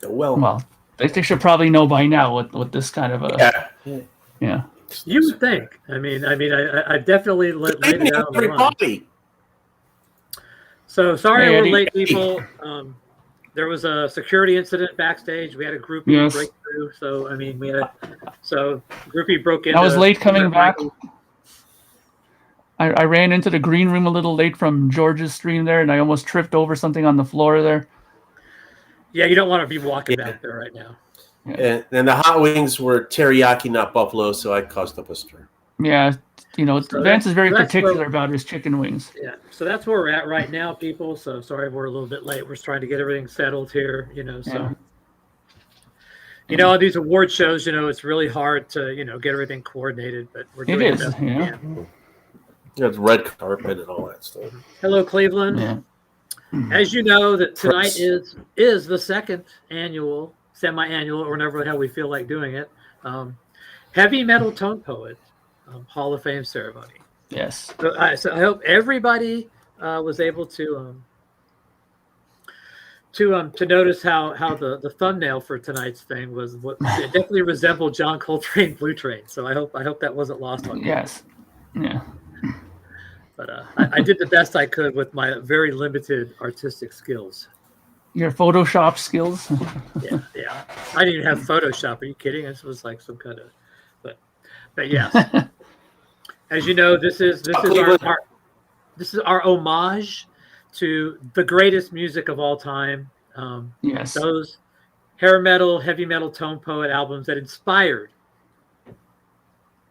Well, they should probably know by now what this kind of a yeah. You would think. I definitely laid it out on the line. So sorry we're late, people. There was a security incident backstage. We had a groupie break through. So groupie broke in. I was late coming back. I ran into the green room a little late from George's stream there, and I almost tripped over something on the floor there. Yeah, you don't want to be walking back there right now. Yeah. And the hot wings were teriyaki, not buffalo, so I caused up a stir. Yeah, Vance is very particular about his chicken wings. Yeah, so that's where we're at right now, people. So sorry we're a little bit late. We're just trying to get everything settled here, So, on these award shows, it's really hard to, get everything coordinated, but we're doing it. Yeah, it's red carpet and all that stuff. Hello, Cleveland. Yeah. As you know, that tonight is the second annual, semi-annual, or whenever the hell we feel like doing it, Heavy Metal Tone Poet Hall of Fame ceremony. Yes. So I hope everybody was able to notice how the thumbnail for tonight's thing was it definitely resembled John Coltrane Blue Train. So I hope that wasn't lost on you. Yes. Yeah. But I did the best I could with my very limited artistic skills. Your Photoshop skills? Yeah. I didn't even have Photoshop. Are you kidding? This was like some kind of, but yes. As you know, this is our homage to the greatest music of all time. Yes. Those hair metal, heavy metal tone poet albums that inspired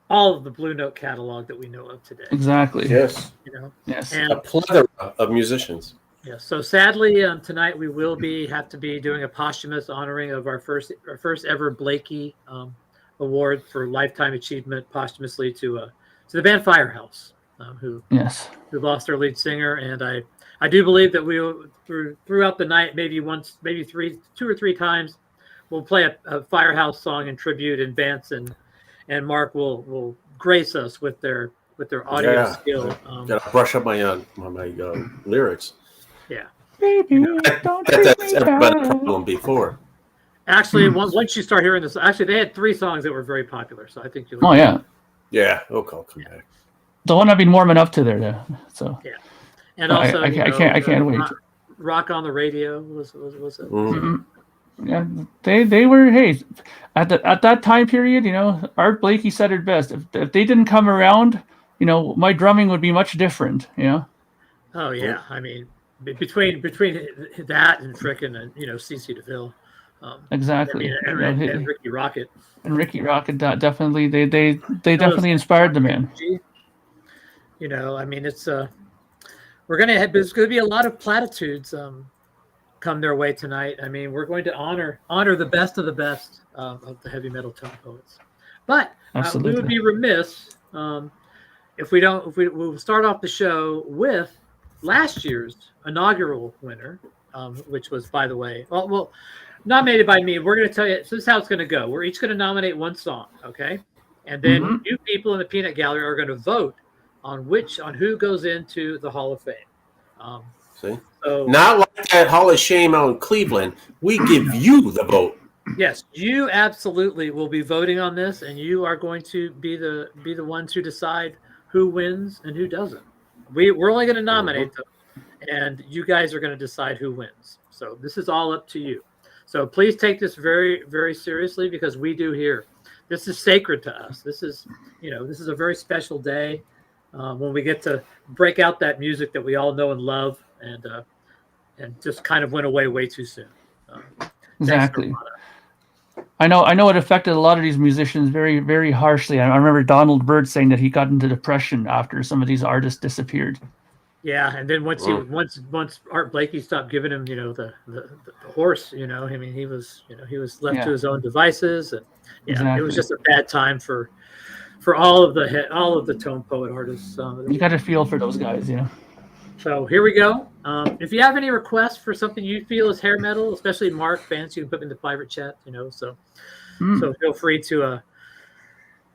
all of the Blue Note catalog that we know of today. Exactly. Yes. Yes. And a plethora of musicians. Yeah. So sadly, tonight we will have to be doing a posthumous honoring of our first ever Blakey award for lifetime achievement posthumously to the band Firehouse, who lost their lead singer. And I do believe that we will, throughout the night, maybe two or three times, we'll play a Firehouse song in tribute, and Vance and Mark will grace us with their audio skill. Gotta brush up my lyrics. Yeah. Baby, that's ever been a problem before. Actually, once you start hearing this, they had 3 songs that were very popular, so I think you'll. Oh yeah. Yeah, I'll come back. The one I've been warming up to there, so. Yeah, and also I can't wait. Rock on the Radio was it? Mm-hmm. Yeah, they were. Hey, at that time period, Art Blakey said it best. If they didn't come around, my drumming would be much different. Oh yeah, I mean, between that and frickin' CC DeVille. Exactly. And Ricky Rocket. And Ricky Rocket, definitely, they definitely inspired the man. I mean, it's there's gonna be a lot of platitudes come their way tonight. I mean, we're going to honor the best of the best of the heavy metal tone poets. But we would be remiss if we'll start off the show with last year's inaugural winner, which was, by the way, well, nominated by me. We're going to tell you, so this is how it's going to go. We're each going to nominate one song, okay? And then you people in the Peanut Gallery are going to vote on who goes into the Hall of Fame. See? So, not like that Hall of Shame out in Cleveland. We give you the vote. Yes, you absolutely will be voting on this, and you are going to be the ones who decide who wins and who doesn't. We're only going to nominate them, and you guys are going to decide who wins. So this is all up to you. So please take this very, very seriously, because we do here. This is sacred to us. This is a very special day when we get to break out that music that we all know and love, and just kind of went away way too soon. Exactly. I know it affected a lot of these musicians very, very harshly. I remember Donald Byrd saying that he got into depression after some of these artists disappeared. Yeah, and then once Art Blakey stopped giving him, the horse, I mean, he was left to his own devices, and It was just a bad time for all of the tone poet artists. You got to feel for those guys, So here we go. If you have any requests for something you feel is hair metal, especially Mark, Vance, you can put them in the private chat, so feel free to,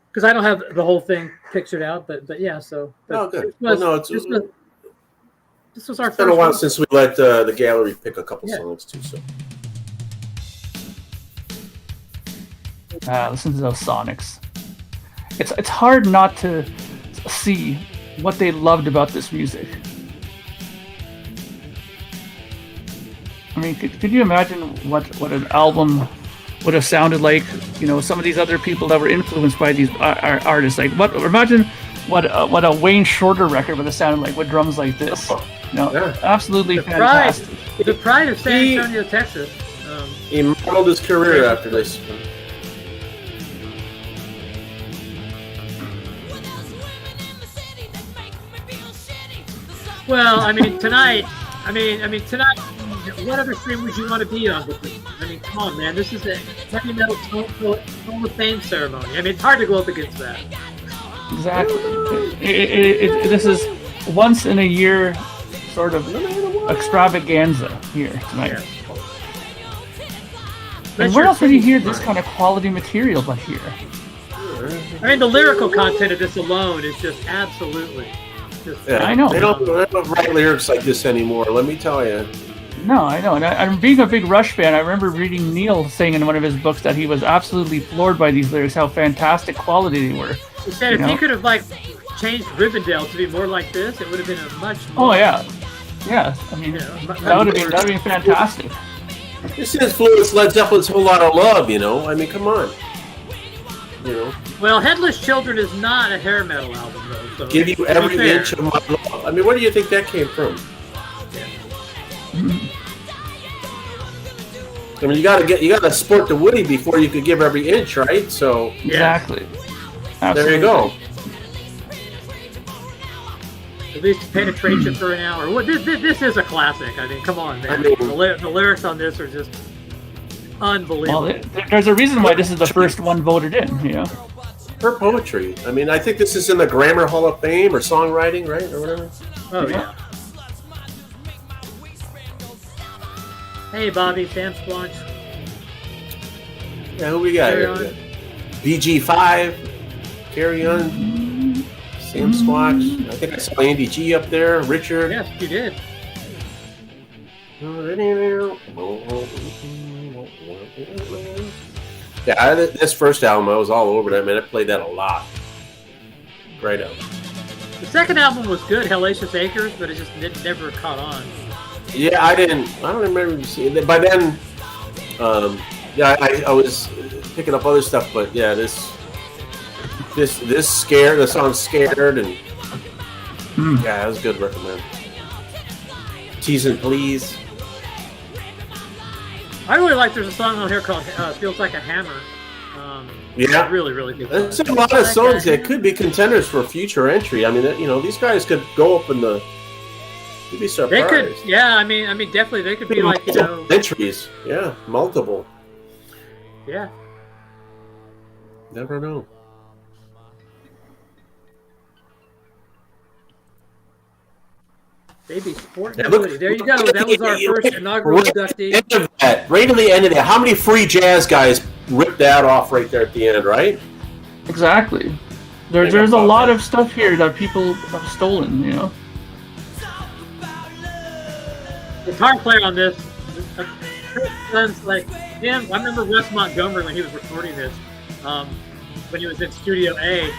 because I don't have the whole thing pictured out, but yeah, so. Good. This was our first. It's been a while since we let the gallery pick a couple songs too. So. Listen to those sonics. It's hard not to see what they loved about this music. I mean, could you imagine what an album would have sounded like? You know, some of these other people that were influenced by these artists. Like, imagine what a Wayne Shorter record would have sounded like with drums like this. You know, absolutely fantastic. The pride of San Antonio, Texas. He modeled his career after this. Well, I mean, tonight. What other stream would you want to be on? I mean, come on, man. This is a heavy metal Hall of Fame ceremony. I mean, it's hard to go up against that. Exactly. This is once in a year sort of extravaganza here tonight. Yeah. And where else would you hear this kind of quality material but here? I mean, the lyrical content of this alone is just absolutely. I know. They don't write lyrics like this anymore, let me tell you. No, I know. And I'm being a big Rush fan. I remember reading Neil saying in one of his books that he was absolutely floored by these lyrics, how fantastic quality they were. He said if he could have changed Rivendell to be more like this, it would have been a much more... Oh, yeah. Yeah. I mean, that would have been fantastic. This influenced Led Zeppelin's Whole Lot of Love, you know? I mean, come on. You know? Well, Headless Children is not a hair metal album, though. So give you every inch of my love. I mean, where do you think that came from? I mean, you gotta sport the Woody before you could give every inch, right? So exactly. Absolutely. There you go. At least Penetration for an hour. Well, this is a classic. I mean, come on, man. I mean, the lyrics on this are just unbelievable. Well, there's a reason why this is the first one voted in, you know. For poetry. I mean, I think this is in the Grammar Hall of Fame or songwriting, right, or whatever. Oh yeah. Hey, Bobby, Sam Squanch. Yeah, who we got here? BG5, Carry On, Sam Squatch. I think I saw Andy G up there. Richard. Yes, you did. Yeah, this first album, I was all over that, man. I played that a lot. Great album. The second album was good, Hellacious Acres, but it just never caught on. Yeah, I don't remember seeing it. By then, I was picking up other stuff, but yeah, this Scared, the song Scared, and yeah, that was a good record, man. Tease and Please. I really like, there's a song on here called Feels Like a Hammer. Yeah. Really, really good. There's a lot of songs that could be contenders for future entry. I mean, you know, these guys could go up in the... You'd be surprised. They could, yeah, I mean, definitely they could be like, you know... Entries, yeah, multiple. Yeah. Never know. Baby Sport. There you go. That was our first inaugural inductee. Right at the end of that, how many free jazz guys ripped that off right there at the end, right? Exactly. There's a lot of stuff here that people have stolen, you know. The guitar player on this, sounds like him. I remember Wes Montgomery when he was recording this, when he was in Studio A,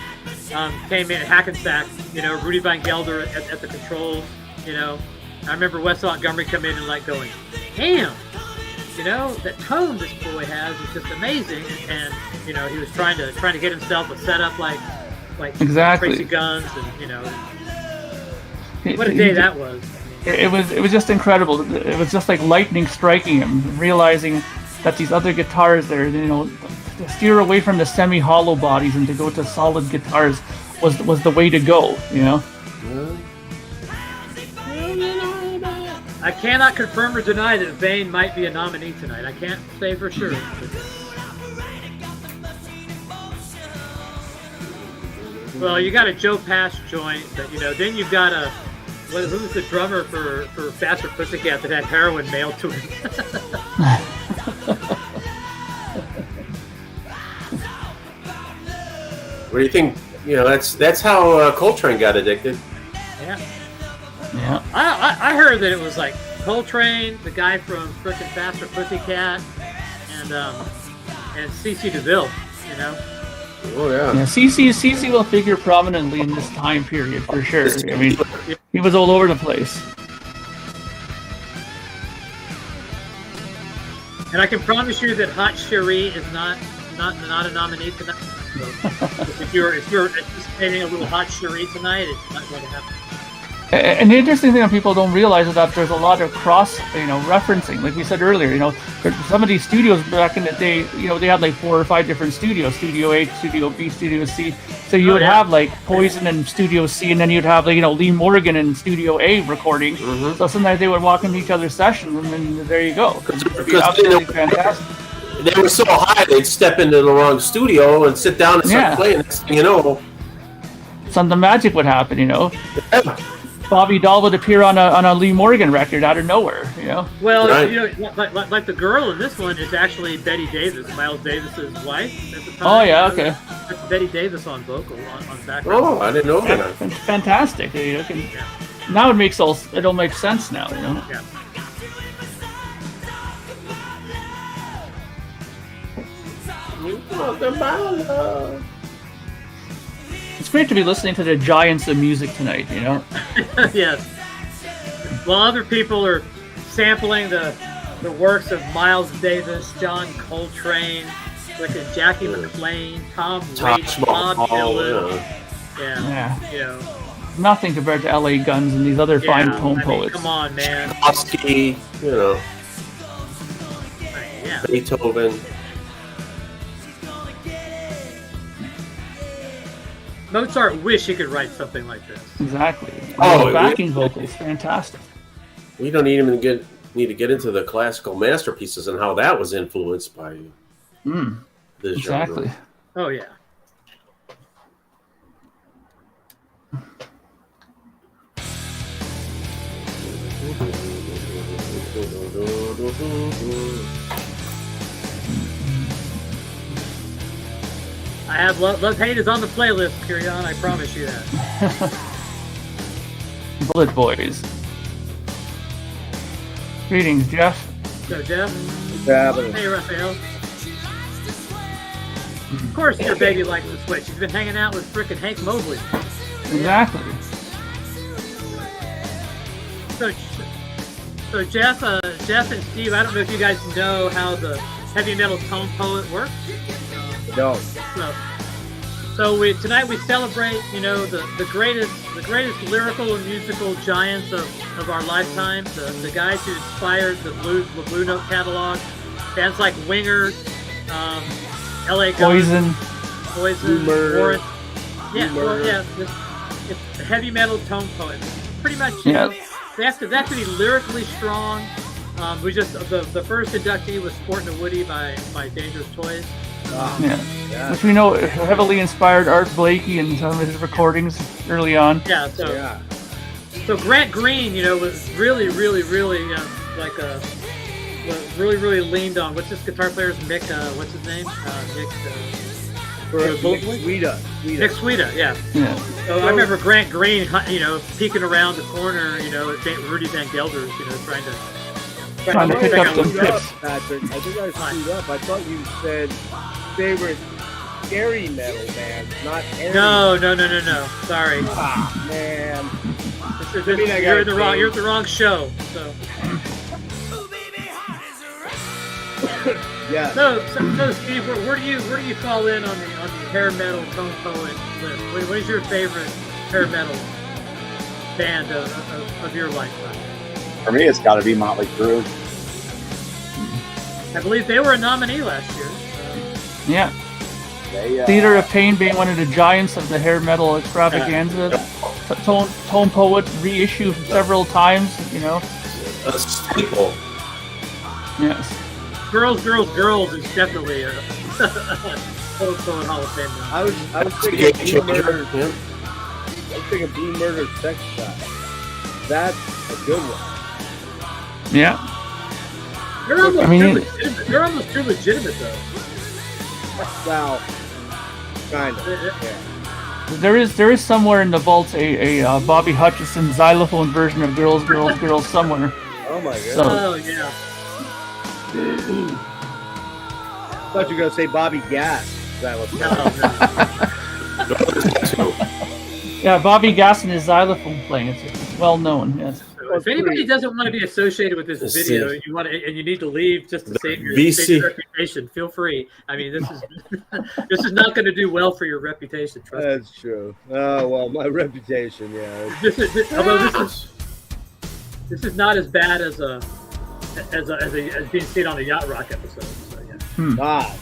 came in at Hackensack, you know, Rudy Van Gelder at the controls, you know. I remember Wes Montgomery come in and like going, damn, you know, that tone this boy has is just amazing. And, you know, he was trying to get himself a setup like exactly. Tracy Guns, and, you know, what a day that was. It was just incredible. It was just like lightning striking him, realizing that these other guitars there, you know, to steer away from the semi-hollow bodies and to go to solid guitars was the way to go, you know. I cannot confirm or deny that Vane might be a nominee tonight. I can't say for sure. Well, you got a Joe Pass joint, but you know, then you've got a who's the drummer for Faster Pussycat that had heroin mailed to him? What do you think? You know, that's how Coltrane got addicted. Yeah. Yeah. I heard that it was like Coltrane, the guy from frickin' Faster Pussycat, and and CC DeVille. You know. Oh yeah. Yeah, CC will figure prominently in this time period for sure. I mean, he was all over the place. And I can promise you that Hot Cherie is not a nominee tonight. So if you're anticipating a little Hot Cherie tonight, it's not going to happen. And the interesting thing that people don't realize is that there's a lot of cross, referencing. Like we said earlier, some of these studios back in the day, they had like 4 or 5 different studios: Studio A, Studio B, Studio C. So you would have like Poison in Studio C, and then you'd have like Lee Morgan in Studio A recording. Mm-hmm. So sometimes they would walk into each other's sessions, and then there you go. Because Absolutely fantastic. They were so high, they'd step into the wrong studio and sit down and start playing. Next thing you know, something magic would happen. Yeah. Bobby Dahl would appear on a Lee Morgan record out of nowhere. Well, Right. like the girl in this one is actually Betty Davis, Miles Davis's wife at the time. Oh yeah, okay. That's Betty Davis on vocal on background. Oh, I didn't know that. Fantastic. Now it'll make sense now. Yeah. It's great to be listening to the giants of music tonight. Yes. While other people are sampling the works of Miles Davis, John Coltrane, like Jackie McLean, Tom Waits, Bob Dylan. Yeah. Nothing compared to L.A. Guns and these other fine tone poets. Come on, man. Tchaikovsky, Yeah. Beethoven. Mozart wished he could write something like this. Exactly. Oh, backing vocals, fantastic. We don't even need to get into the classical masterpieces and how that was influenced by this Exactly. genre. Oh yeah. I have Love Hate is on the playlist, Kirion, I promise you that. Bullet Boys. Greetings, Jeff. So, Jeff. Yeah, Hey, Raphael. Of course your baby likes the Switch. She's been hanging out with frickin' Hank Mobley. Exactly. So Jeff and Steve, I don't know if you guys know how the heavy metal tone poet works. No. So tonight we celebrate, the greatest lyrical and musical giants of our lifetime, the guys who inspired the Blue Note catalog, bands like Winger, L.A. Guns, Poison, Warren. Yeah, well, yeah, it's a heavy metal tone poet. Pretty much, they have to be lyrically strong. We just the first inductee was Sportin' a Woody by Dangerous Toys. Which we know heavily inspired Art Blakey and some of his recordings early on. So Grant Green, was really really leaned on. What's this guitar player's Mick? What's his name? Mick Sweeta, yeah. So I remember Grant Green, peeking around the corner, at Rudy Van Gelder's, trying to pick up some tips. Patrick, I think I screwed up. I thought you said favorite scary metal band, not airy. No. Sorry. Ah, man. You're at the wrong show. So. Yeah. So Steve, where do you fall in on the hair metal tone poet list? What is your favorite hair metal band of your lifetime? For me, it's got to be Motley Crue. I believe they were a nominee last year. Yeah. They, Theater of Pain being one of the giants of the hair metal extravaganza. Tone poet reissued several times. A staple. Yes. Girls is definitely a Tone Poet Hall of Fame. I was thinking Blue Murder. I was thinking Blue Murder Sex Shop. That's a good one. Yeah. They're almost too legitimate though. Well, kind of. Yeah. There is somewhere in the vaults a Bobby Hutcherson xylophone version of Girls somewhere. Oh my god. So, Oh yeah. thought you were gonna say Bobby Gas. Xylophone. No. Yeah, Bobby Gass and his xylophone playing. It's well known. Yes. So if anybody doesn't want to be associated with this Let's video, see. and you want to, and you need to leave just to save your VC. reputation, feel free. I mean, this is this is not going to do well for your reputation. Trust me. That's true. Oh well, my reputation, yeah. Although this is not as bad as being seen on a Yacht Rock episode. So yeah. God,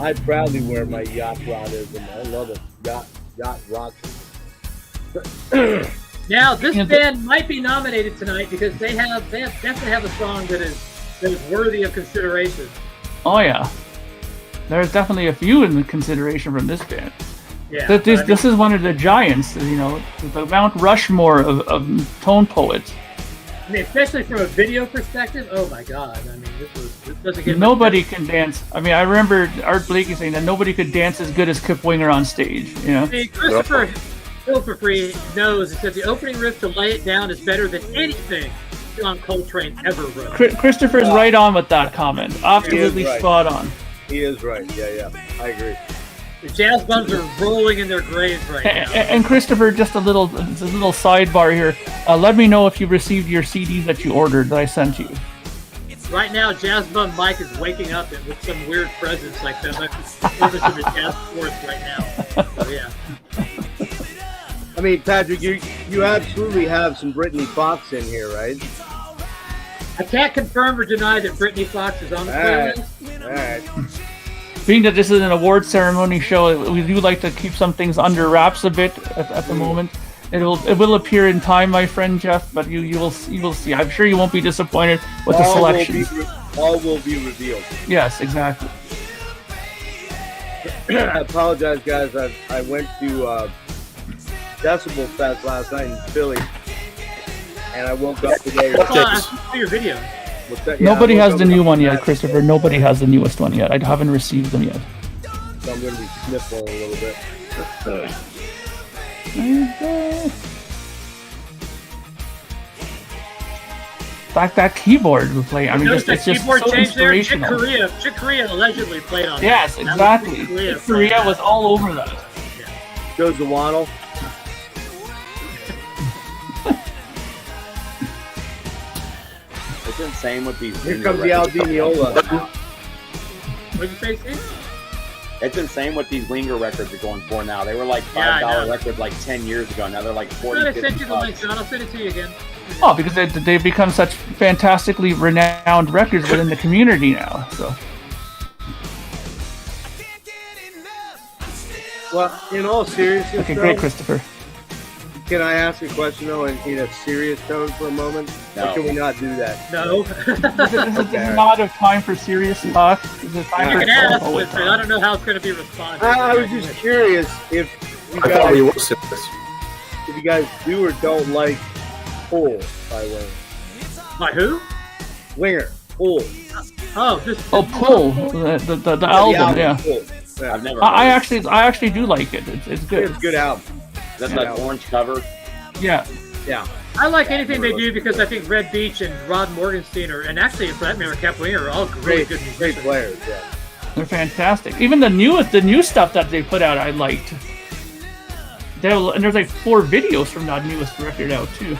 I proudly wear my yacht rodism. I love it. Yacht rock. Now this band might be nominated tonight because they definitely have a song that is worthy of consideration. Oh yeah, there's definitely a few in the consideration from this band. Yeah, This is one of the giants. You know, the Mount Rushmore of tone poets. I mean, especially from a video perspective. Oh my God! I mean, this doesn't get Nobody can dance. I mean, I remember Art Blakey saying that nobody could dance as good as Kip Winger on stage. You know. I mean, Christopher Free knows that the opening riff to Lay It Down is better than anything John Coltrane ever wrote. Christopher's right on with that comment. Absolutely right. spot on. He is right. Yeah, I agree. The jazz bums are rolling in their graves right now. And Christopher, just a little sidebar here. Let me know if you received your CDs that you ordered that I sent you. Right now, Jazz Bum Mike is waking up with some weird presence like that. Like service to the jazz force right now. So yeah. I mean, Patrick, you absolutely have some Brittany Fox in here, right? I can't confirm or deny that Brittany Fox is on the playlist. All right. Being that this is an award ceremony show, we do like to keep some things under wraps a bit at the moment. It will appear in time, my friend Jeff, but you will see. I'm sure you won't be disappointed with the selections. All will be revealed. Yes, exactly. I apologize, guys. I went to Decibel Fest last night in Philly, and I woke up today. I saw your video. Nobody has the new one yet, Christopher. Nobody has the newest one yet. I haven't received them yet. So I'm going to be sniffling a little bit. In fact, that keyboard we play. I mean, it's just keyboard so change there. inspirational. Chick Corea allegedly played on. Yes, that. exactly. Chick Corea was all over that. Goes the waddle. It's insane with these. Here comes the Aldiniola. What'd you say, Steve? It's insane what these Winger records are going for now. They were like $5 records like 10 years ago. Now they're like 40. I sent you the link, John. I'll send it to you again. Oh, because they've become such fantastically renowned records within the community now. So. Well, in all seriousness, Okay, great, Christopher. Can I ask a question though in a serious tone for a moment? No. Or can we not do that? No. This is not a time for serious talk. This is a time You for can ask, poet but talk. I don't know how it's going to be responded. I was just curious if you I thought we were guys, serious. if you guys do or don't like Pull by Winger. By who? Winger. Pull. Oh, this. Oh, Pull, the album, yeah. Pull. Yeah. I've never. I heard actually do like it. It's good. It's a good album. of it. Is that the orange cover? Yeah. Yeah. I like anything they do because I think Red Beach and Rod Morgenstein are, and actually for that matter, Cap Winger are all really Great, good great musicians. players. Yeah. They're fantastic. Even the new stuff that they put out, I liked. And there's like 4 videos from that newest record out too.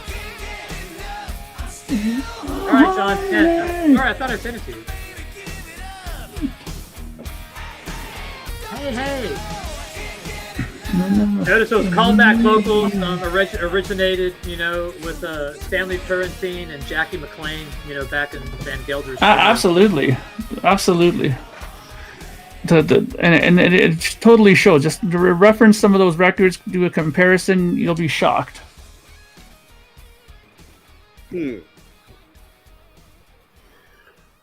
All right, John. Yeah. All right, I thought I sent it to you. Hey. Notice those callback vocals originated, with Stanley Turrentine and Jackie McLean, back in Van Gelder's. Absolutely. And it totally shows. Just to reference some of those records, do a comparison, you'll be shocked. I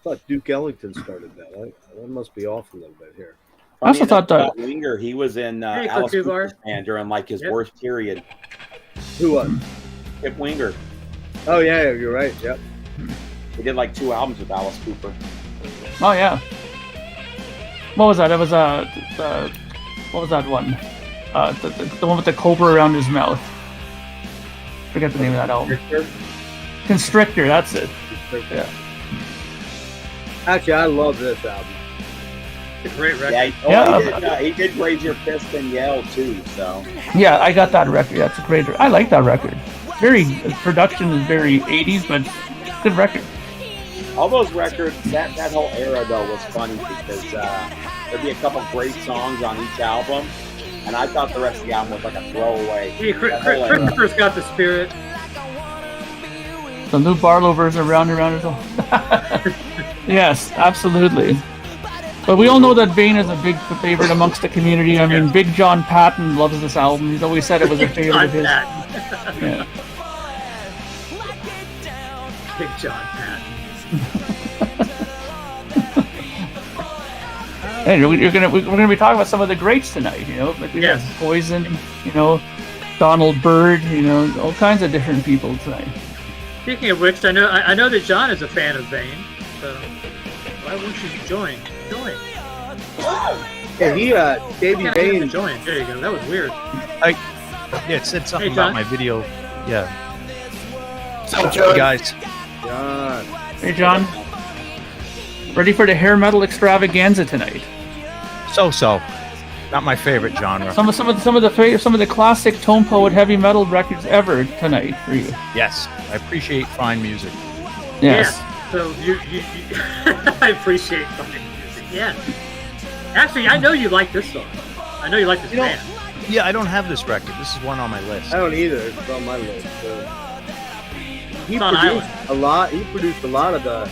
thought Duke Ellington started that. That must be off a little bit here. I also thought that Winger, he was in Hey, Alice Couture Cooper's band during like his worst period. Who was? Kip Winger. Oh yeah, you're right. Yep. He did like 2 albums with Alice Cooper. Oh yeah. What was that? It was what was that one? The one with the cobra around his mouth. Forget the name of that album. Constrictor. That's it. Yeah. Actually, I love this album. It's a great record. Yeah, he did raise your fist and yell too. So Yeah, I got that record. That's a great. I like that record. Very production is very 80s, but good record. all those records, that whole era though was funny because there'd be a couple great songs on each album, and I thought the rest of the album was like a throwaway. Yeah, Christopher's got the spirit. The Lou Barlow version, Round and Round. Yes, absolutely. But we all know that Bane is a big favorite amongst the community. I mean, Big John Patton loves this album. He's always said it was a favorite of his. Yeah. Big John Patton. Hey, we're gonna be talking about some of the greats tonight. You know, like we have Poison. You know, Donald Byrd. You know, all kinds of different people tonight. Speaking of which, I know that John is a fan of Bane. So why won't you join? Yeah, Davey Bane. Join. There you go. That was weird. It said something about my video. Yeah. What's up, John? Hey, guys. John. Hey, John. Ready for the hair metal extravaganza tonight? So. Not my favorite genre. Some of the classic tone poet heavy metal records ever tonight for you. Yes, I appreciate fine music. Yes. Yeah. So you I appreciate fucking music. Yeah. Actually, I know you like this song. I know you like this band. Yeah, I don't have this record. This is one on my list. I don't either. It's on my list. So. He on produced a lot. He produced a lot of the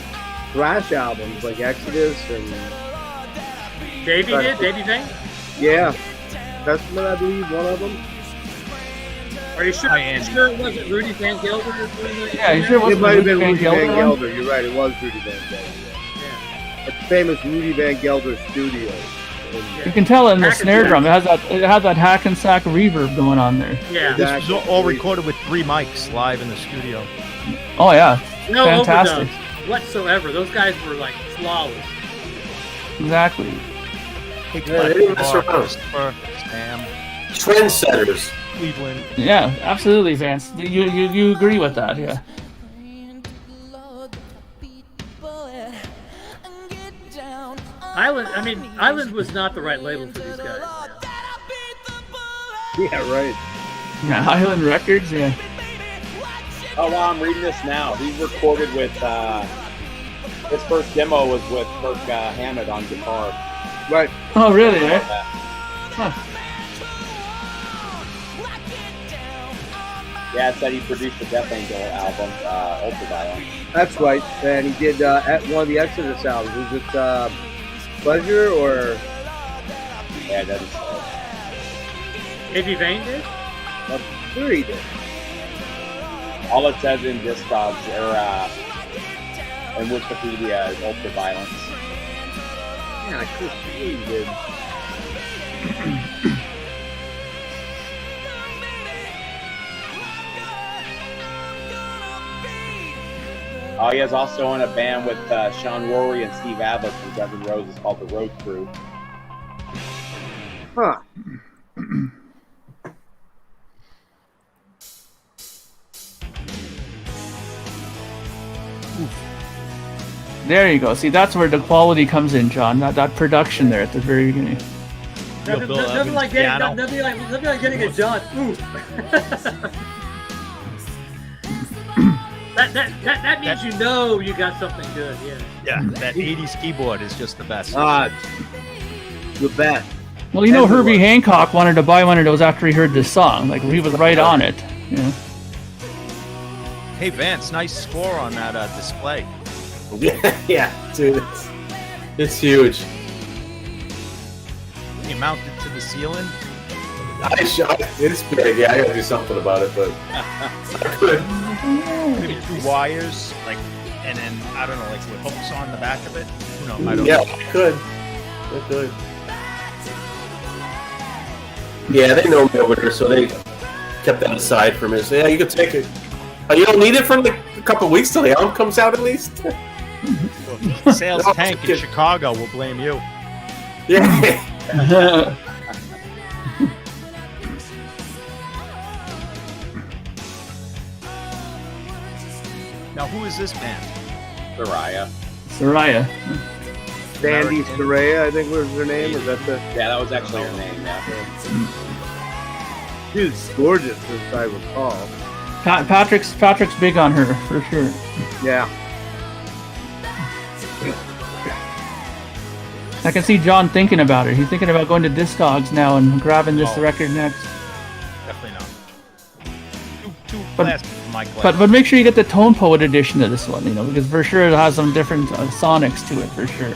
thrash albums like Exodus and. Davey Bane? Yeah, Testament, I believe, one of them. Are you sure? Sure it wasn't Rudy Van Gelder? Yeah, you sure It might have been Rudy Van Gelder? Gelder. You're right. It was Rudy Van Gelder. Yeah. It's famous Rudy Van Gelder studio. You can tell in the snare drum. It has that hack and sack reverb going on there. Yeah. This was all recorded with 3 mics live in the studio. Oh yeah, No fantastic. overdubs whatsoever. Those guys were like flawless. Exactly. They didn't mess around. Sam, Trendsetters. Cleveland. Yeah, absolutely, Vance. You agree with that? Yeah. Island was not the right label for these guys. Yeah, right. Yeah, Island Records. Yeah. Oh wow, I'm reading this now. He recorded with his first demo was with Kirk Hammett on guitar. Right. Oh really? Eh? Huh. Yeah, it said he produced the Death Angel album, Ultraviolence. That's right. And he did at one of the Exodus albums. Was it Pleasure or? Yeah, that is. Davey Bane did? I'm sure he did. All it says in Discogs or in Wikipedia is Ultraviolence. Yeah, I could see he did. Oh, he is also in a band with Sean Rory and Steve Adler from Guns N' Roses called the Road Crew. Huh. There you go. See, that's where the quality comes in, John. That production there at the very beginning. Nothing like getting a John. Ooh. That means you know you got something good. Yeah. Yeah, that 80s keyboard is just the best. The best. Well, you know, Herbie Hancock wanted to buy one of those after he heard this song. Like, he was right on it. Yeah. Hey, Vance, nice score on that display. Yeah, dude, it's huge. You mount it to the ceiling? It's big. Yeah, I gotta do something about it, but I could. Maybe 2 wires, like, and then I don't know, like with hooks on the back of it. No, I don't. Yeah, know. I could. I could. Yeah, they know me over there, so they kept that aside for me. So yeah, you can take it. You don't need it for like a couple weeks till the album comes out, at least. Well, sales tank in Chicago will blame you. Yeah. Now, who is this band? Soraya. Soraya. Sandy American. Soraya, I think was her name. Was that the? Yeah, that was actually her name. Yeah. She was gorgeous, as I recall. Patrick's big on her for sure. Yeah. I can see John thinking about it. He's thinking about going to Discogs now and grabbing this Oh. record next. Definitely not. Too But- classic for my class. But make sure you get the Tone Poet edition of this one, because for sure it has some different sonics to it for sure.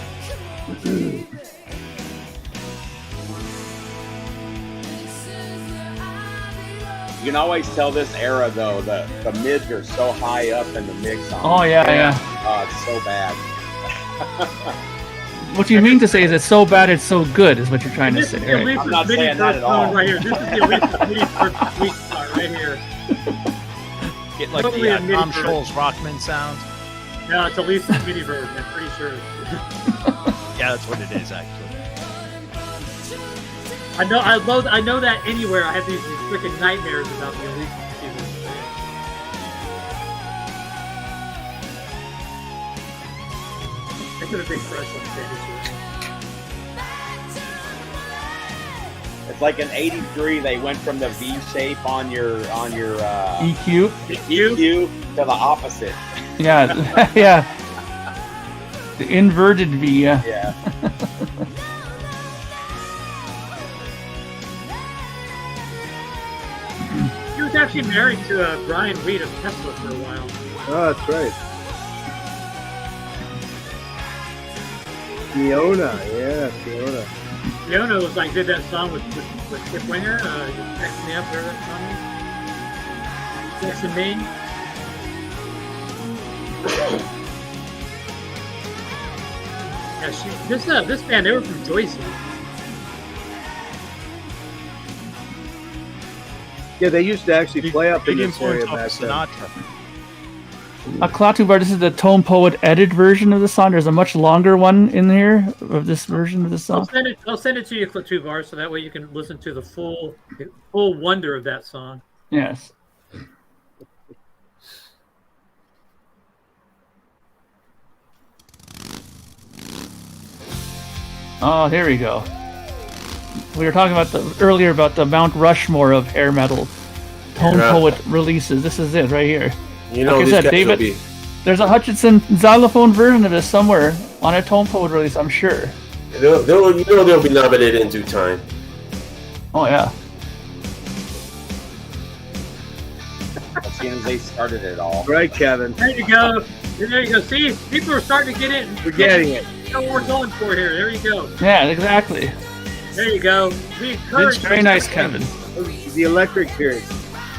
You can always tell this era though. The mids are so high up in the mix. Oh yeah. Oh, it's so bad. What you mean to say is it's so bad it's so good is what you're trying to This say, is right? Elisa's I'm not mini saying that first at all. song right here. This is the Elisa's mini first sweet spot right here. Get like Totally the a midi Tom version. Scholz Rockman sound. No, it's Elisa's mini version. I'm pretty sure. Yeah, that's what it is actually. I know that anywhere. I have these freaking nightmares about the Elisa season. I could have been crushed on Sandy. It's like in '83, they went from the V shape on your EQ? EQ to the opposite. Yeah, yeah. The inverted V, yeah. Yeah. He was actually married to Brian Reed of Tesla for a while. Oh, that's right. Fiona, yeah, Fiona. Fiona was like did that song with Kip Winger. Text Me Up, heard that song? Jackson Maine. Yeah, this band, they were from Joyce. Yeah, they used to actually play up in Big this area influence back off then. Sinatra. Klatubar, this is the Tone Poet edit version of the song. There's a much longer one in here of this version of the song. I'll send it to you, two bars, so that way you can listen to the full wonder of that song. Yes. Oh, here we go. We were talking about earlier about the Mount Rushmore of hair metal Tone Yeah. Poet releases. This is it right here. You know, Like I these said, guys David- will be. There's a Hutchinson xylophone version of this somewhere on a Tone Poet release, I'm sure. They'll be nominated in due time. Oh yeah. As soon as they started it all. Right, Kevin. There you go. There you go. See, people are starting to get it. We're getting it. You know what we're going for here. There you go. Yeah, exactly. There you go. We encourage. It's very nice, Kevin. The electric period.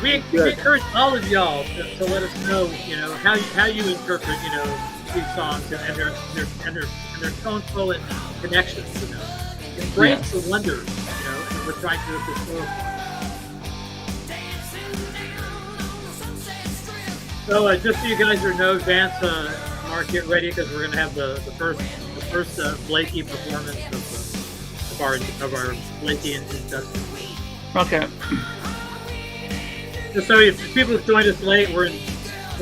We encourage all of y'all to let us know, how you interpret, these songs and their tone poet connections. Embrace Yes. the wonders, and we're trying to explore. So just so you guys know, advance, Mark, get ready because we're going to have the first Blakey performance of our Blakey induction. Okay. Just so if people have joined us late, we're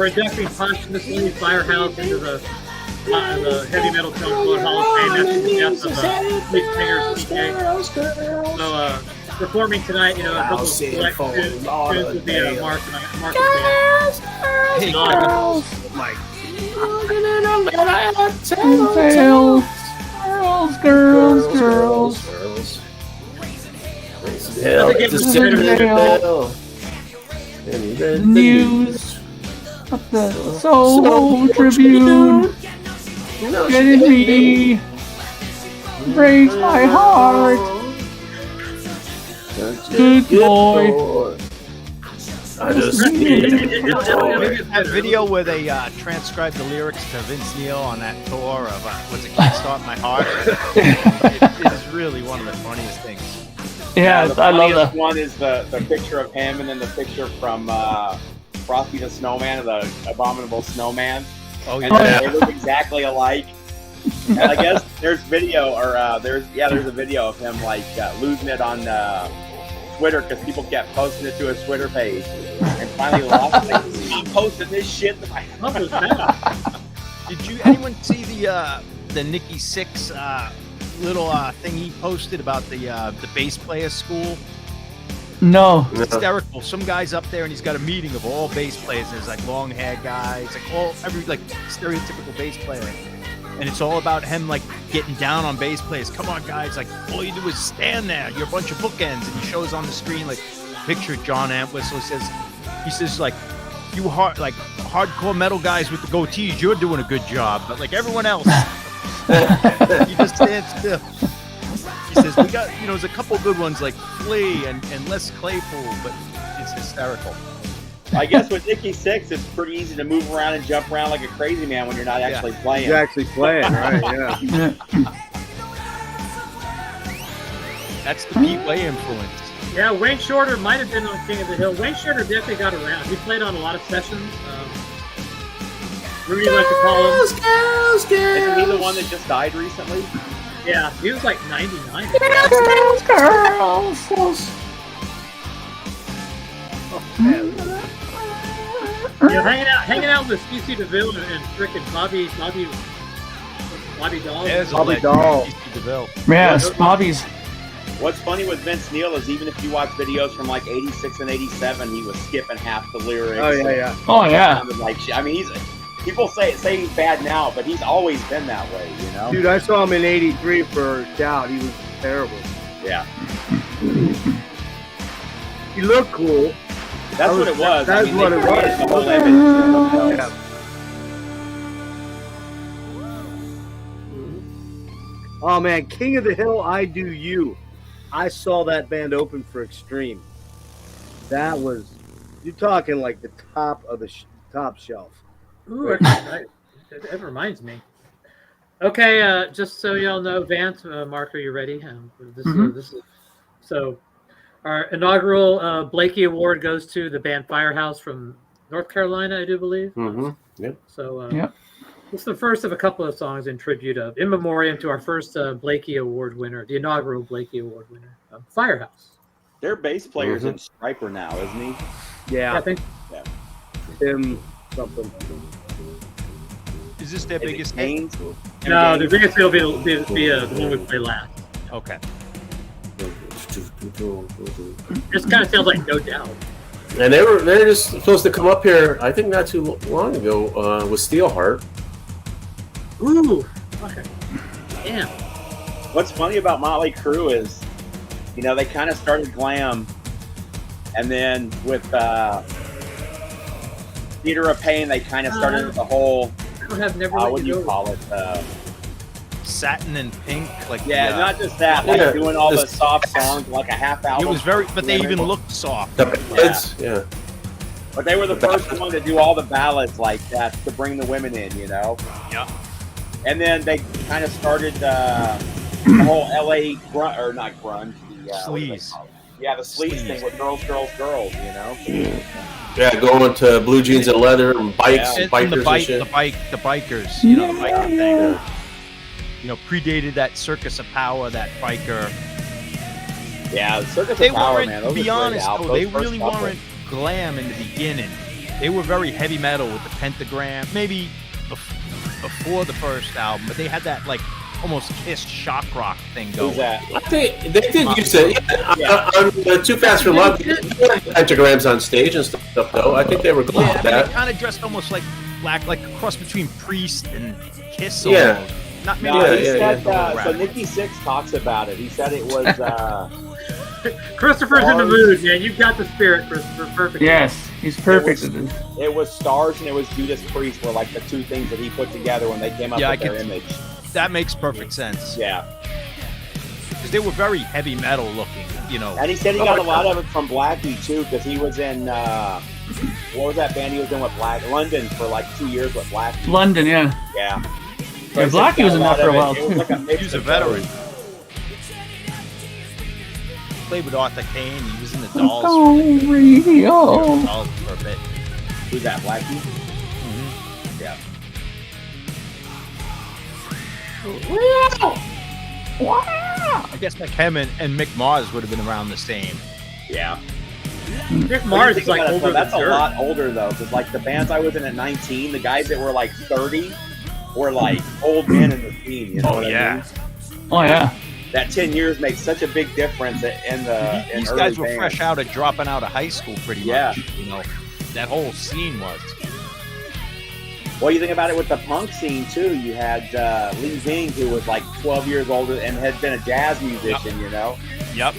inducting posthumously Firehouse into the Heavy Metal Tone Poet Hall of Fame. That's the death of lead singer CK. So performing tonight, a couple of select tunes will be Mark and Mark's band. Hey, Girls. Hell, Get it's the a Hell. News of the Soul Tribune getting me breaks my heart. Good boy. I just that video where they transcribed the lyrics to Vince Neil on that tour of Can't Stop My Heart? It is really one of the funniest things. Yeah, the I love funniest that. one is the picture of him and then the picture from Frosty the Snowman, the Abominable Snowman. Oh And yeah. they look exactly alike. And I guess there's video, or there's a video of him like losing it on Twitter because people kept posting it to his Twitter page, and finally lost. Like, I'm posting this shit to my. What was that? Did anyone see the the Nikki Six little thing he posted about the bass player school? No. It's hysterical. Some guy's up there and he's got a meeting of all bass players. There's like long hair guys, like every stereotypical bass player. And it's all about him like getting down on bass players. Come on, guys! Like all you do is stand there. You're a bunch of bookends, and he shows on the screen like picture John Entwistle. He says like you hardcore metal guys with the goatees. You're doing a good job, but like everyone else, you just stand still. He says, we got, there's a couple good ones like Flea and Les Claypool, but it's hysterical. I guess with Nikki Six, it's pretty easy to move around and jump around like a crazy man when you're not actually playing. You're actually playing, right? Yeah. That's the Pete Way influence. Yeah, Wayne Shorter might have been on King of the Hill. Wayne Shorter definitely got around. He played on a lot of sessions. Rudy like to call him. Isn't he the one that just died recently? Yeah, he was like 99. Hanging out with CC DeVille and frickin' Bobby Dahl. There's Bobby Dahl. CC DeVille. Yes, Bobby's. What's funny with Vince Neil is even if you watch videos from like 86 and 87, he was skipping half the lyrics. Oh yeah. Oh yeah. Like shit. I mean, people say he's bad now, but he's always been that way, you know? Dude, I saw him in '83 for Doubt. He was terrible. Yeah. He looked cool. That's what it was. That's what it was. The whole image. Yeah. Oh man, King of the Hill, I Do You. I saw that band open for Extreme. That was, you're talking like the top of the top shelf. Ooh, that reminds me. Okay, just so y'all know, Vance, Mark, are you ready? This is so. Our inaugural Blakey Award goes to the band Firehouse from North Carolina, I do believe. Mm-hmm. Yep. So Yep. It's the first of a couple of songs in tribute of, in memoriam to our first Blakey Award winner, the inaugural Blakey Award winner, Firehouse. Their bass player's in Striper now, isn't he? Yeah. I think. Yeah. Tim something. Is this their Is it biggest hit? Haynes? No, the biggest will be the one we play last. Okay. Just kind of sounds like No Doubt. And they're just supposed to come up here, I think not too long ago, with Steelheart. Ooh. Okay. Damn. What's funny about Motley Crue is, they kind of started glam, and then with Theater of Pain, they kind of started the whole, I have never. what do you call it? Satin and Pink, like not just that, like doing all the soft songs, like a half album. It was but they even looked soft. Yeah. But they were the first one to do all the ballads like that to bring the women in, Yeah. And then they kind of started the whole LA grunt, or not grunge, the Sleaze. Yeah, the sleaze thing with girls, Yeah, going to blue jeans and leather and bikes, And bikers the and shit. the bikers, the biker thing. Predated that Circus of Power, that biker. Yeah, Circus They of Power, weren't, man. to Those be are great honest, albums. though, they Those first really couple. weren't glam in the beginning. They were very heavy metal with the pentagram, maybe before the first album, but they had that, like, almost Kiss shock rock thing going. Who's that? I think they did use it. On Too Fast for Love, they had pentagrams on stage and stuff, though. I think they were glad Yeah, with they that. kind of dressed almost like a cross between Priest and Kiss. Yeah. Almost. Not No, maybe. he said, Yeah. so Nikki Sixx talks about it. He said it was, Christopher's in the mood, man. You've got the spirit, Christopher. Perfect. Yes, he's perfect. it was Stars and it was Judas Priest were like the two things that he put together when they came up with their image. That makes perfect sense. Yeah. Because they were very heavy metal looking, And he said he got a lot of it from Blakey, too, because he was in, what was that band he was in with Blakey? London for like 2 years with Blakey. London, yeah. Yeah. Yeah, Blakey was in that for a while, It was like a mix He was a of veteran. both. Played with Arthur Kane. He was in the Dolls. Radio. Dolls for a bit. Who's that, Blakey? Yeah. I guess like him and Mick Mars would have been around the same. Yeah. Mick Mars is like older That's than a Dirt. lot older, though, because like the bands I was in at 19, the guys that were like 30, or like old men in the scene. You know what I mean? Oh yeah. That 10 years makes such a big difference in the. These early guys were bands. fresh out of dropping out of high school, pretty Yeah. much. You know, that whole scene was. Well, you think about it with the punk scene too. You had Lee Ving, who was like 12 years older and had been a jazz musician, you know. Yep.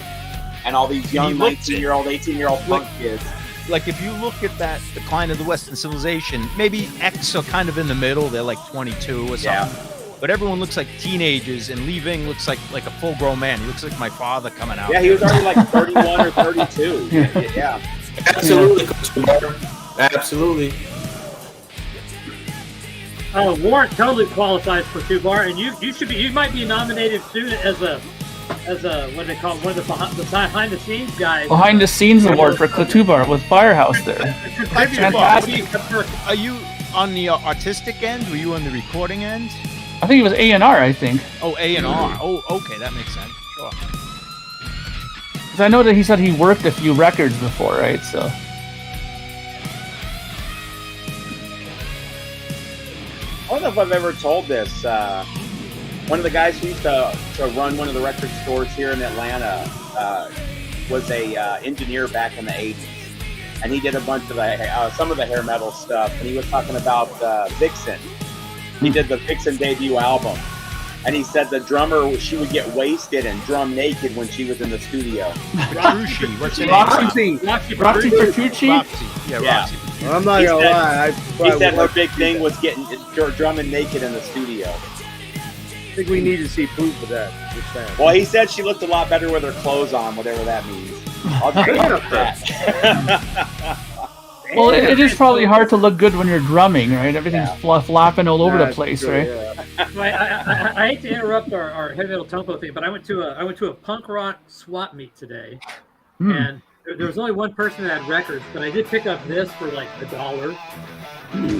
And all these young He looked 19-year-old, 18-year-old punk kids. Like if you look at that decline of the Western civilization, maybe X are kind of in the middle. They're like 22 or something. Yeah. But everyone looks like teenagers, and Lee Ving looks like a full-grown man. He looks like my father coming out. Yeah, he was already like 31 or 32. Yeah. Absolutely, Coach Bar. Absolutely. Warrant totally qualifies for 2-bar, and you might be nominated soon as a what do they call it, one of the behind the scenes guys. Behind the scenes award for Klatubar with Firehouse there. Fantastic. Are you on the artistic end? Were you on the recording end? I think it was A&R, I think. Oh, A&R. Oh, okay, that makes sense. Sure. 'Cause I know that he said he worked a few records before, right? So. I don't know if I've ever told this. One of the guys who used to run one of the record stores here in Atlanta was a engineer back in the 80s. And he did a bunch of some of the hair metal stuff. And he was talking about Vixen. He did the Vixen debut album. And he said the drummer, she would get wasted and drum naked when she was in the studio. Petrucci. What's her name? Roxy Petrucci? Roxy. Yeah, Yeah. Roxy. I'm not He gonna said- lie. He said her big thing was getting drumming naked in the studio. I think we need to see proof of that. Just saying. Well, he said she looked a lot better with her clothes on, whatever that means. I'll just go with that. Well, it is probably hard to look good when you're drumming, right? Everything's flapping all over the That's place, true, right? yeah. I hate to interrupt our heavy metal tempo thing, but I went to a punk rock swap meet today, and there was only one person that had records, but I did pick up this for like $1.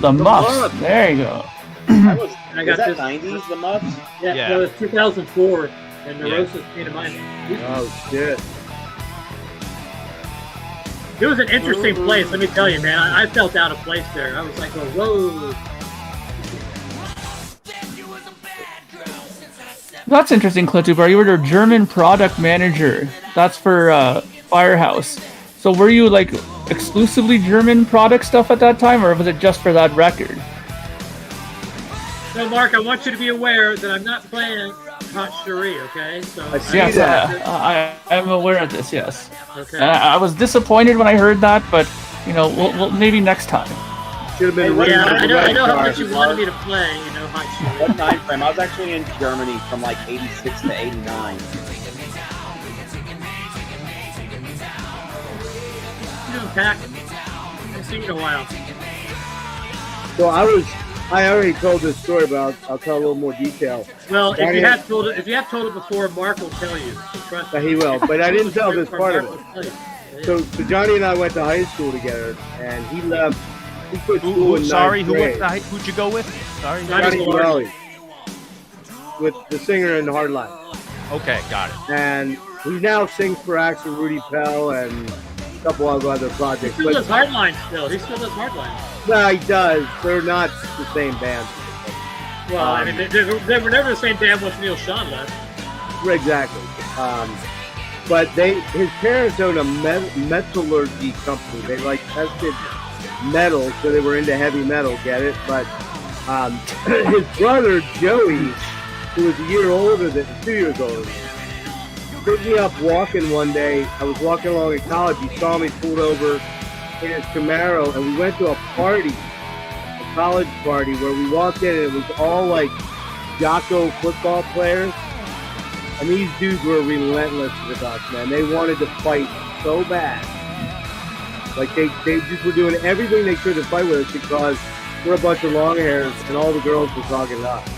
The Muffs. There you go. That was, I was got that this- 90s, the Muffs? Yeah, Yeah. it was 2004, and Neurosis came to mind. Oh shit. It was an interesting place, let me tell you, man. I felt out of place there. I was like, whoa. That's interesting, Klatubar. You were their German product manager. That's for Firehouse. So were you like exclusively German product stuff at that time, or was it just for that record? So, Mark, I want you to be aware that I'm not playing Hot Cherie, okay? So I see Yes, that. I'm aware of this. Yes, Okay. I was disappointed when I heard that, but you know, we'll maybe next time. Should have been Hey, Yeah, running I know how car. much you wanted me to play, Hot Cherie. What time frame? I was actually in Germany from like 86 to 89. You doing, Pac? I've seen you in a while. So I already told this story, but I'll tell a little more detail. Well, if Johnny- you have told it before, Mark will tell you. So trust me. He will, but I didn't tell this part of it. Mark will tell you. So Johnny and I went to high school together, and he left. He quit school in Who'd ninth grade. who'd you go with? Sorry. Johnny Johnny Morelli, with the singer in Hardline, Okay, got it. and he now sings for Axel Rudy Pell and a couple of other He projects. still does But Hardline still. He still does Hardline. no, he does. They're not the same band. Well, I mean, they were never the same band once Neil Sean left. Exactly. But his parents own a metallurgy company. They like tested metal, so they were into heavy metal. Get it? But his brother Joey, who was 2 years older than me, picked me up walking one day. I was walking along in college. He saw me pulled over in his Camaro, and we went to a party, a college party, where we walked in, and it was all like Jocko football players. And these dudes were relentless with us, man. They wanted to fight so bad. Like, they just were doing everything they could to fight with us because we're a bunch of long hairs and all the girls were talking to us.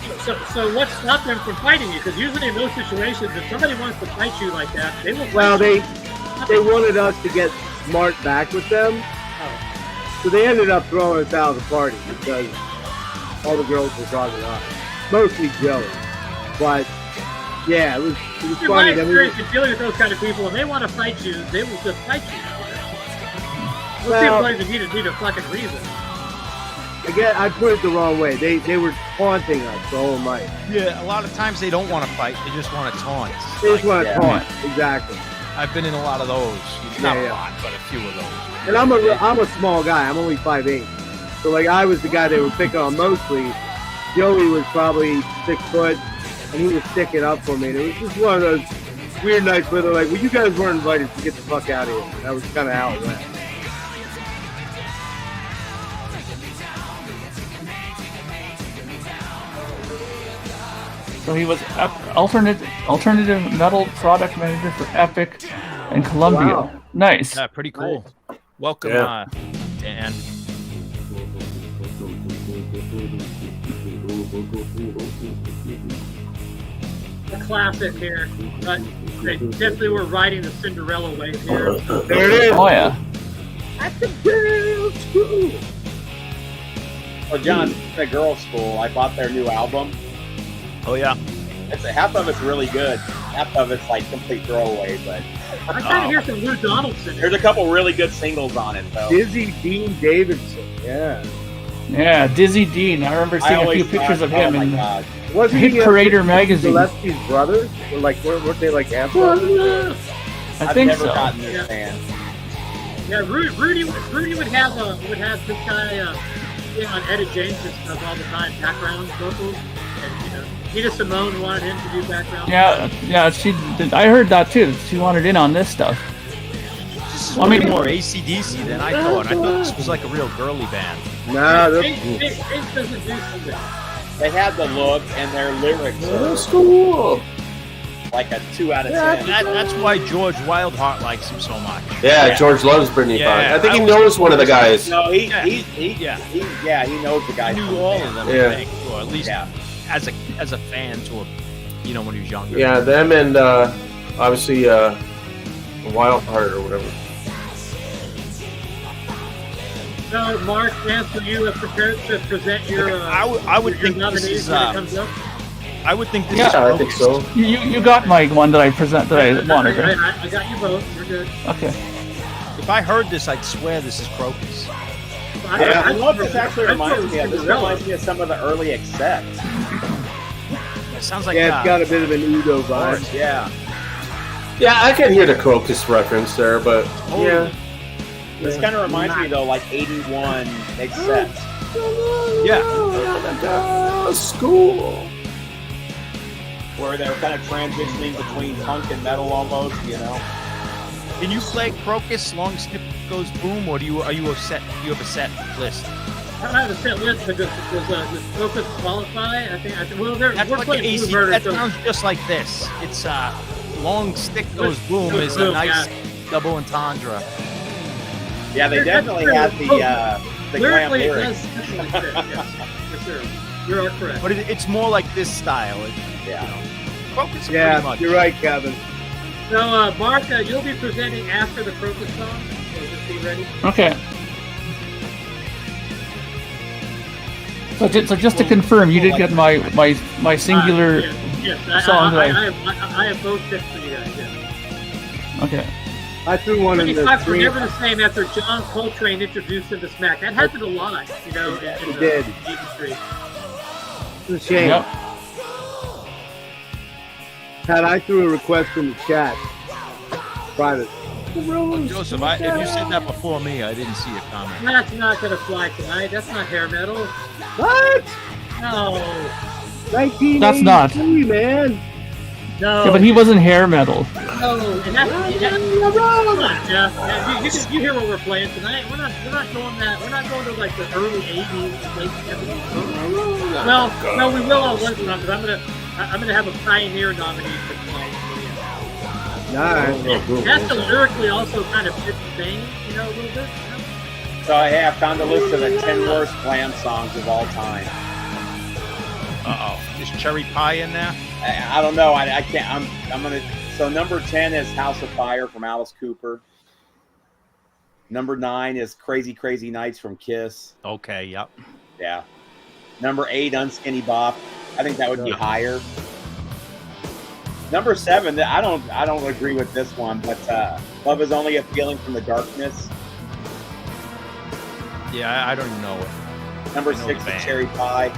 So what stopped them from fighting you? Because usually in those situations, if somebody wants to fight you like that, they will fight Well, you. they wanted us to get smart back with them. So they ended up throwing us out of the party because all the girls were talking to us. Mostly Joey. But, yeah, it was In my funny. Then experience in dealing with those kind of people, if they want to fight you, they will just fight you. Those Well- people don't even need a fucking reason. I put it the wrong way. They were taunting us the whole night. Yeah, a lot of times they don't want to fight; they just want to taunt. They just want to yeah. taunt. Exactly. I've been in a lot of those. Not Yeah, a yeah. lot, but a few of those. And I'm a small guy. I'm only 5'8". So like I was the guy they were picking on mostly. Joey was probably 6 foot, and he was sticking up for me. And it was just one of those weird nights where they're like, "Well, you guys weren't invited to get the fuck out of here." And that was kind of how it went. So he was alternative metal product manager for Epic and Columbia. Wow. Nice. Yeah, pretty cool. Welcome, Yeah. Dan. A classic here. But they definitely were riding the Cinderella wave here. There it is. Oh yeah. At the girls' school. Well, John, at girls' school, I bought their new album. Oh yeah. Half of it's really good. Half of it's like complete throwaway, but I kind of hear some Lou Donaldson. there's a couple really good singles on it, though. Dizzy Dean Davidson. Yeah. Yeah, Dizzy Dean. I remember seeing a always few pictures thought, of him oh my in God. Wasn't Hit he Parader magazine. Gillespie's brother? Or like, weren't they like half brothers? I I've think never so. gotten this Yeah. fan. Yeah, Rudy would have this guy on Eddie James and stuff all the time, background vocals, and you know, Nina Simone wanted him to do background. Yeah, she did. I heard that too. She wanted in on this stuff. This is I way mean- more AC/DC than I thought. I thought this was like a real girly band. Nah, James doesn't do something. They had the look, and their lyrics are School. like a 2 out of 10. That's why George Wildheart likes him so much. Yeah, Yeah. George loves Britney Yeah, Fine. I think he I knows one of the guys. No, he Yeah. knows the guy. I knew all of them, Yeah. I think, or at least Yeah. as a fan to when he was younger. Yeah, them and obviously Wildheart or whatever. So, Mark, Nancy, you have prepared to present your I would your think this nomination is. when it comes up. I would think this Yeah, is. I think so. You got my one that I wanted. Right, Right? I got you both. We're good. Okay. If I heard this, I'd swear this is Crocus. I love this. Actually I reminds me of Cinderella. some of the early Accept. It sounds like yeah, it's got a bit of an Udo vibe. Yeah. Yeah, I can hear the Crocus reference there, but yeah. This kind of reminds me though, like 81 Accept. Yeah. School. Where they're kind of transitioning between punk and metal almost, you know. Can you play Crocus? Long Snip Goes Boom, or are you a set? You have a set list? I don't have a set list, but does Focus qualify? I think. Well, That's we're like playing AC. Blue Murder. That So sounds just like this. It's Long Stick Goes Boom is a Boom, nice yeah. double entendre. Yeah, they definitely had the glam lyrically, it lyrics. does definitely fit. Yes, sir. You are correct. But it's more like this style. Yeah. Crocus are Yeah, pretty much. you're right, Kevin. So, Mark, you'll be presenting after the Crocus song. So just be ready. Okay. So just to confirm, you did get my singular. Yes, song I that have both picks for you guys. Yeah. Okay. I threw one in the 25 were screen. never the same after John Coltrane introduced him to Smack. That happened a lot, you know, in It the did. industry. It's a shame. Yep. Pat, I threw a request in the chat. Private. Joseph, if you said that before me, I didn't see a comment. That's not gonna fly tonight. That's not hair metal. What? No, 1983, That's not. man. no. Yeah, but he wasn't hair metal. No, and that's you hear what we're playing tonight. We're not going that. We're not going to like the early '80s, late '70s. Well, no, we will on one time because I'm gonna have a pioneer nominee for tonight. Nice. That's the lyrically also kind of fits the vein, you know, a little bit. You know? So I have found a list of the 10 worst glam songs of all time. Is Cherry Pie in there? I don't know. I can't. I'm gonna. So number 10 is House of Fire from Alice Cooper. Number 9 is Crazy Crazy Nights from Kiss. Okay, yep. Yeah. Number 8, Unskinny Bop. I think that would be higher. Number 7, I don't agree with this one, but Love Is Only a Feeling from the Darkness. Yeah, I don't even know it. Number I know 6 the is band. Cherry Pie.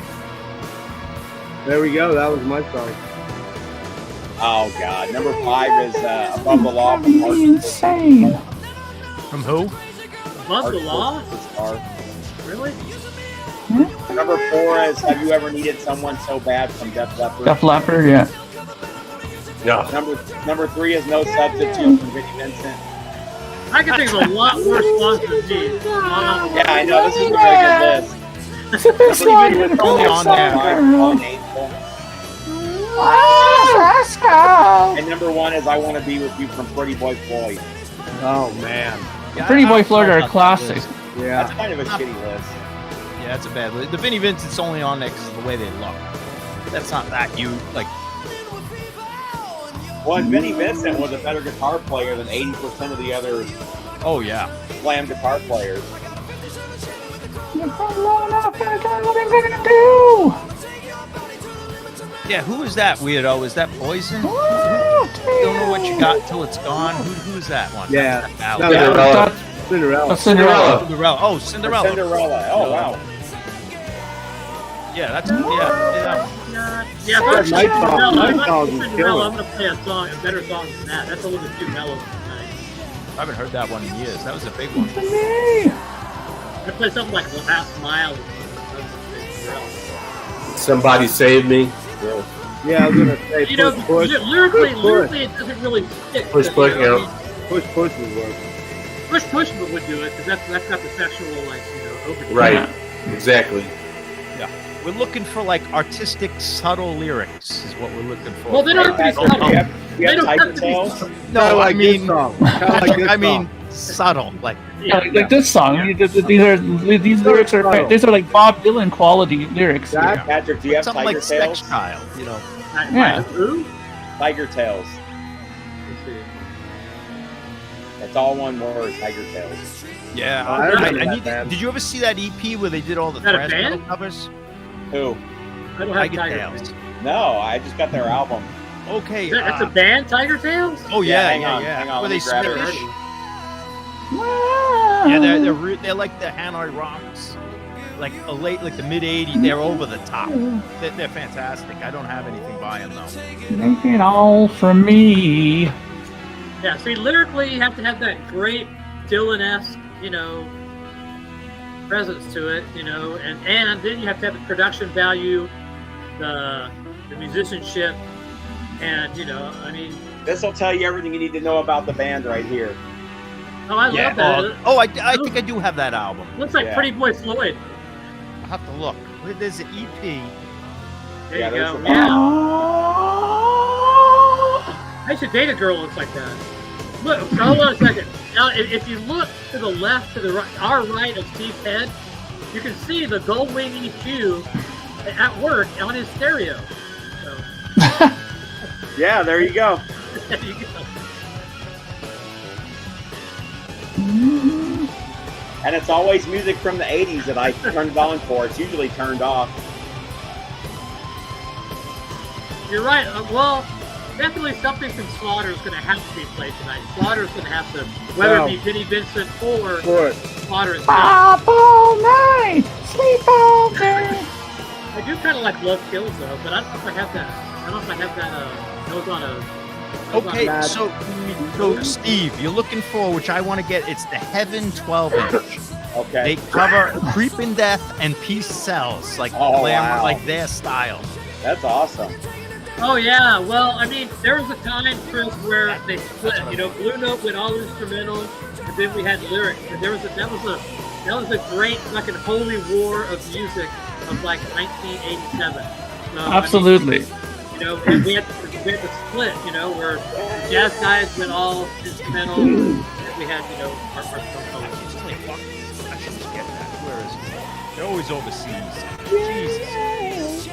There we go. That was my song. Oh God. Number 5 is Above the Law from Heart. Insane. From who? Above the law? Star. Really? Number 4 is Have You Ever Needed Someone So Bad from Def Leppard. Def Leppard, yeah. Yeah. Number 3 is No Substitute from Vinnie Vincent. I can think of a lot worse songs than these. Yeah, I know this is a very good list. It's a pretty good. It's only on there. Calling Angel. And number 1 is I Want to Be With You from Pretty Boy Floyd. Oh man. Yeah, Pretty Boy I Floyd don't are know a about classic. this. Yeah. That's kind of a shitty list. Yeah, that's a bad list. The Vinnie Vincent's only on there because of the way they look. That's not that you like. Well, and Vinnie Vincent was a better guitar player than 80% of the other Oh yeah. slam guitar players. Yeah, who is that weirdo? Is that Poison? Don't know what you got till it's gone. Who's that one? Yeah. That's No, Ballad. Cinderella. Cinderella. Cinderella. Cinderella. Oh, Cinderella. Cinderella. Oh, wow. Yeah, that's yeah. Yeah, if That night song- Cinderella, night if I'm song is Cinderella, killer. I'm going to play a song, a better song than that. That's a little bit too mellow tonight. I haven't heard that one in years. That was a big one. I play something like Last Mile. Somebody Save Me. Yeah. Yeah, I was gonna say You know, push, lyrically, it doesn't really stick. Push, but, you know, yeah. push would work. Push would do it because that's got the sexual, like, you know, overtone. Right. Exactly. We're looking for like artistic, subtle lyrics. Is what we're looking for. Well, they don't have to be Do subtle. you have They don't Tiger have to be Tails? subtle. No, Kinda I like mean, this song. Kinda like this I mean, song. subtle. Like Yeah. Like this song, these lyrics are these are like Bob Dylan quality lyrics. That- Patrick, do you have something Tiger like Sex Tails? Child. You know. Yeah. Who? Tiger Tails. Let's see. That's all one word, Tiger Tails. Yeah. I remember I that need. band. Did you ever see that EP where they did all the Is that a thrash band? metal covers? Who? I don't have Tiger Tiger Tails. Tails. No, I just got their album. Okay. That's a band, Tiger Tails? Oh yeah, hang yeah, on, yeah. hang on, Were let they me grab it. Swedish? Yeah, Yeah, they're like the Hanoi Rocks, like like the mid '80s. They're over the top. They're fantastic. I don't have anything by them though. Take it all from me. Yeah, see, lyrically, you have to have that great Dylan-esque, you know, presence to it, you know, and then you have to have the production value, the musicianship, and, you know, I mean, This will tell you everything you need to know about the band right here. oh, I love that. I think I do have that album. Looks like Yeah. Pretty Boy Floyd. I'll have to look. There's an E EP. There Yeah, you there's go. the Yeah, Oh. I should date a girl who looks like that. Look, hold on a second. Now, if you look to the left, to the right, our right of Steve's head, you can see the Goldwing EQ at work on his stereo. So, Yeah, there you go. there you go. And it's always music from the 80s that I turn it on for. It's usually turned off. You're right. Well, definitely something from Slaughter is going to have to be played tonight. Slaughter is going to have to, whether it be Vinnie Vincent or For Slaughter itself. Up all night, sleep all day. I do kind of like Love Kills though, but I don't know if I have that. I don't know if I have that. Those on a. those on Okay, a- so Steve, you're looking for, which I want to get. It's the Heaven 12-inch. Okay. They cover Creeping Death and Peace Cells, like Oh, glamour, wow. like their style. That's awesome. Oh yeah, well, I mean, there was a time, Chris, where they split. You know, Blue Note went all instrumental, and then we had lyrics. And there was that was a great fucking holy war of music of like 1987. So, Absolutely. I mean, you know, and we had the split. You know, where the jazz guys went all instrumental, and we had our solo. I should just get that. Where is it? They're always overseas. Jesus.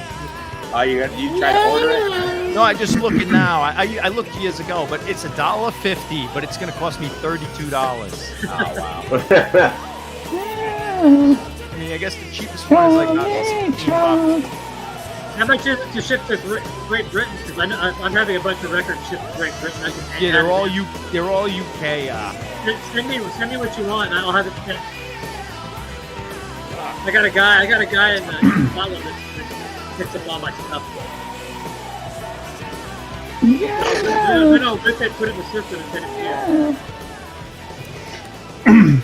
Oh, you try to order it? No, I just looking now. I looked years ago, but it's $1.50, but it's going to cost me $32. Oh, wow. I mean, I guess the cheapest one is like $15. How much is it to ship to Great Britain? Because I'm having a bunch of records shipped to Great Britain. I can Yeah, add they're all UK. Send me what you want, and I'll have it. I got a guy in the Scotland that picks up all my stuff. Yeah. No, rip it, put it in the system, and send it to you.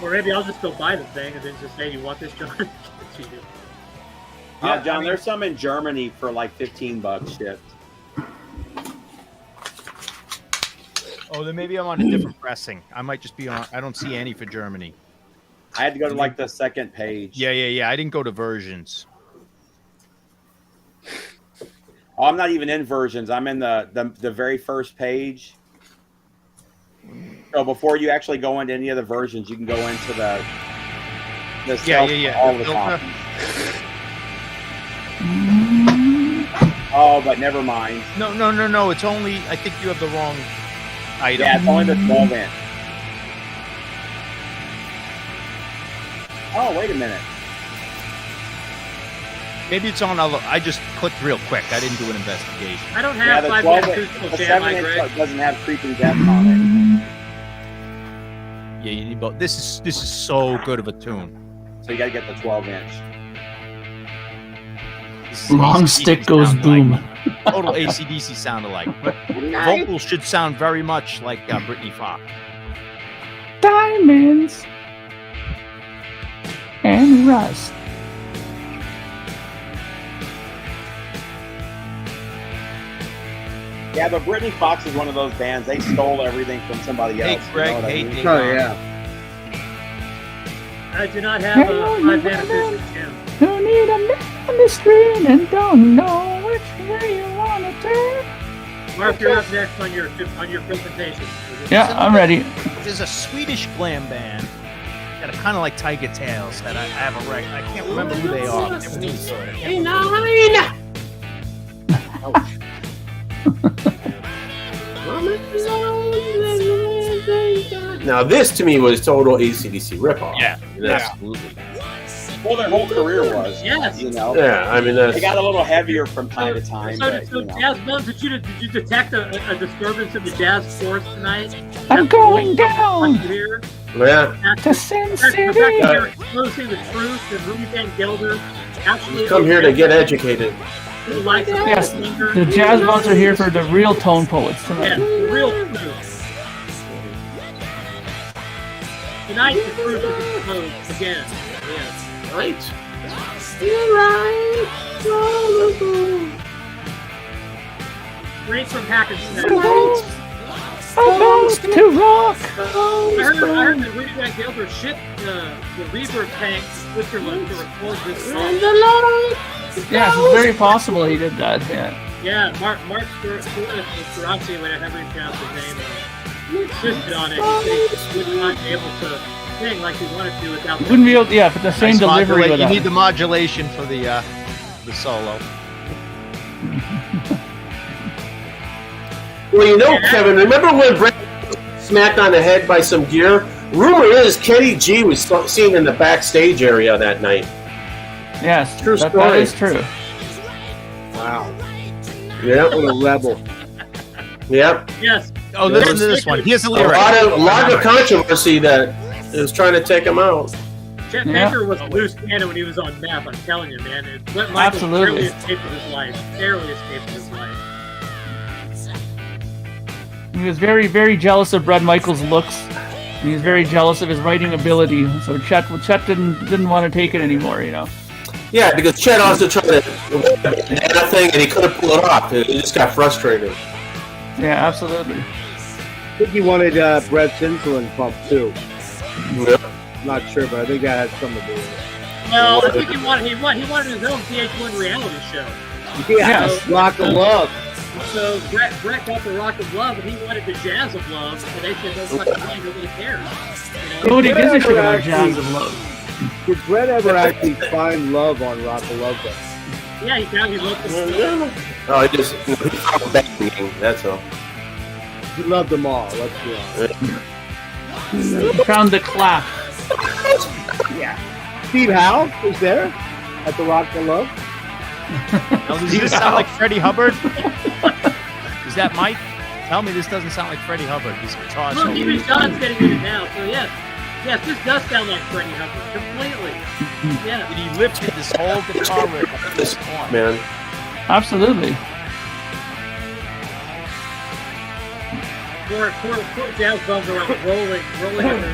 Or maybe I'll just go buy the thing and then just say, "You want this, John?" Give it to you. John, there's some in Germany for like $15 shipped. Oh, then maybe I'm on a different pressing. I might just be on. I don't see any for Germany. I had to go to like the second page. Yeah. I didn't go to versions. Oh, I'm not even in versions. I'm in the very first page. So before you actually go into any of the versions, you can go into the Yeah. all the copies. Oh, but never mind. No. It's only. I think you have the wrong item. Yeah, it's only the 12-inch. Oh, wait a minute. Maybe it's on. I just clicked real quick. I didn't do an investigation. I don't Yeah, have the 5 acoustical the jam, 7-inch doesn't have creeping death on it. Yeah, you need both. This is so good of a tune. So you got to get the 12-inch. This is Long AC/DC stick goes sound boom. alike. Total AC/DC sound alike. But vocals should sound very much like Britney Fox. Diamonds and rust. Yeah, but Britney Fox is one of those bands. They stole everything from somebody Hey, else. Greg. You know what I Hey, mean? Dave. Oh yeah. I do not have a 5 acoustical jam. Who need a man on the screen and don't know which way you want to turn? Mark, you're up next on your presentation. Yeah, I'm ready. There's a Swedish glam band that are kind of like Tiger Tails that I have a right. I can't remember who they are. But they're really good. I can't remember. Now this to me was total AC/DC ripoff. Yeah, That's- absolutely. Well, their whole career was. Yes. You know. Yeah, I mean that's. They got a little heavier from time to time. So, but, you know. Jazz Bums, did you detect a disturbance in the jazz force tonight? I'm going What down you hear? Yeah, to Sin The fact City. that you're exposing the truth and Ruby Van Gelder actually come here to get educated. who likes a Yes, finger. the jazz bumps are here for the real tone poets Yeah, tonight. the real truth. Tonight the truth is exposed again. Yes. Right. Straight from Hackensack. About to rock. I heard that Rudy Van Gelder shipped the reverb tank to Switzerland to record this song. Yes, it's very possible he did that. Yeah. Yeah, Mark Scorazzi, whatever you pronounce his name, insisted on it. He said he would not be able to sing like he wanted to without the Wouldn't be able, yeah, but the same Nice delivery modulate- with You that. need the modulation for the solo. Well, you know, Kevin, remember when Brett was smacked on the head by some gear? Rumor is Kenny G was seen in the backstage area that night. Yes, True that story. is true. Wow. Yep. What a rebel. Yep. Yes. Oh, listen to this one. Here's the A lyric. lot of controversy that is trying to take him out. Chet Yeah. Baker was a loose cannon when he was on meth, I'm telling you, man. Brett Michaels Absolutely. barely escaped with his life. Barely escaped with his life. He was very, very jealous of Brad Michaels' looks. And he was very jealous of his writing ability. So Chet didn't want to take it anymore, you know. Yeah, because Chet also tried to that thing and he couldn't pull it off. He just got frustrated. Yeah, absolutely. I think he wanted Brett's insulin pump too. Yep. Not sure, but I think that had something to do with it. Well, I think he wanted his own VH1 reality show. Yeah, Yes. Rock of Love. So Brett got the rock of love, and he wanted the jazz of love, and they said, "No fucking way, nobody cares." You know? Nobody gives a shit about Jazz of Love. Did Brett ever actually find love on Rock of Love? Though? Yeah, he found he loved them. Oh, he just he found banging, that's all. He loved them all. Let's be honest. He found the clap. Steve Howe was there at the Rock of Love. Now, does this sound like Freddie Hubbard? Is that Mike? Tell me this doesn't sound like Freddie Hubbard. His guitar Well, solo. even John's getting in it now, so yes. Yes, this does sound like Freddie Hubbard completely. Yeah. And he lifted this whole guitar riff up to this point. Man. Absolutely. Poor jazz bums are like rolling in their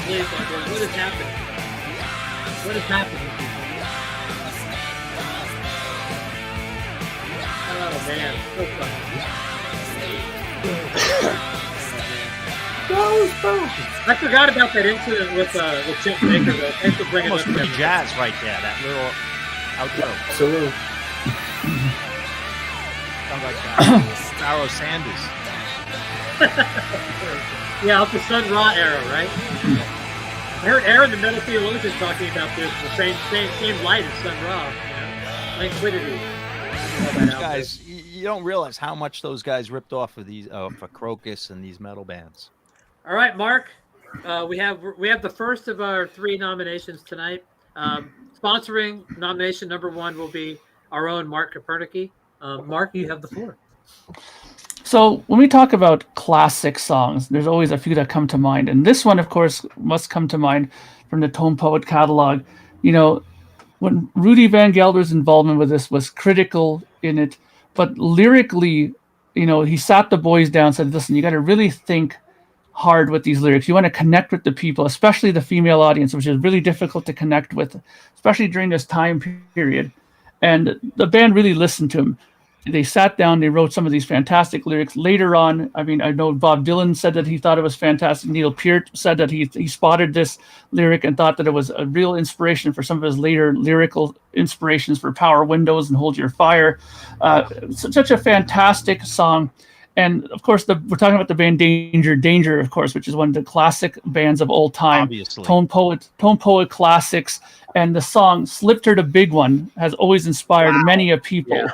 sleeves, like, what is happening? What is happening? Oh man, so fun. I forgot about that incident with Chip Baker though. Thanks for bringing Almost it up. free jazz right there. That little outro. Absolutely. Sounds like Pharaoh Sanders. Yeah, off the Sun Ra era, right? I heard Aaron, the metal theologian, talking about this. The same light as Sun Ra. Liquidity. These guys, you don't realize how much those guys ripped off of these for Crocus and these metal bands. All right, Mark. We have the first of our 3 nominations tonight. Sponsoring nomination number 1 will be our own Mark Kopernicki. Mark, you have the floor. So when we talk about classic songs, there's always a few that come to mind, and this one, of course, must come to mind from the Tone Poet catalog. You know, when Rudy Van Gelder's involvement with this was critical in it, but lyrically, you know, he sat the boys down and said, listen, you got to really think hard with these lyrics. You want to connect with the people, especially the female audience, which is really difficult to connect with, especially during this time period. And the band really listened to him. They sat down, they wrote some of these fantastic lyrics. Later on, I mean, I know Bob Dylan said that he thought it was fantastic. Neil Peart said that he spotted this lyric and thought that it was a real inspiration for some of his later lyrical inspirations for Power Windows and Hold Your Fire. Such a fantastic song. And of course, we're talking about the band Danger, of course, which is one of the classic bands of all time. Obviously. Tone Poet classics. And the song Slipped Her the Big One has always inspired many a people. Yeah.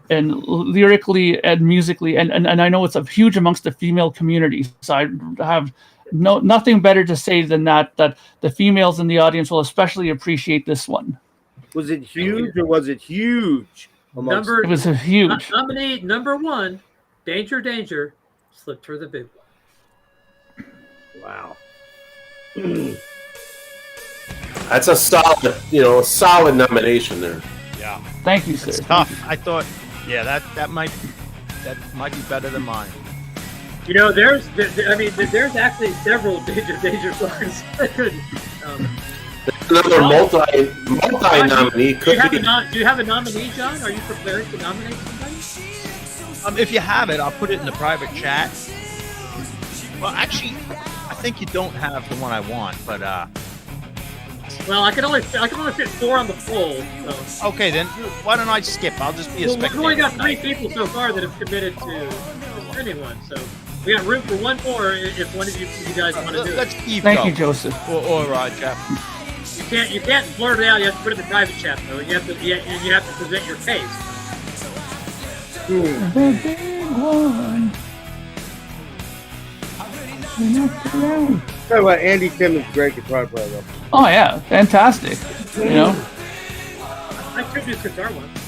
And lyrically and musically, and I know it's a huge amongst the female community. So I have nothing better to say than that the females in the audience will especially appreciate this one. Was it huge or was it huge? It was a huge. Nominee number 1, Danger, Slipped Her the Big One. Wow. That's a solid nomination there. Yeah. Thank you, sir. It's tough. I thought, yeah, that might be better than mine. You know, there's actually several Danger songs. Another multi nominee. Do you have a nominee, John? Are you prepared to nominate somebody? If you have it, I'll put it in the private chat. Well, actually, I think you don't have the one I want, but well, I can only fit 4 on the poll. So. Okay, then why don't I skip? I'll just be a spectator. We've only got 3 people so far that have committed to anyone, so we got room for 1 more if one of you guys want to do it. Let's keep Thank going. you, Joseph. Or Jeff. You can't blurt it out. You have to put it in the private chat, though. You have to present your case. The big one. Tell you what, Andy Tim is a great guitar player, though. Oh yeah, fantastic. You know. I took his guitar once.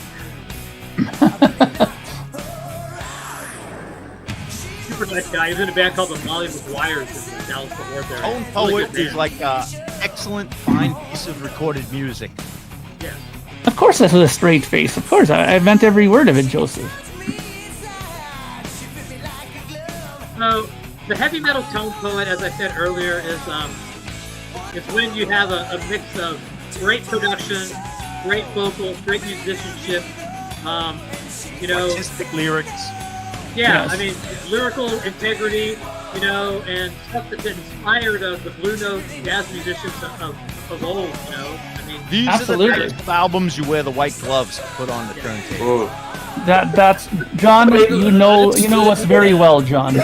Super nice guy. He's in a band called the Molly McGuires in Dallas Fort Worth area. Tone Poet is like an excellent, fine piece of recorded music. Yeah. Of course, that's with a straight face. Of course, I meant every word of it, Joseph. So, the heavy metal Tone Poet, as I said earlier, is when you have a mix of great production, great vocals, great musicianship, artistic lyrics. Yeah, Yes. I mean, lyrical integrity, and stuff that inspired the Blue Note jazz musicians of old, I mean, These Absolutely. are the types of albums you wear the white gloves to put on the turntable. Oh. That's John. You know us very well, John.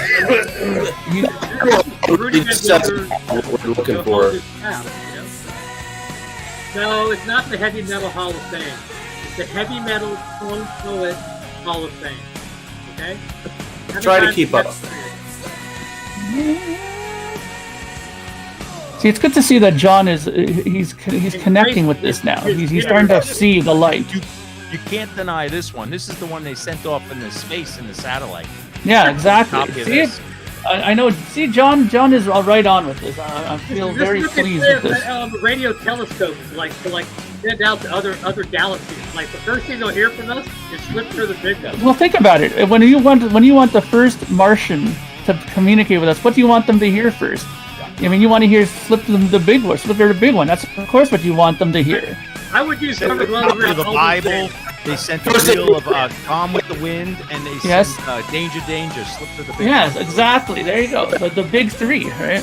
Rudy Van Gelder, What we're looking for. No, it's not the Heavy Metal Hall of Fame. It's the Heavy Metal Tone Poet Hall of Fame. Okay? Try to keep up. See, it's good to see that John he's connecting with this now. He's starting to see the light. You can't deny this one. This is the one they sent off into space in the satellite. Yeah, exactly. Copy of See it? this. I know. See, John is right on with this. I feel very pleased with this. Radio telescopes, like to send out to other galaxies. Like the first thing they'll hear from us is slip through the big one. Well, think about it. When you want the first Martian to communicate with us, what do you want them to hear first? I mean, you want to hear slip the big one, slip through the big one. That's of course what you want them to hear. I would use the Bible. They sent the reel of Calm with the Wind, and they yes. sent Danger, Danger, slip through the big Yes, one. exactly. There you go. The big three, right?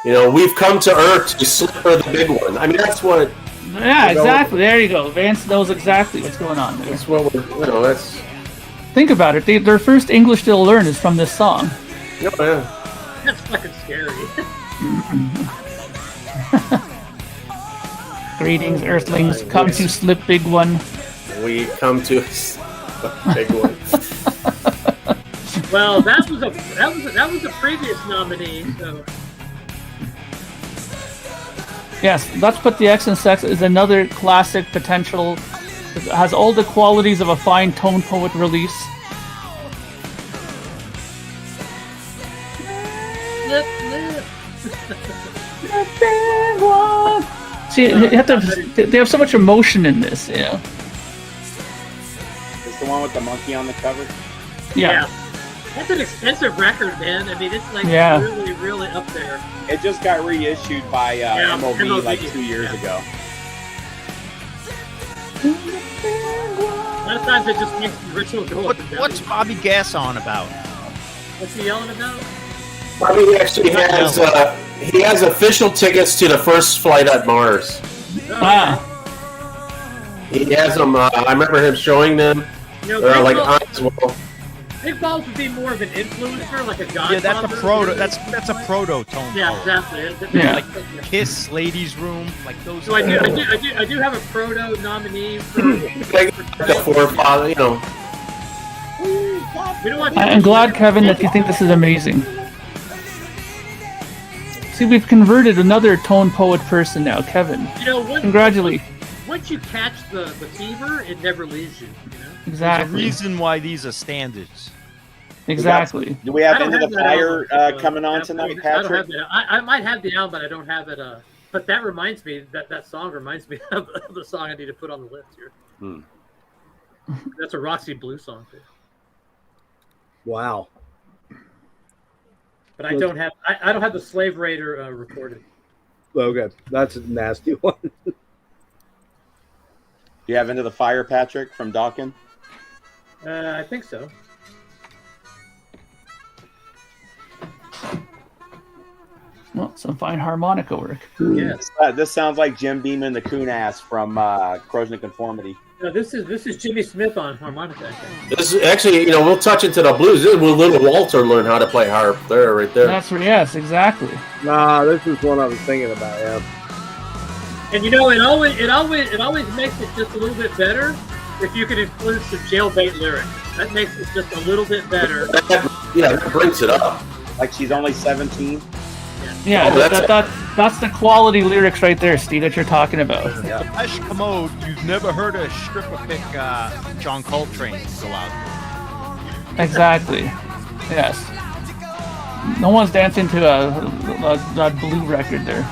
You know, we've come to Earth to slip for the big one. I mean, that's what. Yeah, exactly. There you go. Vance knows exactly what's going on there. That's what we're. You know, that's. Think about it. Their first English they'll learn is from this song. Yeah. That's fucking scary. Greetings, Earthlings. Come to slip big one. We come to big one. Well, that was a previous nominee. So. Yes, Let's Put the X in Sex is another classic potential. It has all the qualities of a fine tone poet release. See, they have so much emotion in this, you know. It's the one with the monkey on the cover. Yeah. That's an expensive record, man. I mean, it's like really, really up there. It just got reissued by MOV like 2 years ago. A lot of times it just makes the ritual go up and down. What's Bobby Gass on about? What's he yelling about? Bobby actually has official tickets to the first flight at Mars. Wow. He has them. I remember him showing them. You know, They're like on his wall. Big Balls would be more of an influencer, like a godfather. Yeah, that's a proto. That's a proto tone. Yeah, exactly. Yeah. Like Kiss, Ladies' Room, like those. So I do have a proto nominee for. Like the forefather, you know. We don't want I'm glad, Kevin, that you think this is amazing. See, we've converted another tone poet person now, Kevin. You know, Congratulations. Once you catch the fever, it never leaves you. You know? Exactly. There's a reason why these are standards. Exactly. Do we have I don't Into have the that Fire album, coming on tonight, Patrick? I don't have that. I might have the album, but I don't have it. But that reminds me that song reminds me of the song I need to put on the list here. That's a Roxy Blue song too. Wow. But I don't have the Slave Raider recorded. Okay, that's a nasty one. Do you have Into the Fire, Patrick, from Dawkins? I think so. Well, some fine harmonica work. Yes. This sounds like Jim Beam and the Coon Ass from Corrosion of Conformity. No, this is Jimmy Smith on harmonica. I think. This is actually, you know, we'll touch into the blues. This is where little Walter learned how to play harp. There, right there. That's yes, exactly. Nah, this is one I was thinking about. Yeah. And you know, it always makes it just a little bit better if you can include some jailbait lyrics. That makes it just a little bit better. That brings it up. Like she's only 17. Yeah, Oh, that's the quality lyrics right there, Steve, that you're talking about. Ash Commode, you've never heard a stripper pick John Coltrane go out. Exactly. Yes. No one's dancing to a blue record there.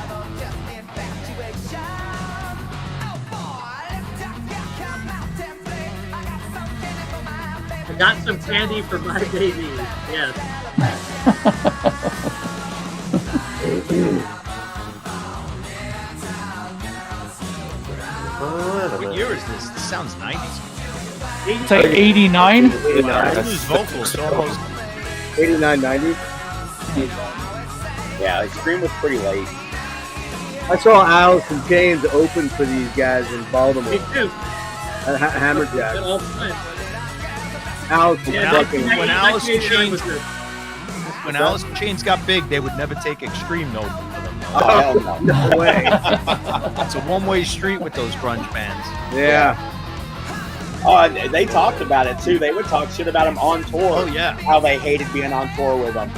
I got some candy for my baby. Yes. What year is this? This sounds 90s. It's like 89. Blues vocals almost. 89, 90. Yeah, Extreme was pretty late. I saw Alice in Chains open for these guys in Baltimore. Me too. At Hammerjack. All the time. Alice was Yeah, fucking. When Alice in 1989 Chains, was when Alice in Chains got big, they would never take Extreme no for them. Oh, hell no. No way. It's a one-way street with those grunge bands. Yeah. Oh, and they talked about it too. They would talk shit about him on tour. Oh yeah. How they hated being on tour with him.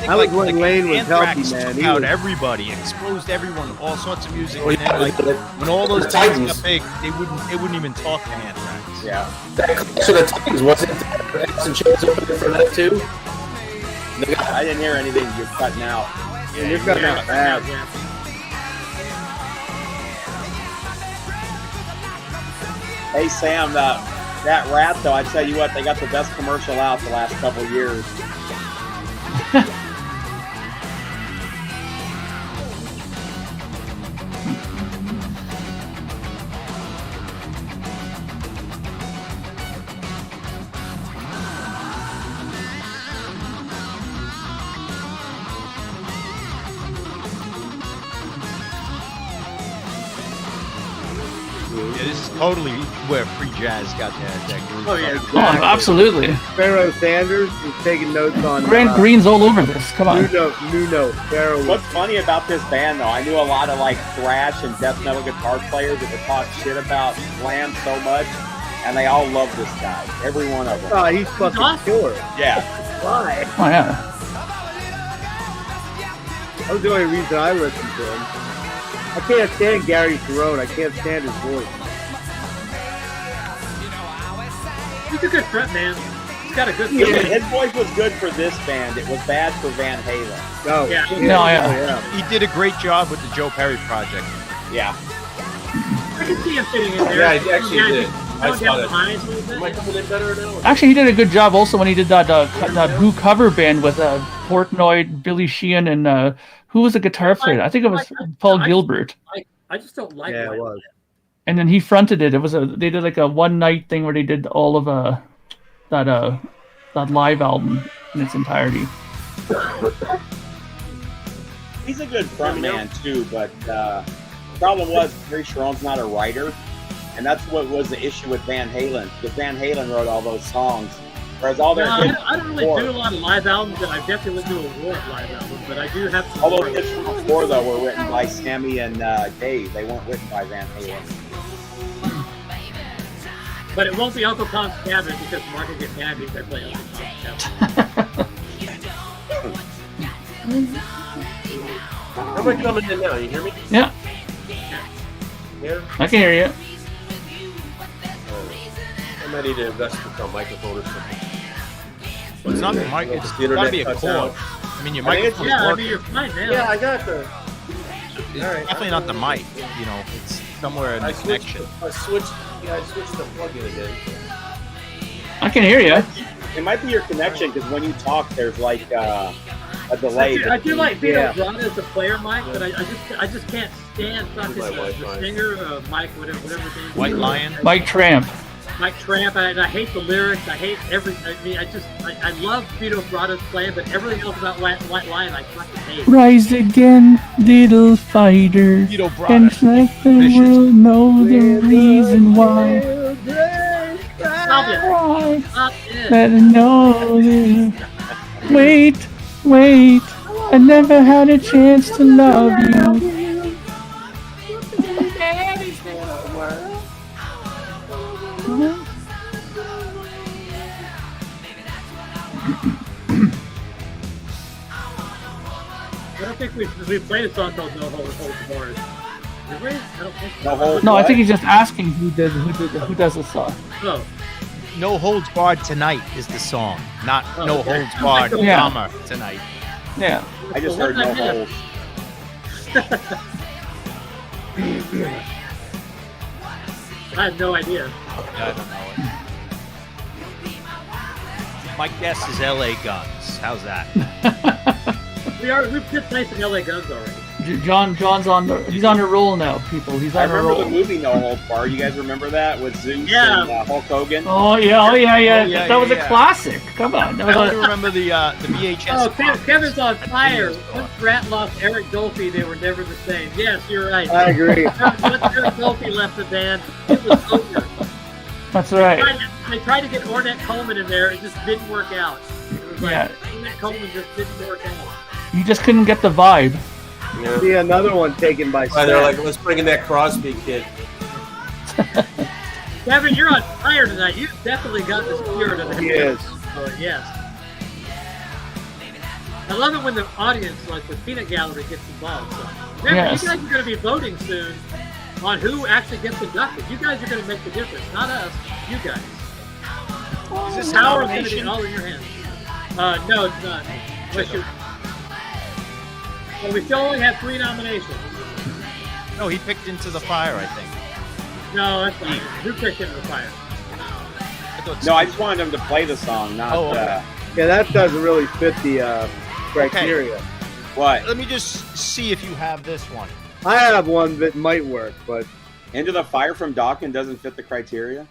I was when Lane was Anthrax healthy, man. took He out was- everybody, exposed everyone, all sorts of music. Well, And yeah, like when all those The bands Titans. got big, it wouldn't even talk to Anthrax. Yeah. That collection of Titans wasn't some shows opening for that too. They got- I didn't hear anything you're cutting out. You're cutting out bad. Hey Sam, that rat though, I tell you what, they got the best commercial out the last couple of years. Yeah, this is totally where Free Jazz got that groove. Oh yeah. Oh, absolutely. Pharaoh Sanders is taking notes on Grant Green's all over this. Come on. New note. Pharaoh. What's funny about this band though, I knew a lot of like thrash and death metal guitar players that would talk shit about Slam so much, and they all love this guy. Every one of them. Oh, he's fucking awesome. killer. Yeah. Why? Oh yeah. That was the only reason I listened to him. I can't stand Gary Cerrone. I can't stand his voice. He's a good front man. He's got a good Yeah, feeling. his voice was good for this band. It was bad for Van Halen. No. Yeah. No, yeah. He did a great job with the Joe Perry project. Yeah. I can see him fitting in there. Yeah, he actually did. I Don't saw get that. behind a little bit. Am I coming in better now? Actually, he did a good job also when he did that Who cover band with Portnoy, Billy Sheehan, and who was the guitar player? I think it was Paul Gilbert. I just don't like Yeah, it. it was. And then he fronted it. They did like a one night thing where they did all of that live album in its entirety. He's a good front man too, but the problem was Gary Sharon's not a writer, and that's what was the issue with Van Halen, because Van Halen wrote all those songs, whereas all their No, hits I don't really do a lot of live albums, and I definitely listen to a War live album, but I do have some. all those War. hits from before though were written by Sammy and Dave. They weren't written by Van Halen. But it won't be Uncle Tom's Cabin because Mark will get mad if I play Uncle Tom's Cabin. How am I coming in now? You hear me? Yeah, Yeah. I can hear you. I might need to invest in a microphone or something. Well, it's not the mic. It's The got to be a internet cord. cuts I mean, your I think it's- microphone's Yeah, I mean, working. you're fine now. Yeah, I got the. It's all right. definitely not the mic. You know, it's somewhere in the connection. I switched the plug-in again. I can hear you. It might be your connection because when you talk, there's like a delay. I do like Vito Yeah. Braun as a player mic, but I just can't stand fucking My the Wi-Fi. singer, Mike, whatever his name is. White Lion. Mike Tramp. Mike Tramp, and I hate the lyrics. I hate everything. I mean, I love Vito Braun's playing, but everything else about White Lion I fucking hate. Rise again, little fighter. Vito Braun. And let the world know the reason why. Stop it. Why? Stop it. Let it know the... Wait, I never had a chance to love you. I don't think we played a song called No Holds Barred. Did we? I don't think so. No hold. No, I what? think he's just asking who does the song. Oh, No Holds Barred Tonight is the song, not Oh, No okay. Holds Barred, Yeah. comma, tonight. Yeah. I just heard no holds. I have no idea. Yeah, I don't know it. My guess is LA Guns. How's that? We've just played some LA Guns already. John's on a roll now, people. He's I on a remember roll. the movie No Holds Barred. You guys remember that with Zeus Yeah. and Hulk Hogan? Oh yeah. yeah, That was a yeah. classic. Come on. That I was only a, remember the VHS. Oh, copies Kevin's on at the fire. video store. Once Rat lost Eric Dolphy, they were never the same. Yes, you're right. I agree. Once Eric Dolphy left the band, it was over. that's right. They tried to get Ornette Coleman in there. It just didn't work out. It was like Yeah. Ornette Coleman just didn't work out. You just couldn't get the vibe. Yeah. See another one taken by Why they're Seth. like, let's bring in that Crosby kid. Kevin, you're on fire tonight. You've definitely got the spirit of the He is. Oh, yes. I love it when the audience, like the peanut gallery, gets involved. So. Remember, Yes. you guys are going to be voting soon on who actually gets inducted. You guys are going to make the difference, not us. You guys. Is this a Power is going to be nomination? all in your hands. No, it's not. Unless you. Well, we still only have 3 nominations. No, he picked Into the Fire, I think. No, that's not. Who picked Into the Fire? I thought No, I just wanted them to play the song, not Oh, okay. Yeah, that doesn't really fit the criteria. what. Let me just see if you have this one. I have one that might work, but Into the Fire from Dawkins doesn't fit the criteria.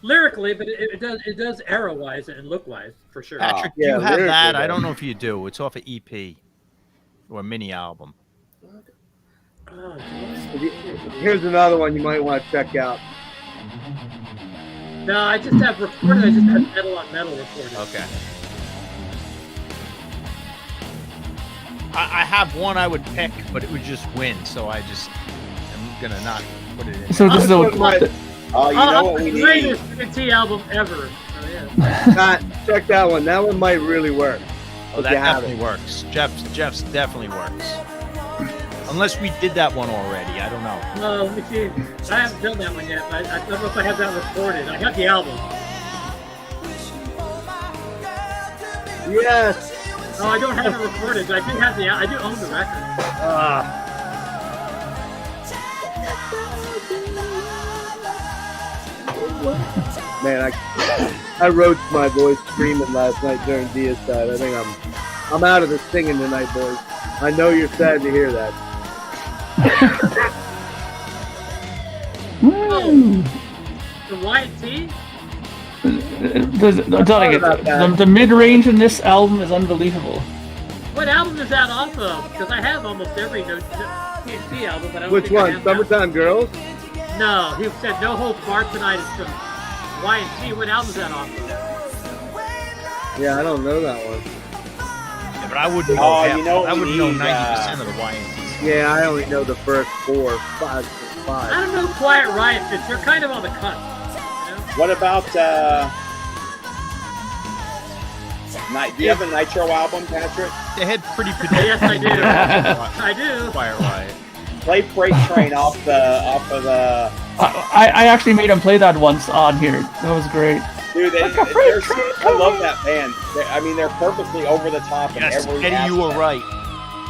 Lyrically, but it does era-wise and look-wise, for sure. Patrick, yeah, do you have lyrically, that? I though. don't know if you do. It's off an EP or a mini album. Oh, here's another one you might want to check out. no, I just have recorded. I just have metal on metal recorded. Okay. I have one I would pick, but it would just win, so I'm gonna not put it in. So this is I'll a, put my- Oh, you know what the we need? greatest TNT album ever. So, yeah. Scott, check that one. That one might really work. Oh, if that you have definitely works. Jeff's definitely works. Unless we did that one already, I don't know. No, let me see. I haven't done that one yet. But I don't know if I have that recorded. I have the album. Yes. No, I don't have it recorded. But I do have I do own the record. Man, I roached my voice screaming last night during Dia's side. I think I'm out of the singing tonight, boys. I know you're sad to hear that. Woo. The YT. The mid-range in this album is unbelievable. What album is that off of? Because I have almost every TNT album, but I don't Which think I one? have that. Summertime Girls? No, he said No Holds Barred Tonight is from Y&T. What album is that off of? Yeah, I don't know that one. Yeah, but I wouldn't know. Oh, half- you know what I we wouldn't know need, 90% of the YNTs. Yeah, I only know the first 4, 5, 6, I 5. don't know Quiet Riot fits. They're kind of on the cusp. You know? What about do you have a Nitro album, Patrick? They had pretty Yes, I do. I I do. Quiet Riot. Play Freight Train off of the. I actually made him play that once on here. That was great. Dude, I love that band. They're purposely over the top in Yes, every Eddie, you were aspect. right.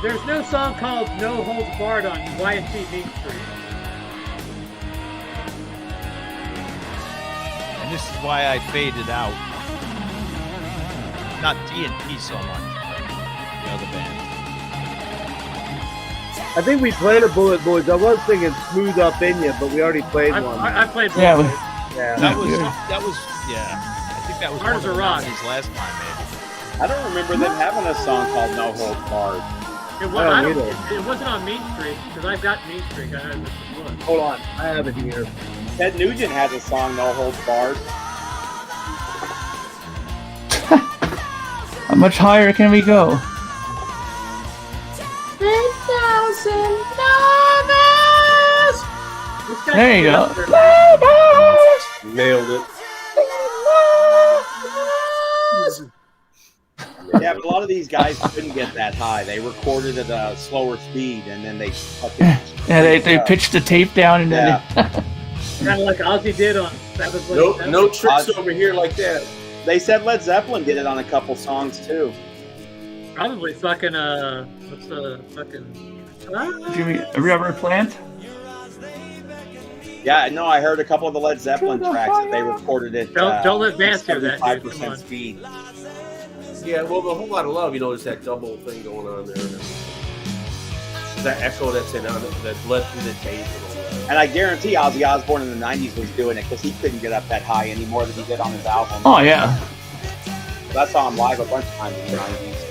There's no song called No Holds Barred on Y&T Main Street. And this is why I faded out. Not TNT so much, but the other band. I think we played a Bullet Boys. I was thinking Smooth Up In You, but we already played one. I played both. Yeah, Yeah. That was, yeah. I think that was Hard one as of a the rock. nominees last time, maybe. I don't remember them having a song called No Holds Barred. It wasn't on Main Street because I've got Main Street. I heard this was. Hold on. I have it here. Ted Nugent has a song, No Holds Barred. How much higher can we go? This guy's There you go. up there. Nailed it. Yeah, but a lot of these guys couldn't get that high. They recorded at a slower speed, and then they fucking Yeah, they pitched the tape down and then Kind of like Ozzy did on. That was like, No, that no was- tricks over here like that. They said Led Zeppelin did it on a couple songs too. Probably fucking what's the fucking Jimmy, a rubber plant. Yeah, no, I heard a couple of the Led Zeppelin tracks that they recorded it. Don't let Vance hear that, dude. Come 75% on. speed. Yeah, well, the whole lot of love, there's that double thing going on there. That echo that's in on it, that led through the tape and all that. And I guarantee Ozzy Osbourne in the 90s was doing it because he couldn't get up that high anymore than he did on his album. Oh yeah. So I saw him live a bunch of times in the 90s.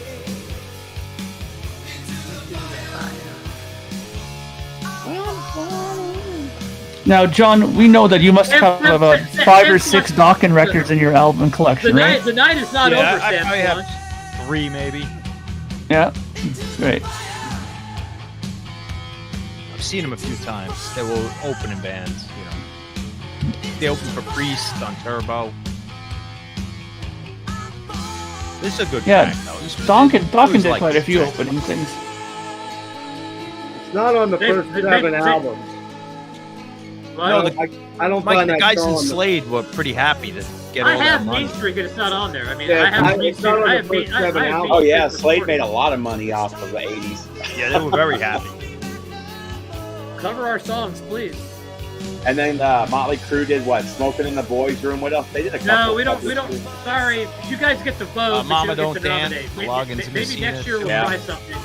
Now, John, we know that you must have about 5 or 6 Dawkins records in your album collection, right? The night is not Yeah, over, I Sam. probably have Squanch. 3 maybe. Yeah. Great. I've seen them a few times. They were opening bands, They opened for Priest on Turbo. This is a good Yeah, track, though. This was- Dawkins it was did like quite a few just- opening things. not on the They- first they- 7 they- albums. Well, No, I don't Mike, find the that guys in song. Slade were pretty happy to get I all that have money. Main Street, and it's not on there. I mean, Yeah, I have Main it's not Street. on I the have Main, first I have 7 Main albums. Oh Street yeah, for Slade support. made a lot of money off of the '80s. Yeah, they were very happy. Cover our songs, please. And then Motley Crue did what? Smoking in the boys' room. What else? They did a couple. No, we don't. covers, We don't. too. Sorry, you guys get to vote. but Mama you Don't get to Dance, nominate. the Maybe, Loggins and maybe Messina. next year we'll Yeah. try something.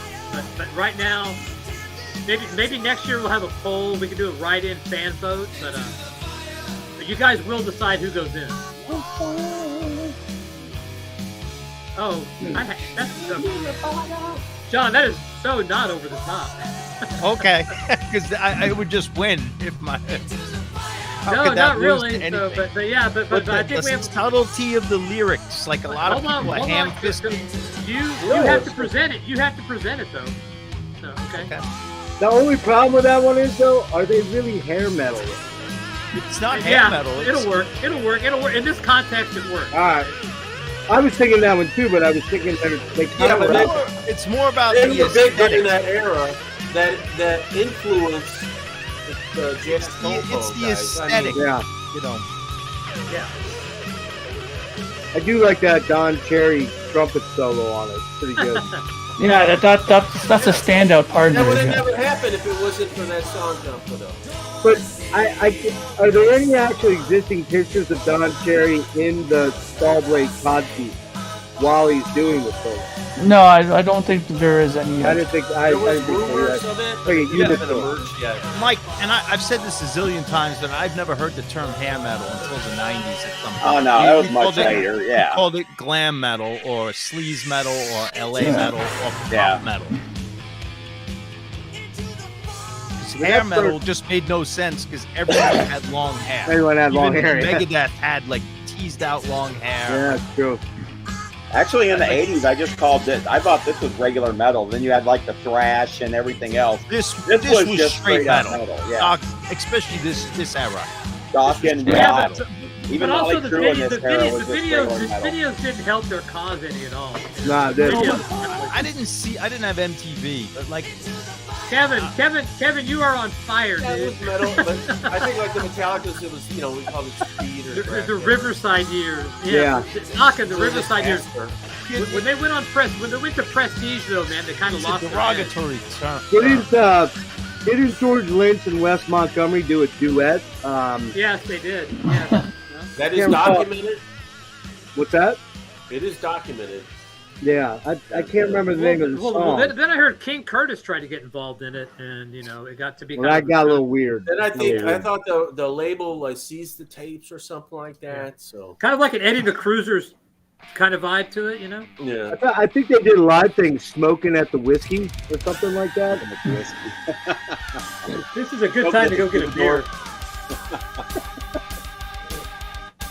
But right now, maybe next year we'll have a poll. We can do a write-in fan vote. But you guys will decide who goes in. Oh, that's John. That is so not over the top. Okay, because I would just win if my. How No, could that not lose really. to So, anything? but yeah, but I think the we have. subtlety of the lyrics, like a lot of people are ham-fisted. You have to present it. You have to present it though. So, okay. The only problem with that one is, though, are they really hair metal? It's not Yeah, hair metal. it'll work. It'll work. It'll work. In this context, it works. All right. I was thinking that one too, but I was thinking that they kind Yeah, of but were. It's more about They the were big during aesthetic. that era. That influenced the jazz It's go-go the guys. aesthetic, Yeah, you know. Yeah. I do like that Don Cherry trumpet solo on it. It's pretty good. Yeah, that's a standout part That of would it. have Yeah. never happened if it wasn't for that song jumper, though. But are there any actual existing pictures of Don Cherry in the Star Blade codpiece while he's doing the solo? No, I don't think there is any. I didn't think I There was didn't think rumors that. of it. Okay, but you it did haven't so. emerged yet. Mike, and I've said this a zillion times, but I've never heard the term hair metal until the 90s at some point. Oh no, that was We much called it- later. We Yeah. called it glam metal or sleaze metal or LA metal or pop Yeah. metal. 'Cause Well, hair that's metal the- just made no sense because everyone had long hair. Everyone had long Even hair. Yeah, Megadeth had like teased out long hair. yeah, it's true. Actually, in the '80s, I just called it. I thought this was regular metal. Then you had like the thrash and everything else. This This was just straight straight up metal. metal. Yeah. Especially this era. Dawkins, Yeah, Yeah, Rock. but, Even but also Motley the, Crue in video, this the, era video, was the just videos, regular the metal. videos didn't help their cause any at all. Nah, they- Videos- I didn't have MTV, but like Kevin, you are on fire, Yeah, it dude. was metal, but I think like the Metallicas, it was, we called it speed or The Riverside years. Yeah. Knocking the Riverside years. Faster. When they went to Prestige, though, man, they kind of it's lost a their head. derogatory term. Didn't George Lynch and Wes Montgomery do a duet? Yes, they did. Yes. That is Can't recall. documented. What's that? It is documented. Yeah, I can't remember the name of the Well, song. then I heard King Curtis try to get involved in it, and it got to be. Well, that got a little weird. Then I think Yeah. I thought the label like seized the tapes or something like that. So kind of like an Eddie the Cruiser's kind of vibe to it, yeah. I think they did a live thing, smoking at the whiskey or something like that. This is a good time to go get a beer.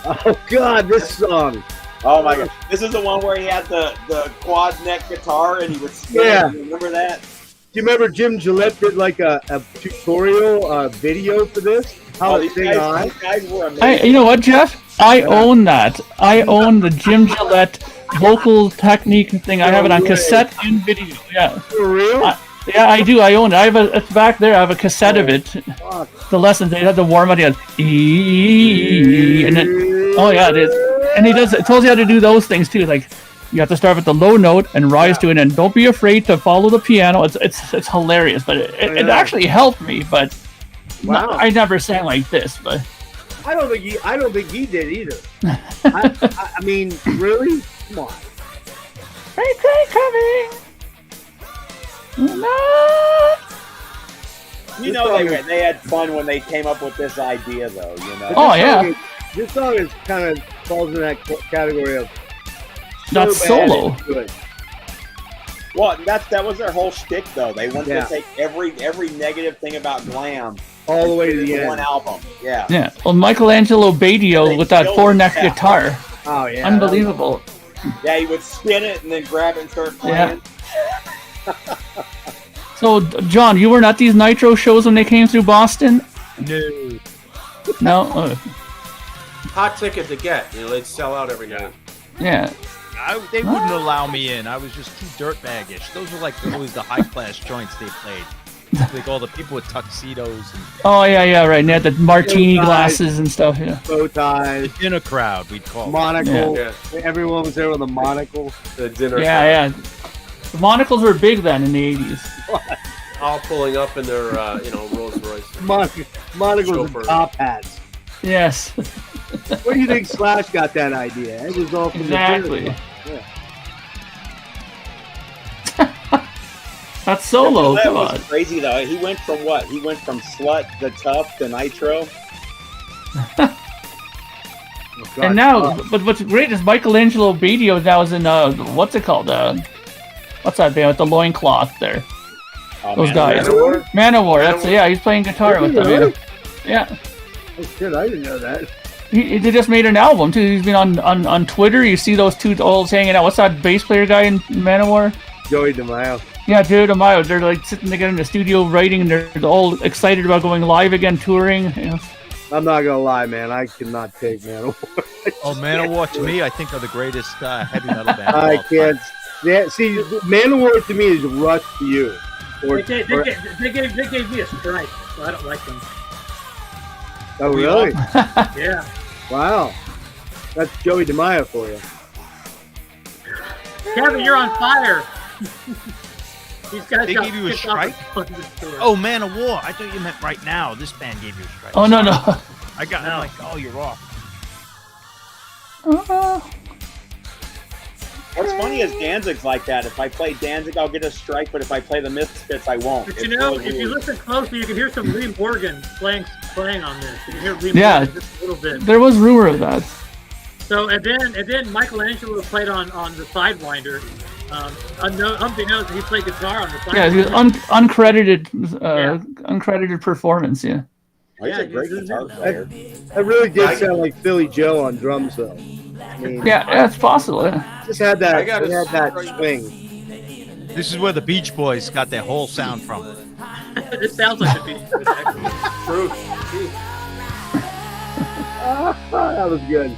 Oh God, this song. Oh my god, this is the one where he had the quad neck guitar and he would spin. Yeah. It. Remember that? Do you remember Jim Gillette did like a tutorial video for this? How to these sing guys, on? these guys were amazing. You know what, Jeff? I own that. I own the Jim Gillette vocal technique thing. I have it on cassette and video. Yeah, For real? yeah, I do. I own it. It's back there. I have a cassette of it. Fuck. The lessons they had to warm up. He goes, "Ee," and then oh yeah, it is. And it tells you how to do those things too. Like you have to start with the low note and rise to it, and don't be afraid to follow the piano. It's hilarious, but it actually helped me. But Wow. I never sang like this. But I don't think he did either. I mean, really? Come on. train coming. No. They had fun when they came up with this idea, though. Oh yeah, This song is kind of falls in that category of not so bad solo. it's good. Well, that was their whole shtick, though. They wanted Yeah. to take every negative thing about glam All the way to the into one end. album. Yeah. Yeah. Well, Michelangelo Badio with that four-neck guitar, Oh yeah, unbelievable. Yeah, he would spin it and then grab it and start playing. So, John, you weren't at these Nitro shows when they came through Boston? No. No. Hot ticket to get. They'd sell out every night. Yeah. They wouldn't allow me in. I was just too dirtbaggish. Those were like always the high class joints they played. Like all the people with tuxedos and Oh yeah, right. And they had the martini Bow ties. glasses and stuff. Yeah. Bow the ties, dinner crowd, we'd call it. monocle. Yeah. Everyone was there with a monocle. The dinner. Yeah. The monocles were big then in the 80s. All pulling up in their, Rolls Royce. Monocles Chauffeur. and top hats. Yes, Where do you think Slash got that idea? It was all from exactly. the yeah. That's Solo. That Come was on. crazy though. He went from what? He went from slut to tough to nitro. Oh, God. And now, but what's great is Michelangelo Bedio now is in what's it called? What's that band with the loincloth there? Oh, Those man. guys. Manowar? Manowar. That's yeah. He's playing guitar with them. Really? Yeah. Oh, shit, I didn't know that. They just made an album too. He's been on Twitter. You see those two olds hanging out. What's that bass player guy in Manowar? Joey DeMaio. Yeah, Joe DeMaio. They're like sitting together in the studio writing, and they're all excited about going live again, touring. You know. I'm not gonna lie, man. I cannot take Manowar. Oh, Manowar to me, I think are the greatest heavy metal band. of I all can't. time. Yeah, see, Manowar to me is Rush to you. Or, They gave me a strike, so I don't like them. oh, really? Yeah. Wow. That's Joey DeMaio for you. Kevin, you're on fire. These guys They got gave you a kicked off strike? the fucking store. Oh, Manowar. I thought you meant right now. This band gave you a strike. Oh no. I got. No. I'm like, oh, you're off. What's funny is Danzig's like that. If I play Danzig, I'll get a strike, but if I play the Misfits, I won't. But It's you know, really if you weird. listen closely, you can hear some Lee Morgan playing on this. You can hear Lee Yeah. Morgan just a little bit. There was rumor of that. So and then Michelangelo played on the Sidewinder. Unbeknownst, he played guitar on the Sidewinder. Yeah, he was uncredited performance. Yeah. Oh, he's Yeah, a great he's- guitar player. That really did sound like Philly Joe on drums, though. I mean, Yeah, it's possible. Yeah. just had that. I got It a had that strike. swing. This is where the Beach Boys got their whole sound from. It sounds like a Beach Boys, actually. True. That was good.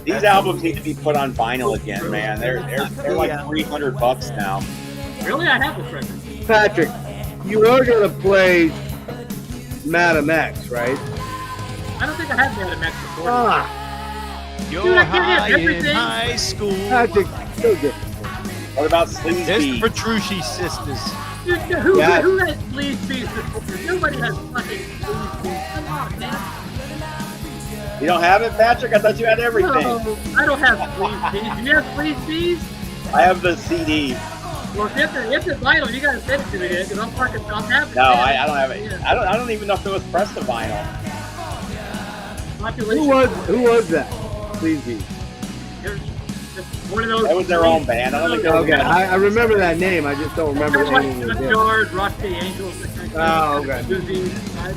These albums need to be put on vinyl again, man. They're like $300 now. Really, I have this record. Patrick, you are gonna play Madam X, right? I don't think I have Madam X before. Ah, You're Dude, I can't high hear in everything. high school. Patrick, so good. What about There's Sleazy? Petrucci sisters. Dude, who Yeah. who has Sleaze Bees before? Nobody has fucking Sleaze Bees. Come on, man. You don't have it, Patrick? I thought you had everything. No, I don't have Sleaze Bees. Do you have Sleaze Bees? I have the CD. Well, if it's vinyl, you gotta send it to me, because I'm having it. No, I don't have it. Yeah. I don't even know if it was pressed to vinyl. Population. Who was that? Please be. One of those. That was their own band. I don't think they were Okay, I remember that name. I just don't remember Like anything. the they did. Yard, Rock the Angels. that kind of Oh, thing. okay. Susie, right?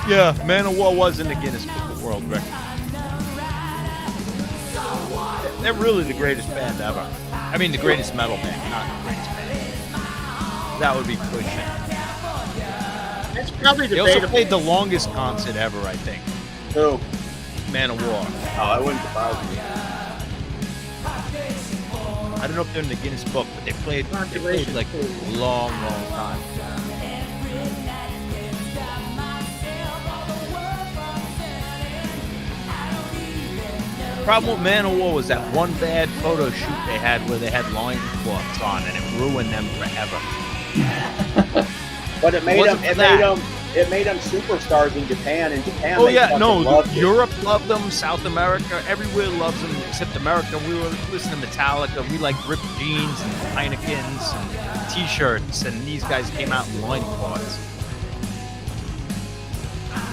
Yeah, Manowar was in the Guinness Book of World Records. They're really the greatest band ever. I mean, the greatest metal band, not the greatest band. That would be pushing. It's probably They also debatable. played the longest concert ever, I think. Who? Manowar. Oh, that wouldn't surprise me. I don't know if they're in the Guinness Book, but they played like a long time. Problem with Manowar was that one bad photo shoot they had where they had loincloths on, and it ruined them forever. But it made Wasn't them. for that. It made them superstars in Japan. In Japan, Oh they yeah, fucking no, loved it. Europe loved them, South America, everywhere loves them except America. We were listening to Metallica. We like ripped jeans and Heinekens and T-shirts, and these guys came out in loincloths.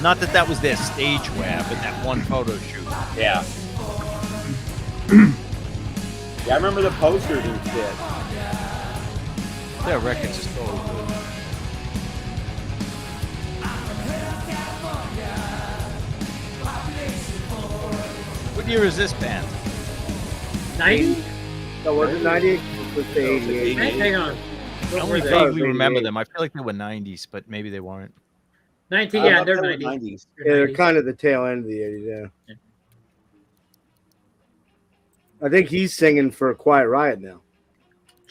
Not that that was their stage wear, but that one photo shoot. Yeah. Yeah, I remember the posters and shit. Their records are so good. What year is this band? 90? So was it 90? Let's say 88. Hang on. I only What were they? vaguely they? remember them. I feel like they were 90s, but maybe they weren't. 19, I yeah, love they're them in 90. the 90s. Yeah, they're kind of the tail end of the 80s, yeah. I think he's singing for Quiet Riot now.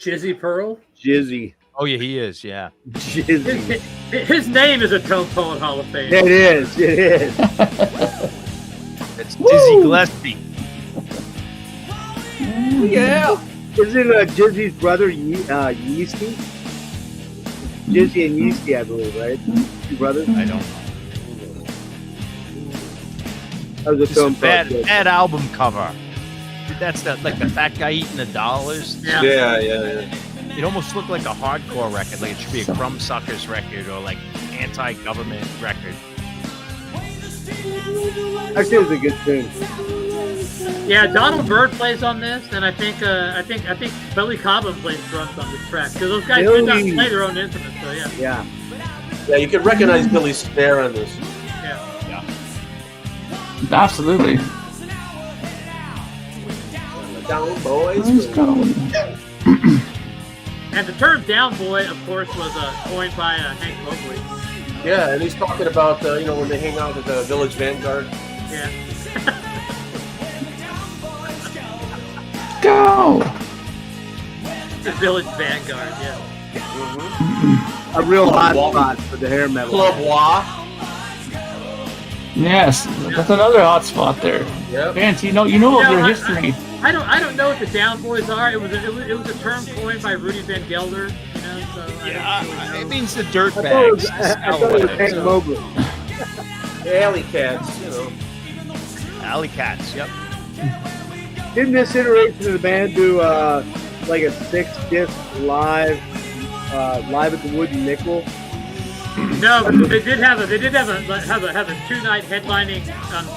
Jizzy Pearl. Jizzy. Oh yeah, he is. Yeah. Jizzy. His name is a Tone Poet Hall of Fame. It is. It is. It's Dizzy Gillespie. Yeah. Isn't Jizzy's brother Yeasty? Jizzy and Yeasty, I believe, right? Two brothers. I don't know. That was a It's a film. bad album cover. Dude, that's the fat guy eating the dollars. Yeah. It almost looked like a hardcore record. Like it should be a Crumb Suckers record or like anti-government record. Actually, it was a good tune. Yeah, Donald Byrd plays on this, and I think Billy Cobham plays drums on this track. Because those guys did not play their own instruments, so yeah. Yeah. Yeah, you can recognize Billy's snare on this. Yeah. Absolutely. Down boys. Let's go. And the term "down boy," of course, was coined by Hank Mobley. Yeah, and he's talking about when they hang out at the Village Vanguard. Yeah. Go. The Village Vanguard. Yeah. Mm-hmm. A real hot Club spot for the hair metal. Club Wah. Yes, that's another hot spot there. Yep. Vance, you know of their history. I don't know what the down boys are. It was a term coined by Rudy Van Gelder. You know, so It means the dirt I thought it was, bags. I thought it was Hank Mobley. Alley Cats, Alley Cats. Yep. Didn't this iteration of the band do like a 6-disc live at the Wooden Nickel? No, but they did have a 2-night headlining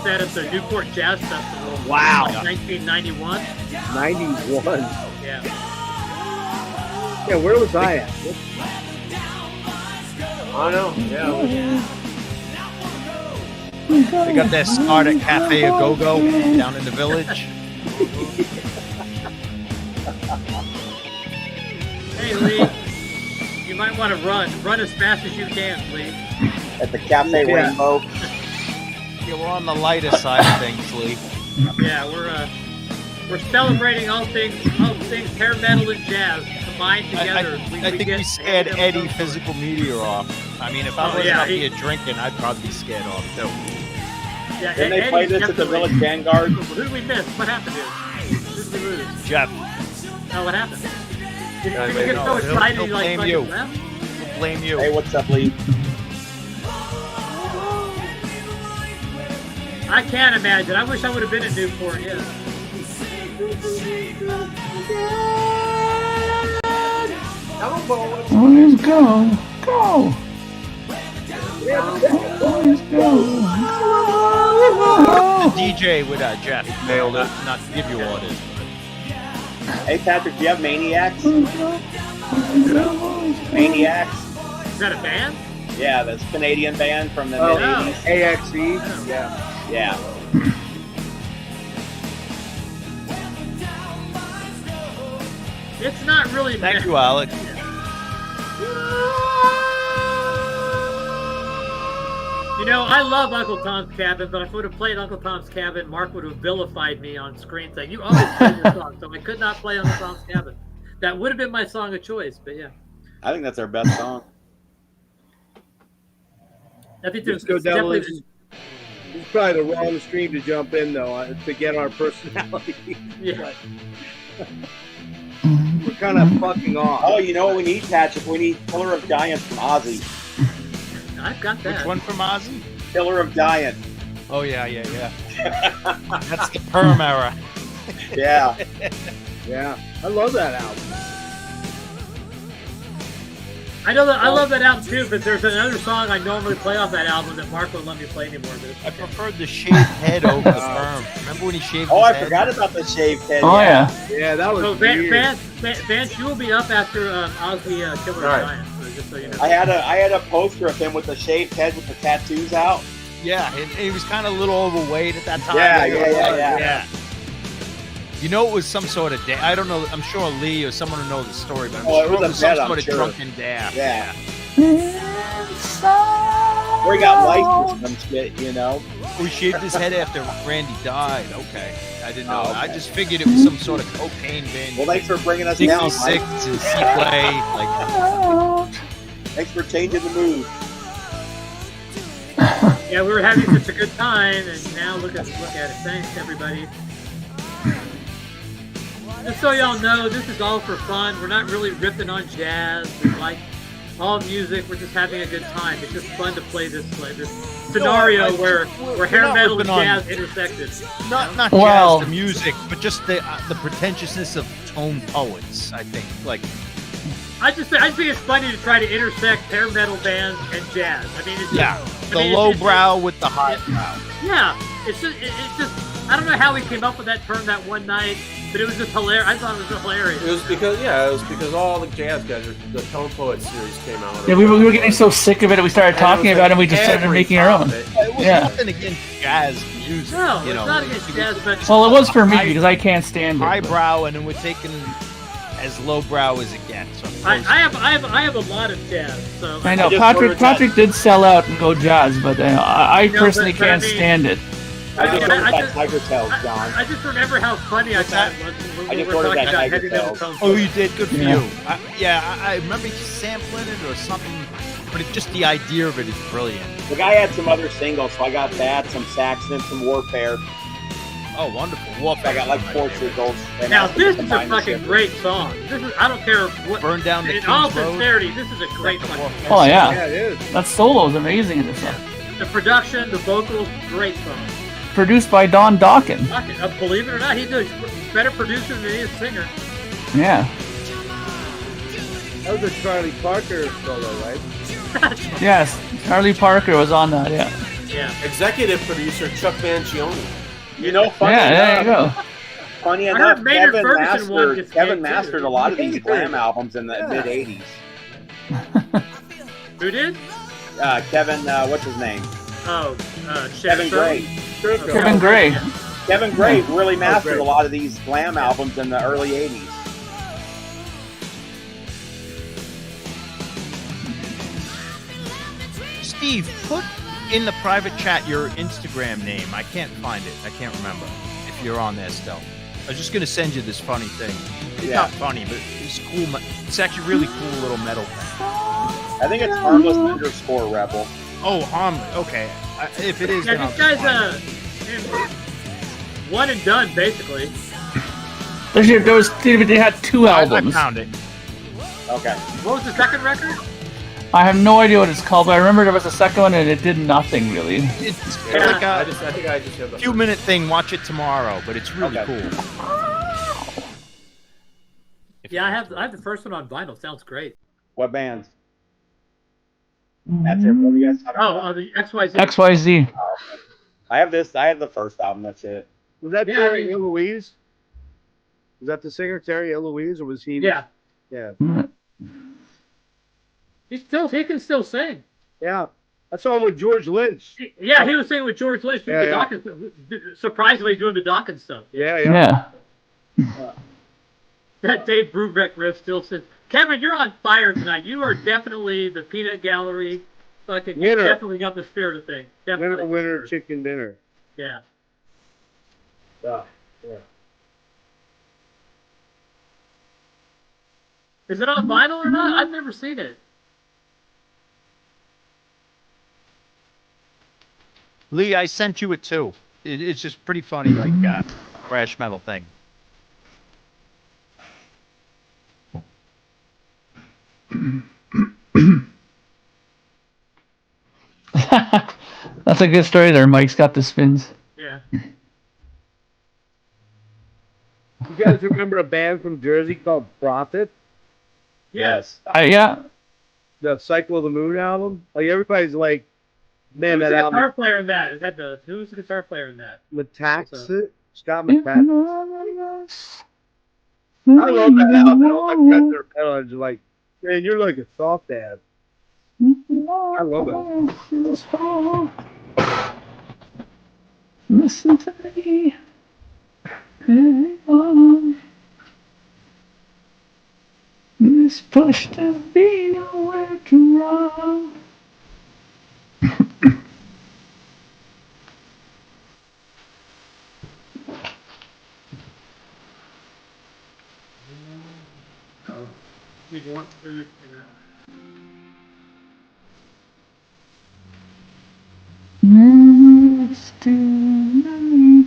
set at the Newport Jazz Festival. Wow. In 1991. 91. Yeah. Yeah, where was I at? I know. Yeah. They got that start at Cafe A Go Go down in the village. Hey, Lee. You might want to run as fast as you can, Lee. At the Cafe Rainbow. Yeah, we're on the lighter side of things, Lee. Yeah, we're celebrating all things hair metal and jazz combined together. I think we scared Eddie Physical Meteor off. I mean, if I wasn't up here drinking, I'd probably be scared off too. Yeah, Didn't they play this at the Village Vanguard? Who did we miss? What happened here? Who did we lose? Jeff, Oh, what happened? Did Yeah, you get so he'll excited you blame like you. left? we'll blame you. Hey, what's up, Lee? I can't imagine. I wish I would have been in Newport. Yeah. Boys, go. Go. Boys, go. DJ with Jeff. Nailed it. Not to give you orders. Hey, Patrick, do you have Maniacs? Maniacs? Is that a band? Yeah, that's a Canadian band from the Oh, mid-80s. AXE. Yeah. Yeah. It's not really. Thank you, Alex. You know, I love Uncle Tom's Cabin, but if I would have played Uncle Tom's Cabin, Mark would have vilified me on screen saying, "You always play your song," so I could not play Uncle Tom's Cabin. That would have been my song of choice, but yeah. I think that's our best song. I think there's Disco Devil definitely. is probably the wrong stream to jump in, though, to get our personality. Yeah. We're kind of fucking off. Oh, you know what we need, Patrick? We need Killer of Giants from Ozzy. I've got that. Which one from Ozzy? Killer of Giants. Oh, yeah. That's the perm era. Yeah. Yeah, I love that album. I know that I love that album too, but there's another song I normally play off that album that Mark won't let me play anymore. But I preferred the shaved head over the perm. Remember when he shaved Oh, his I head? forgot about the shaved head. Oh yeah. Yeah, that was so weird. Vance, you will be up after Ozzy Killer Right. of Giants, so just so you know. I had a poster of him with the shaved head with the tattoos out. Yeah, and he was kind of a little overweight at that time. Yeah. You know, it was some sort of day. I don't know. I'm sure Lee or someone will know the story, but I'm Oh, it sure was it a was some bet, I'm sort of sure. drunken dab. Yeah. Or he got lice or some shit, you know. We shaved his head after Randy died. Okay, I didn't know. Oh, okay. I just figured it was some sort of cocaine band. Well, thanks for bringing us down, 66 Mike. and Seaplay. Like, Thanks for changing the mood. Yeah, we were having such a good time, and now look at it. Thanks, everybody. Just so y'all know, this is all for fun. We're not really ripping on jazz. We like all music. We're just having a good time. It's just fun to play this scenario where hair not metal and ripping on- jazz intersected. not Well- jazz, the music, but just the pretentiousness of tone poets. I think like I just think it's funny to try to intersect hair metal bands and jazz. I mean, it's just, the low brow with the high brow. Yeah, it's just I don't know how we came up with that term that one night, but it was just hilarious. I thought it was just hilarious. It was because all the jazz guys, the Tone Poet series came out. Yeah, we were getting so sick of it, we started talking about it, and we just started every making our own. topic. It was Yeah. nothing against jazz music. No, you it's know, not against jazz, but Well, it was for me because I can't stand it. but- highbrow, and then we're taking as lowbrow as it gets. So I have a lot of jazz. So I know I just Patrick. ordered that. Patrick did sell out and go jazz, but I No, personally but I can't mean- stand it. I just I- ordered I that just- Tiger Tails, John. I just remember how funny I thought it was when I we just were ordered talking that about Tiger heavy metal Tails. tone. Oh, you did. Good for Yeah. you. I remember sampling it or something, but just the idea of it is brilliant. The guy had some other singles, so I got that, some Saxon, some Warfare. Oh, wonderful. Warfare. I got like 4 singles. and Now that's this is a combined fucking shit. great song. This is I don't care what. Burn down the In all King's Road. sincerity, this is a great Second fucking Warfare. song. Oh Yeah, yeah, it is. that solo is amazing in this song. The production, the vocals, great song. Produced by Don Dawkins. Believe it or not, he's a better producer than he is singer. Yeah, That was a Charlie Parker solo, right? yes. Charlie Parker was on that. Yeah, Yeah. Executive producer Chuck Mangione. You know, funny yeah. There you enough, go. funny I enough, heard Maynard Ferguson one gets Kevin paid, mastered too. a lot of these glam albums in the Yeah. mid '80s. Who did? Kevin, what's his name? Oh, Kevin Gray. Kevin Gray. Kevin Gray really mastered a lot of these glam albums in the early '80s. Steve, put in the private chat your Instagram name. I can't find it. I can't remember if you're on there still. I was just gonna send you this funny thing. It's Yeah. not funny, but it's cool. It's actually really cool little metal thing. I think it's harmless_rebel. Oh, harmless. Okay. If it is, Yeah, then I'll this just guy's find it. one and done basically. There was they had 2 I albums. found it. Okay. What was the second record? I have no idea what it's called, but I remember there was a second one and it did nothing really. It's Yeah. like I a think I just have the few-minute thing. Watch it tomorrow, but it's really Okay. cool. Yeah, I have the first one on vinyl. Sounds great. What bands? That's it. What are you guys talking Oh, about? the XYZ. XYZ. I have this. I have the first album. That's it. Was that Yeah, Terry Eloise? Was that the singer Terry Eloise, or was he? Yeah, Yeah. he can still sing. Yeah. I saw him with George Lynch. Yeah, he was singing with George Lynch. Yeah, the yeah. Dawkins, surprisingly doing the Dawkins stuff. Yeah, yeah. Yeah. That Dave Brubeck riff still says, Kevin, you're on fire tonight. You are definitely the peanut gallery. Fucking Winner. definitely got the spirit of thing. Definitely. Winner chicken dinner. Yeah. Yeah. Yeah. Is it on vinyl or not? I've never seen it. Lee, I sent you it too. It's just pretty funny, like thrash metal thing. That's a good story there. Mike's got the spins. Yeah. You guys remember a band from Jersey called Prophet? Yes. Yeah. The Cycle of the Moon album? Like, everybody's like, man, Who's that the guitar album. player in that? Who's the guitar player in that? Metaxas? Scott I Metaxas? I love that album. All my friends are metal. They're like, man, you're like a soft ass. I love it. Listen to me. Hey, on. This push to be nowhere to run. We'd want food, Next to night.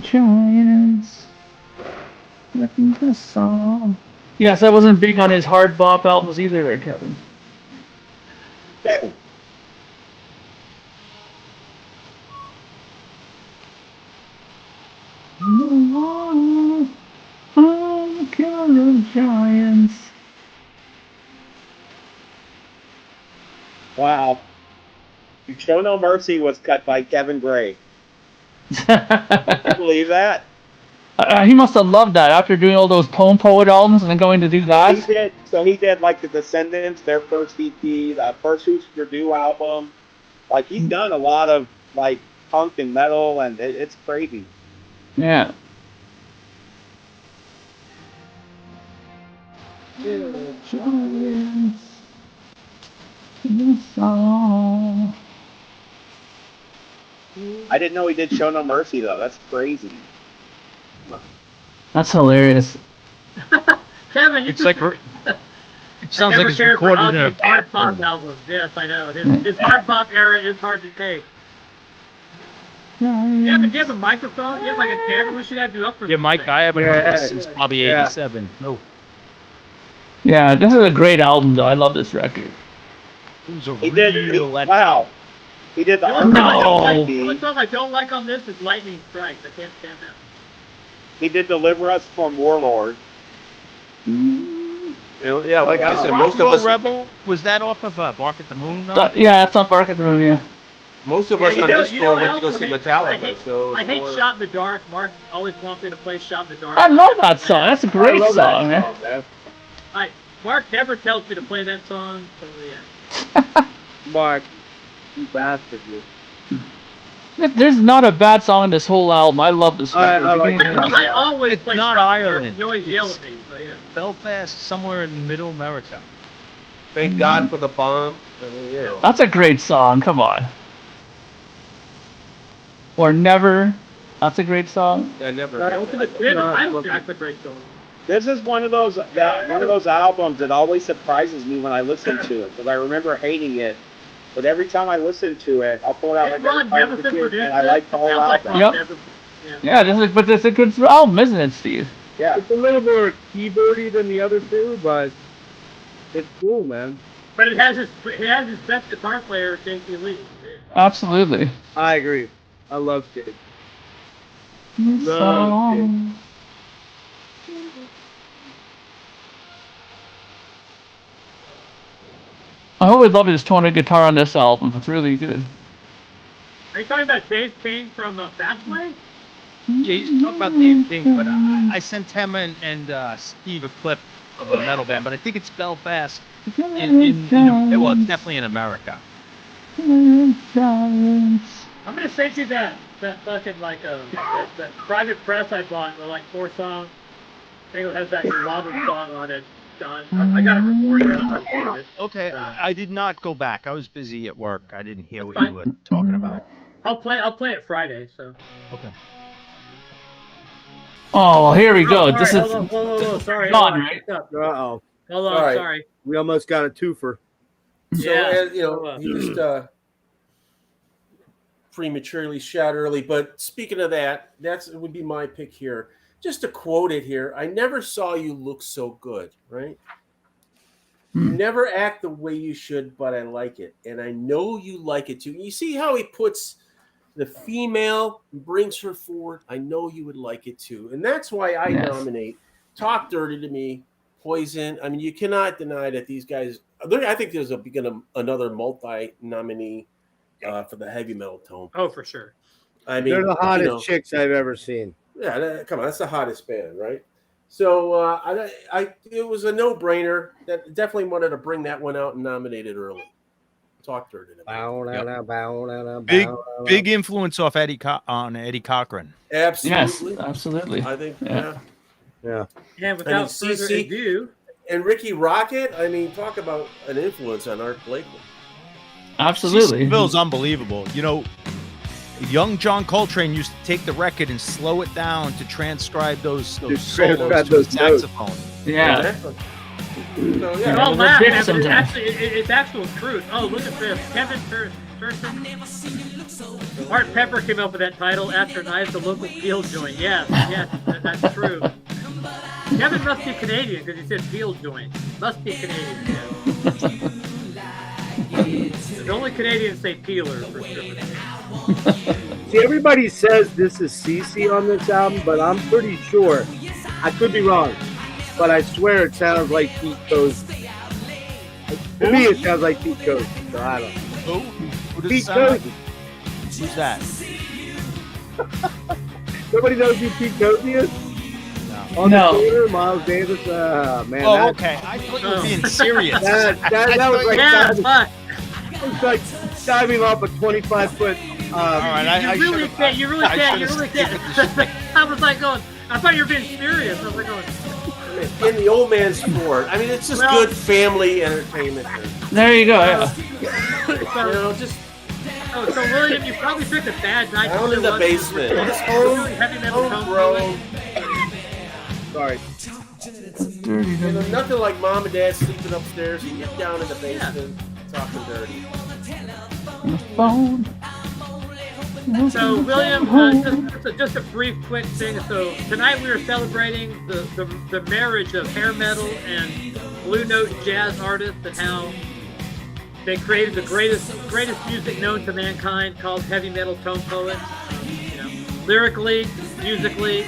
Giants. Looking for song. Yes, I wasn't big on his hard bop albums either, there, Kevin. Killer of giants. Wow. Show No Mercy was cut by Kevin Gray. Can you believe that? He must have loved that after doing all those poet albums and then going to do that. He did. So he did like the Descendants, their first EP, the first Husker Du album. Like he's done a lot of like punk and metal, and it's crazy. Yeah. Giants. Song. I didn't know he did Show No Mercy though. That's crazy. That's hilarious. Kevin, you It's like it sounds like it's cared for recorded in a Ozzy's hard pop albums. Yes, I know. His hard pop era is hard to take. Kevin, do you have a microphone? Do you have like a camera? We should have you up for Yeah, Mike, something. I haven't heard this since probably Yeah. 87. No, Yeah, this is a great album, though. I love this record. it was a He did. real let- Wow. He did the The only Archive song I don't like on this is Lightning Strikes. I can't stand that. He did Deliver Us from Warlord. Yeah, like I said, most of Rock'n'Roll us, Rebel, was that off of Bark at the Moon? Yeah, that's not Bark at the Moon, yeah. most of us Yeah, on this you floor know went to what go else see I hate? Metallica. So I hate or- Shot in the Dark. Mark always wants me to play Shot in the Dark. I love that song. That's a great I love song, that man. song, man. Mark never tells me to play that song. So yeah. Mark, you bastard, you. There's not a bad song in this whole album. I love this record. I like Beginning to end. I always It's play not Shot in the Dark. Ireland. You always yell It's- at me. So yeah. Belfast, somewhere in Middle America. Thank God for the bomb. I mean, yeah. That's a great song. Come on. Or Never. That's a great song. I never. I don't think the title track's a great song. This is one of those albums that always surprises me when I listen to it, because I remember hating it, but every time I listen to it, I'll pull it out And like Ron every Nevison produced and I like the whole Sounds like album. Ron Yep. Nevison. Yeah, but it's a good album, isn't it, Steve? Yeah. It's a little more keyboardy than the other two, but it's cool, man. But it has his best guitar player, J.P. Lee. Absolutely. I agree. I love it. Song. I always love his tone of guitar on this album. It's really good. Are you talking about Dave Payne from Fastway? Yeah, you talk about the same thing, but I sent him and Steve a clip of a metal band, but I think it's Belfast. Well, it's definitely in America. I'm gonna send you that fucking like that private press I bought with like 4 songs. I think it has that Lava song on it. Done. I got it recorded. I recorded it. Okay, I did not go back. I was busy at work. I didn't hear what That's you were talking about. I'll play it Friday. So. Okay. Oh, well, here we go. Sorry, This is hold on, sorry. John, hold on, right? Hold Uh-oh. on, All right. sorry. We almost got a twofer. So, Yeah. you know, he just prematurely shot early. But speaking of that, would be my pick here. Just to quote it here, I never saw you look so good, right? You never act the way you should, but I like it. And I know you like it too. You see how he puts the female, brings her forward. I know you would like it too. And that's why I nominate Talk Dirty to Me, Poison. I mean, you cannot deny that these guys, I think there's another multi-nominee for the heavy metal tone. Oh, for sure. I mean, They're the hottest you know, chicks I've ever seen. yeah, come on, that's the hottest band, right? So it was a no-brainer. That definitely wanted to bring that one out and nominate it early. Talk Dirty to Me. Big influence off Eddie Cochran. Absolutely. Yes, absolutely. I think, Yeah. yeah. And without further CC ado, And Ricky Rocket, I mean, talk about an influence on Art Blakey. Absolutely. Bill's unbelievable. You know, Young John Coltrane used to take the record and slow it down to transcribe those transcribe solos to those his saxophone. Yeah. So, Oh, yeah. they're laugh, big man, but sometimes. it's actual truth. Oh, look at this. Kevin Thurston. Art Pepper came up with that title after Knives, the local peel joint. Yes, that's true. Kevin must be Canadian because he said peel joint. Must be Canadian. Yeah. The only Canadians say peeler for sure. See, everybody says this is CC on this album, but I'm pretty sure. I could be wrong, but I swear it sounds like Pete Cozy. To me, it sounds like Pete Cozy, so I don't know. Who does it Pete sound like? Cozy. Who's that? Nobody knows who Pete Cozy is? On No. the corner, Miles Davis. Man, Oh, that, okay. I thought you were being serious. that was like Yeah, diving, fuck. it was like diving off a 25-foot. All right, You really can't. I should've skipped the I was like going. I thought you were being serious. I was like going. In the old man's sport. I mean, it's just Well- good family entertainment. There you go. Yeah. You know, just Oh, so William, you probably picked a bad night. down in the basement. Just Heavy metal homegrown. Sorry. You know, nothing like mom and dad sleeping upstairs. You get down in the basement, talking dirty. Phone. So, William, just a brief, quick thing. So, tonight we are celebrating the marriage of hair metal and blue note jazz artists and how they created the greatest music known to mankind called heavy metal tone poets. You know, lyrically, musically,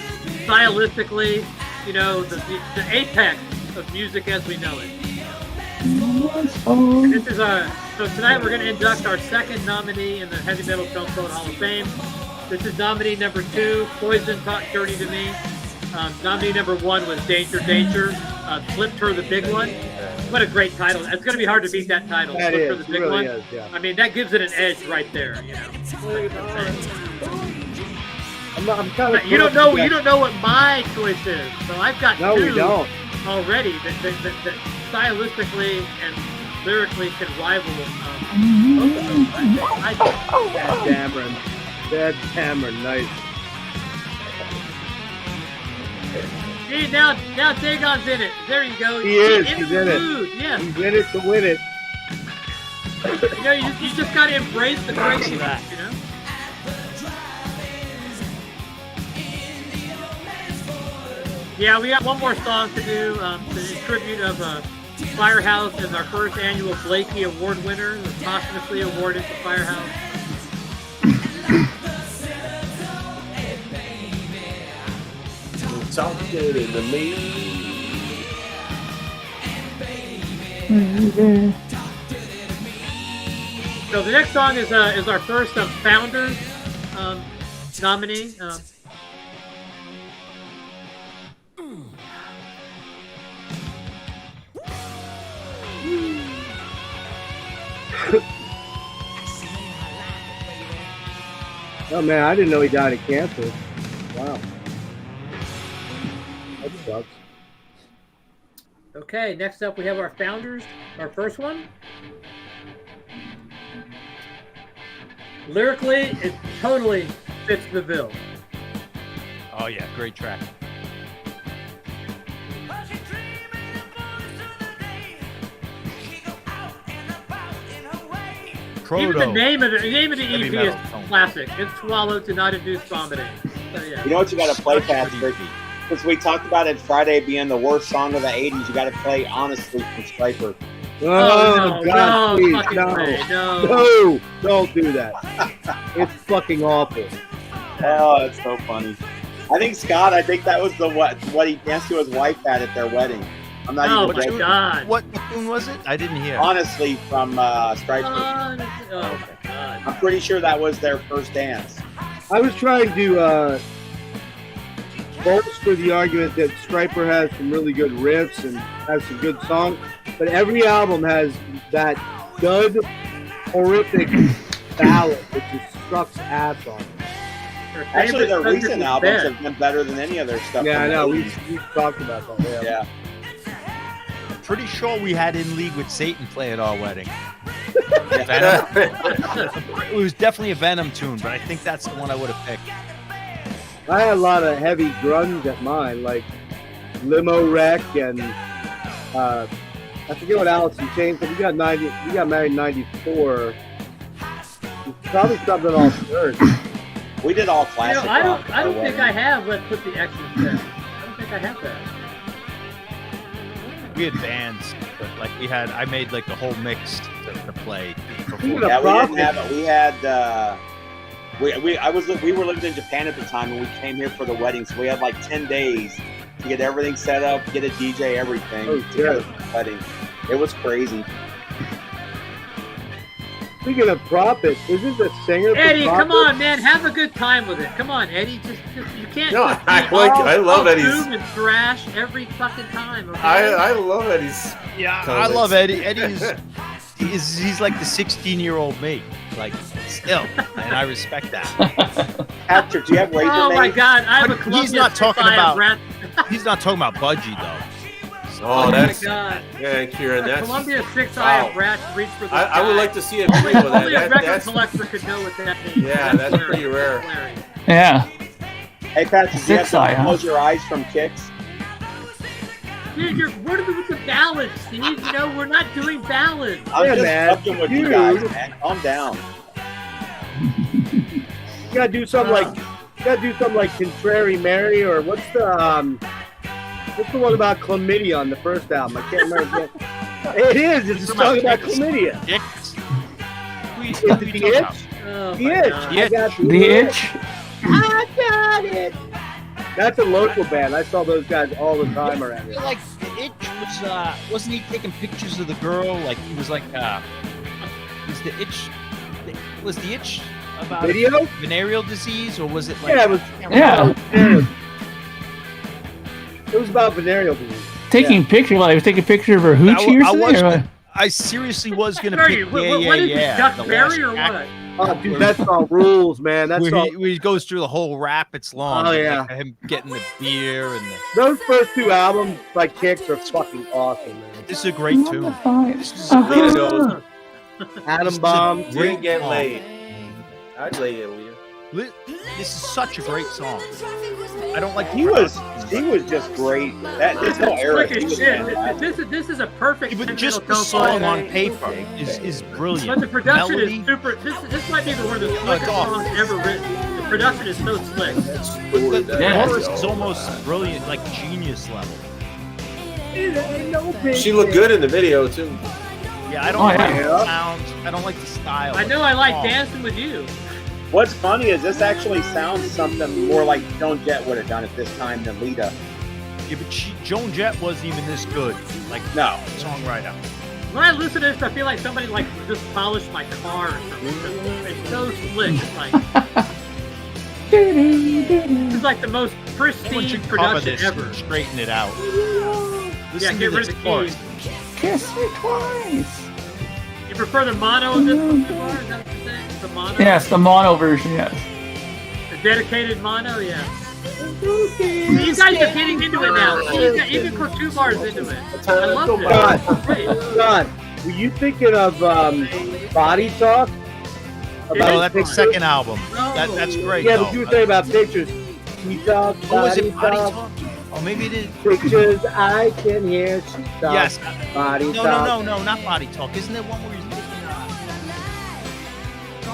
stylistically, you know, the apex of music as we know it. And this is so tonight we're going to induct our second nominee in the Heavy Metal Tone Poet Hall of Fame. This is nominee number 2, Poison Talk Dirty to Me. Nominee number 1 was Danger Danger, Flipped Her the Big One. What a great title. It's going to be hard to beat that title. That Flipped Her is, the it Big really One. is, yeah. I mean, that gives it an edge right there, you know. I'm kind of. You don't know what my choice is. So I've got No, 2 we don't. already that stylistically and lyrically can rival both of those. Bad Cameron. Bad Cameron. Nice. See, now Dagon's in it. There you go. He is. In He's the in it. mood. Yes. He's in it to win it. You know, you just got to embrace the craziness, you know? Yeah, we got one more song to do in tribute of Firehouse as our first annual Blakey Award winner, was posthumously awarded to Firehouse. Talking to me. So the next song is our first Founders nominee. Oh man, I didn't know he died of cancer. Wow. That sucks. Okay, next up we have our Founders. Our first one. Lyrically, it totally fits the bill. Oh yeah, great track. Even the name of the Heavy EP metal is tone. classic. It's swallowed to not induce vomiting. So, yeah. You know what you got to play, Such a pretty Patrick? beat. Since we talked about it Friday being the worst song of the 80s, you got to play Honestly from Striper. Oh, God, please, fucking no. way, no. No, don't do that. It's fucking awful. Oh, that's so funny. I think that was the what he danced to his wife at their wedding. I'm not Oh even my joking. God. What tune was it? I didn't hear. Honestly, from Striper. Oh my God. I'm pretty sure that was their first dance. I was trying to bolster the argument that Stryper has some really good riffs and has some good songs, but every album has that dud, horrific ballad that just sucks ass on. Actually, their Favorite recent subject albums was have been better than any of their stuff. Yeah, I from the know. 80s. We've talked about that. Yeah. Yeah. Pretty sure we had In League with Satan play at our wedding. Venom. It was definitely a Venom tune, but I think that's the one I would have picked. I had a lot of heavy grunge at mine, like Limo Wreck and I forget what Alice in Chains. But we got married in '94. It's probably something all third. We did all classic. I don't think I have Let's Put the X in Check. I don't think I have that. We had bands, but like I made like the whole mix to play. Yeah, we didn't have it. We had we were living in Japan at the time, and we came here for the wedding, so we had like 10 days to get everything set up, get a DJ, everything together for the wedding. It was crazy. Speaking of Prophet, isn't the singer Eddie, for come Prophet? on, man, have a good time with it. Come on, Eddie, just you can't. No, just I love Eddie's. doom and thrash every fucking time. Okay? I love Eddie's. Yeah, comments. I love Eddie. He's like the 16-year-old me, like still, and I respect that. Patrick, do you have Razor Oh my Maid? God, I have a But Columbia he's not talking Spitfire about- rat- He's not talking about Budgie though. Oh, Oh my that's God. yeah, Kieran. A That's Columbia 6-eye wow. rat reach for the I would sky. like to see a video of Only a that. record That's collector could know what that means. yeah, that's pretty rare. Hilarious. Yeah. Hey, Patrick, do you have to 6-eye, huh? close your eyes from Kicks? Dude, what are with the ballads, Steve? You know, we're not doing ballads. I'm Yeah, just man. fucking with you Dude. guys, man. Calm down. You gotta do something like Contrary Mary, or what's the one about chlamydia on the first album? I can't remember. It is. It's a song about chlamydia. Dicks. Is it the itch? Oh The my itch. God. I got The Itch. I got it. That's a local band. I saw those guys all the time around I here. feel like the Itch was wasn't he taking pictures of the girl? Like he was like was the Itch about Video? venereal disease, or was it like Yeah, it was. Yeah. It was about venereal disease. Taking picture, like, I was taking a picture of her hoochie or I something. was- or what? I seriously was gonna Sorry, pick what yeah, is yeah, it, Duck the Berry last or track what? Oh, dude, that song rules, man. That where song. he goes through the whole rap. It's long. Oh, yeah. Like him getting the beer and Those first two albums by Kicks are fucking awesome, man. this is a great tune. This is Uh-huh. Lita goes, Atom Bomb. didn't get laid. I'd lay it, Leah. This is such a great song. I don't like He was just great. This whole era. Look he at was shit. fantastic. This is a perfect. but just the sentimental song tone. on paper is brilliant. But the production Melody, is super. This might be one of the slickest awesome. songs ever written. The production is so slick. the Yeah. chorus is almost brilliant, like genius level. She looked good in the video too. Yeah, I don't Oh, like yeah. the sound. I don't like the style. I of know the I like song. dancing with you. What's funny is this actually sounds something more like Joan Jett would have done at this time than Lita. Yeah, but Joan Jett wasn't even this good. Like No. songwriter. When I listen to this, I feel like somebody like just polished my car. Or something. It's so slick. It's like this is like the most Someone pristine should cover production this ever. and straighten it out. Yeah, Listen get to rid this of the chorus. keys. Kiss me twice. You prefer the mono of this one, Kumar? Is that what you're saying? The mono? Yes, the mono version. Yes. The dedicated mono, yeah. See, you guys are getting into it now. See, even Kotumar's into it. I love God. it. Great. John, were you thinking of Body Talk? Oh, that's the pictures? second album. No. That's great. Yeah, though. but you were saying about pictures. We talk, Oh, was body it Body talk, Talk? Oh, maybe it is. pictures I can hear. She talk, Yes. body No, talk. no, not Body Talk. Isn't there one where he's taking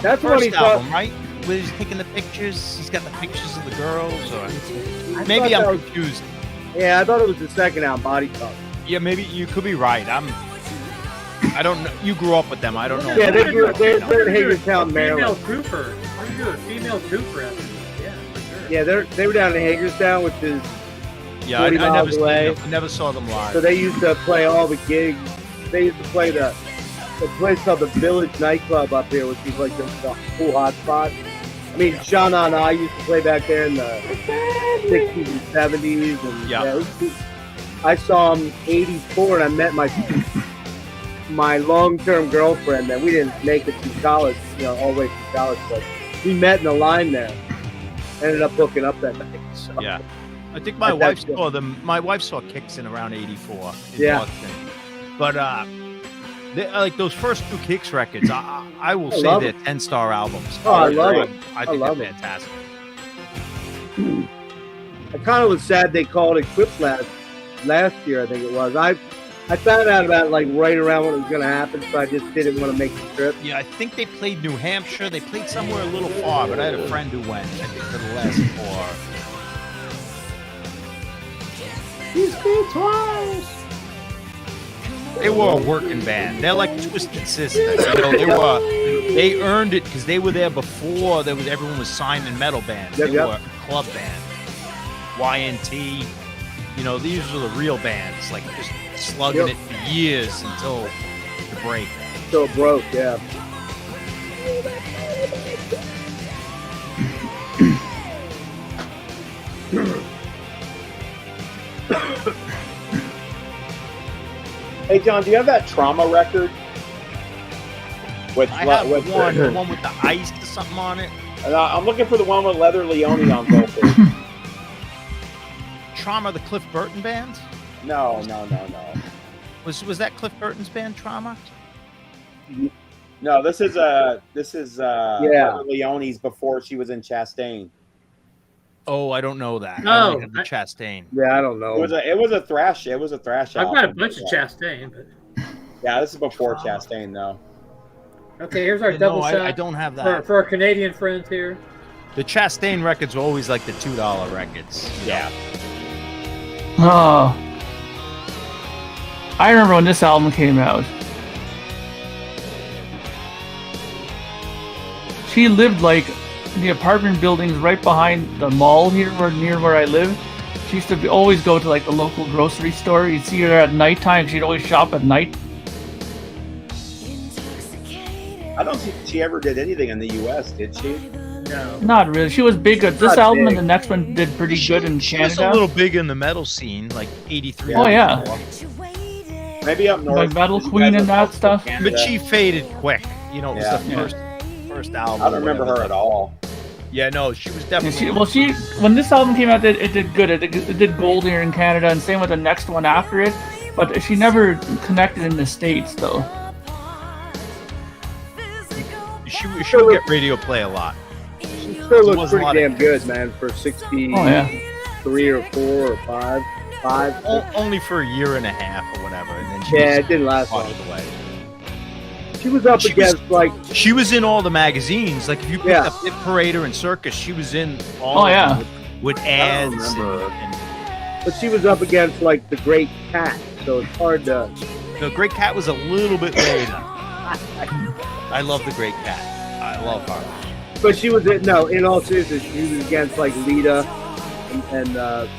That's the what first he album, thought. right? Where he's taking the pictures. He's got the pictures of the girls, or I maybe thought I'm that was- confused. Yeah, I thought it was the second album, Body Talk. Yeah, maybe you could be right. I don't know. You grew up with them. I don't know. Yeah, they're in Female Hagerstown, Maryland. trooper. What are you doing? Female trooper. Yeah, for sure. Yeah, they were down in Hagerstown, which is Yeah, 40 miles away. I never saw them live. so they used to play all the gigs. They used to play the place called the Village nightclub up here, which is like the cool hot spot. I mean, Sean and I used to play back there in the 60s and 70s, and Yeah. it was cool. I saw him '84, and I met my long-term girlfriend. That we didn't make it through college, all the way through college, but we met in the line there. Ended up hooking up that night. So. Yeah, I think my At wife that- saw them. My wife saw Kicks in around '84 in Yeah. Boston, but like those first two Kicks records. I will say love they're 10-star albums. Oh, I love it. I think love they're it. fantastic. I kind of was sad they called it quits last year. I think it was. I found out about it like right around when it was going to happen, so I just didn't want to make the trip. Yeah, I think they played New Hampshire. They played somewhere a little far, but I had a friend who went. I think for the last four. He's been twice. They were a working band. They're like Twisted Sister. You know, they earned it because they were there before everyone was signed in metal bands. They were a club band. YNT. You know, these are the real bands, like just slugging it for years until the break. Until it broke, yeah. Hey, John, do you have that Trauma record? I have the one with the ice or something on it. I'm looking for the one with Leather Leone on vocals. Trauma, the Cliff Burton band? No. Was that Cliff Burton's band, Trauma? No, this is Leather Leone's before she was in Chastain. Oh, I don't know that. No, I only have the Chastain. Yeah, I don't know. It was a thrash I've got a bunch of Chastain, but yeah, this is before Chastain though. okay. Here's our double shot. I don't have that. for our Canadian friends here. The Chastain records were always like the $2 records. Yeah. Oh, I remember when this album came out. She lived like in the apartment buildings right behind the mall here, near where I live. She used to always go to like the local grocery store. You'd see her at nighttime. She'd always shop at night. I don't think she ever did anything in the U.S., did she? No. Not really. She was big at this Not album, big. and the next one did pretty good in She was Canada. a little big in the metal scene, like 83. Oh yeah, Maybe up north. like Metal You Queen guys and are that stuff. Canada. But she faded quick. You know, it was the Yeah. first album. I don't remember her at all. Yeah, no, she was And definitely. when this album came out, it did good. It did gold here in Canada, and same with the next one after it. But she never connected in the States, though. She would get radio play a lot. She still looks wasn't a lot pretty of- damn good, man, for 63 Oh yeah. or 4 or 5. Only for a year and a half or whatever, and then she Yeah, was it didn't last long. parted away. She was up She against, like, She was in all the magazines. Like if you picked Yeah. up Hit Parader and Circus, she was in all. Oh of yeah. them with ads. remember. And but she was up against, like, the Great Cat, so it's hard to... the Great Cat was a little bit later. I love the Great Cat. I love her. But she was, in all seriousness, she was against, like, Lita and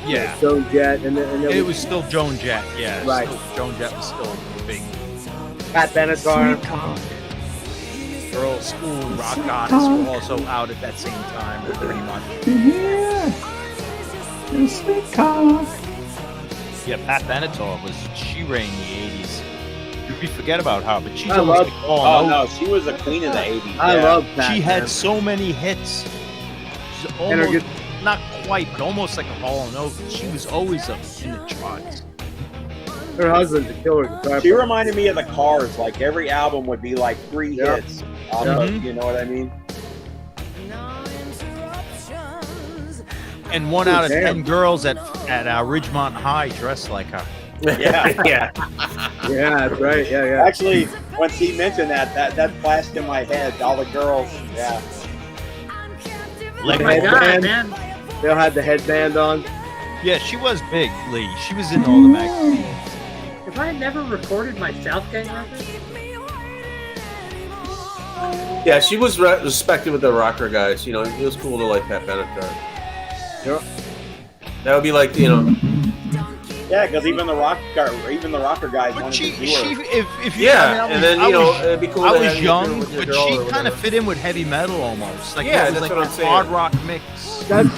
Yeah. Joan Jett, and It was still Joan Jett. Yeah, Right. Joan Jett was still big. Pat Benatar. Sweet talk. Girl school rock artists were also out at that same time, pretty much. Yeah. Sweet talk. Yeah, Pat Benatar she reigned in the 80s. We forget about her, but she's I almost love- like all Oh over. no, she was a queen of the 80s. I yeah. love Pat. She had man. so many hits. She's And her almost, good- not quite, but almost like a Hall & Oates. She was always up in the charts. Her husband's a killer guitar She player. reminded me of the Cars. Like every album would be like 3 Yeah. hits. Off Yeah. of, you know what I mean? And 1 out of Damn. 10 girls at Ridgemont High dressed like her. Yeah. Yeah. Yeah, that's right. Yeah, yeah. Actually, once he mentioned that flashed in my head. All the girls. Yeah. Like, Oh my God, Headband. man! They'll have the headband on. yeah, she was big, Lee. She was in all the magazines. If I had never recorded my Southgate record, Yeah, she was respected with the rocker guys. You know, it was cool to like Pat Benatar. Yep. That would be like, you know, Yeah, because even the rocker guys But wanted she, to do her. if you, yeah, I mean, and then I you know, was- it'd be cool. I to was have you young, with your but girl she or kind of whatever. fit in with heavy metal almost. Like Yeah, it was that's like what I'm that saying. hard rock mix. That's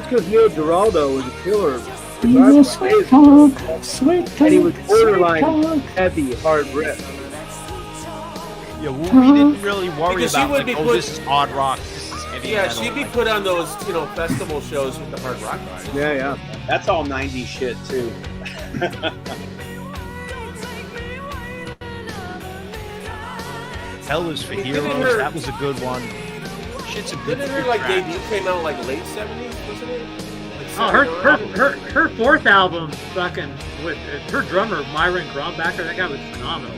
because Neil Giraldo was a killer Yeah, guitar sweet player. talk. Sweet talk. And he was Sweet borderline talk. heavy, hard riff. Yeah, we didn't really worry Because she about would like, be oh, put- this is hard rock, this is heavy Yeah, metal. she'd be Like, put on those, you know, festival shows with the hard rock guys. Yeah, yeah. That's all 90s shit too. Hell is for Didn't Heroes. her- That was a good one. Shit's a good. Didn't her good like track. debut came out like late 70s, wasn't it? Like Oh, 79? her fourth album, fucking with her drummer Myron Grombacher. That guy was phenomenal.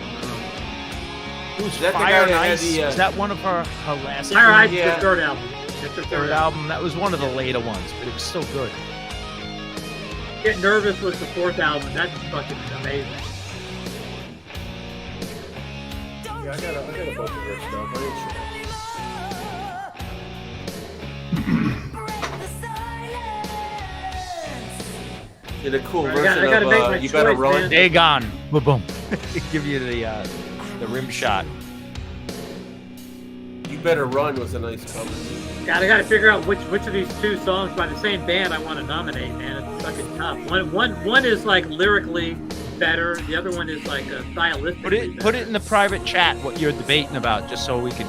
Who's Is that the Fire guy and that had Ice? the, Is that one of her last? Fire Ice, Yeah. the third album. It's her Third album. That was one of the later ones, but it was still good. Get Nervous was the fourth album. That's fucking amazing. Yeah, I got a bunch of her stuff. I ain't sure. Did a cool I version gotta make my of You Better choice, Run. man. Dagon. Boom, boom. Give you the rim shot. You Better Run was a nice cover. God, I gotta figure out which of these two songs by the same band I want to nominate, man. It's fucking tough. One is like lyrically better. The other one is like stylistically Put it in the private chat what you're debating about, just so we can.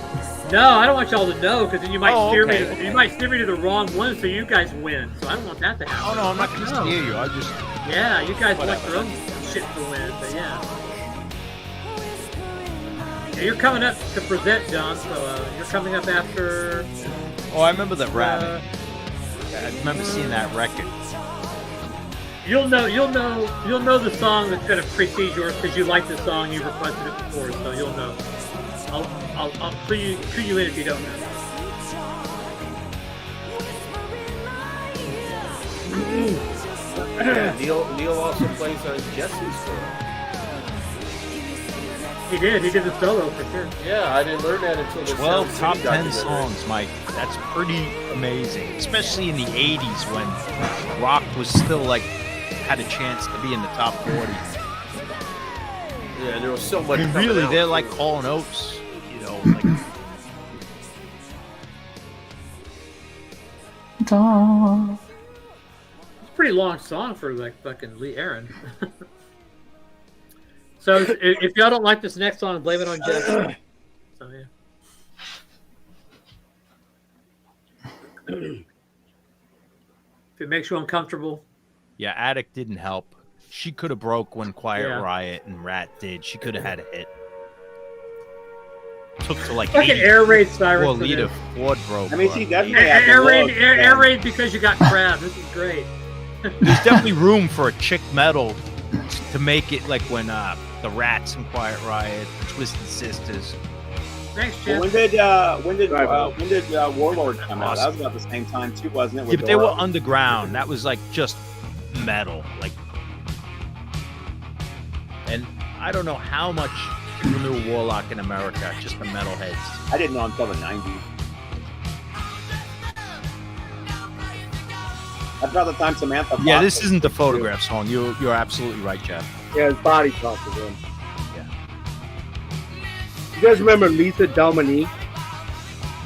No, I don't want y'all to know because then you might Oh, steer okay. me. You might steer me to the wrong one, so you guys win. So I don't want that to Oh happen. no, I'm not going to No. steer you. I just. Yeah, you guys want Whatever. your own shit to win, but yeah. Yeah, you're coming up to present, John. So you're coming up after. Oh, I remember the rabbit. I remember seeing that record. You'll know the song that's gonna precede yours because you like the song, you requested it before, so you'll know. I'll clue you in if you don't know. Yeah, Neil also plays on Jesse's Girl. He did the solo for sure. Yeah, I didn't learn that until the 12 Sound top City 10 documentary. songs, Mike. That's pretty amazing, especially in the 80s when rock was still like had a chance to be in the top 40. Yeah, and there was so much. I mean, coming really, out. they're like Hall & Oates, you know. Like, It's a pretty long song for like fucking Lee Aaron. So if y'all don't like this next song, blame it on Jeff. So yeah. If it makes you uncomfortable, yeah, Attic didn't help. She could have broke when Quiet Yeah. Riot and Rat did. She could have had a hit. Took to like fucking 80 air raid Cyrus. before for Lita this. Ford broke. I mean, her. she definitely had the Air look. raid because you got crab. This is great. There's definitely room for a chick metal to make it like when the Rats and Quiet Riot, the Twisted Sisters. Thanks, Well, Jeff. when did Warlord come out? That was about the same time too, wasn't it? Yeah, with but they were Dora? underground. That was like just metal. Like, and I don't know how much people knew Warlock in America, just the metalheads. I didn't know until the 90s. That's about the time Samantha. Yeah, Fox this was- isn't the Photograph song. You're absolutely right, Jeff. Yeah, his body talk to him. Yeah. You guys remember Lisa Dominique?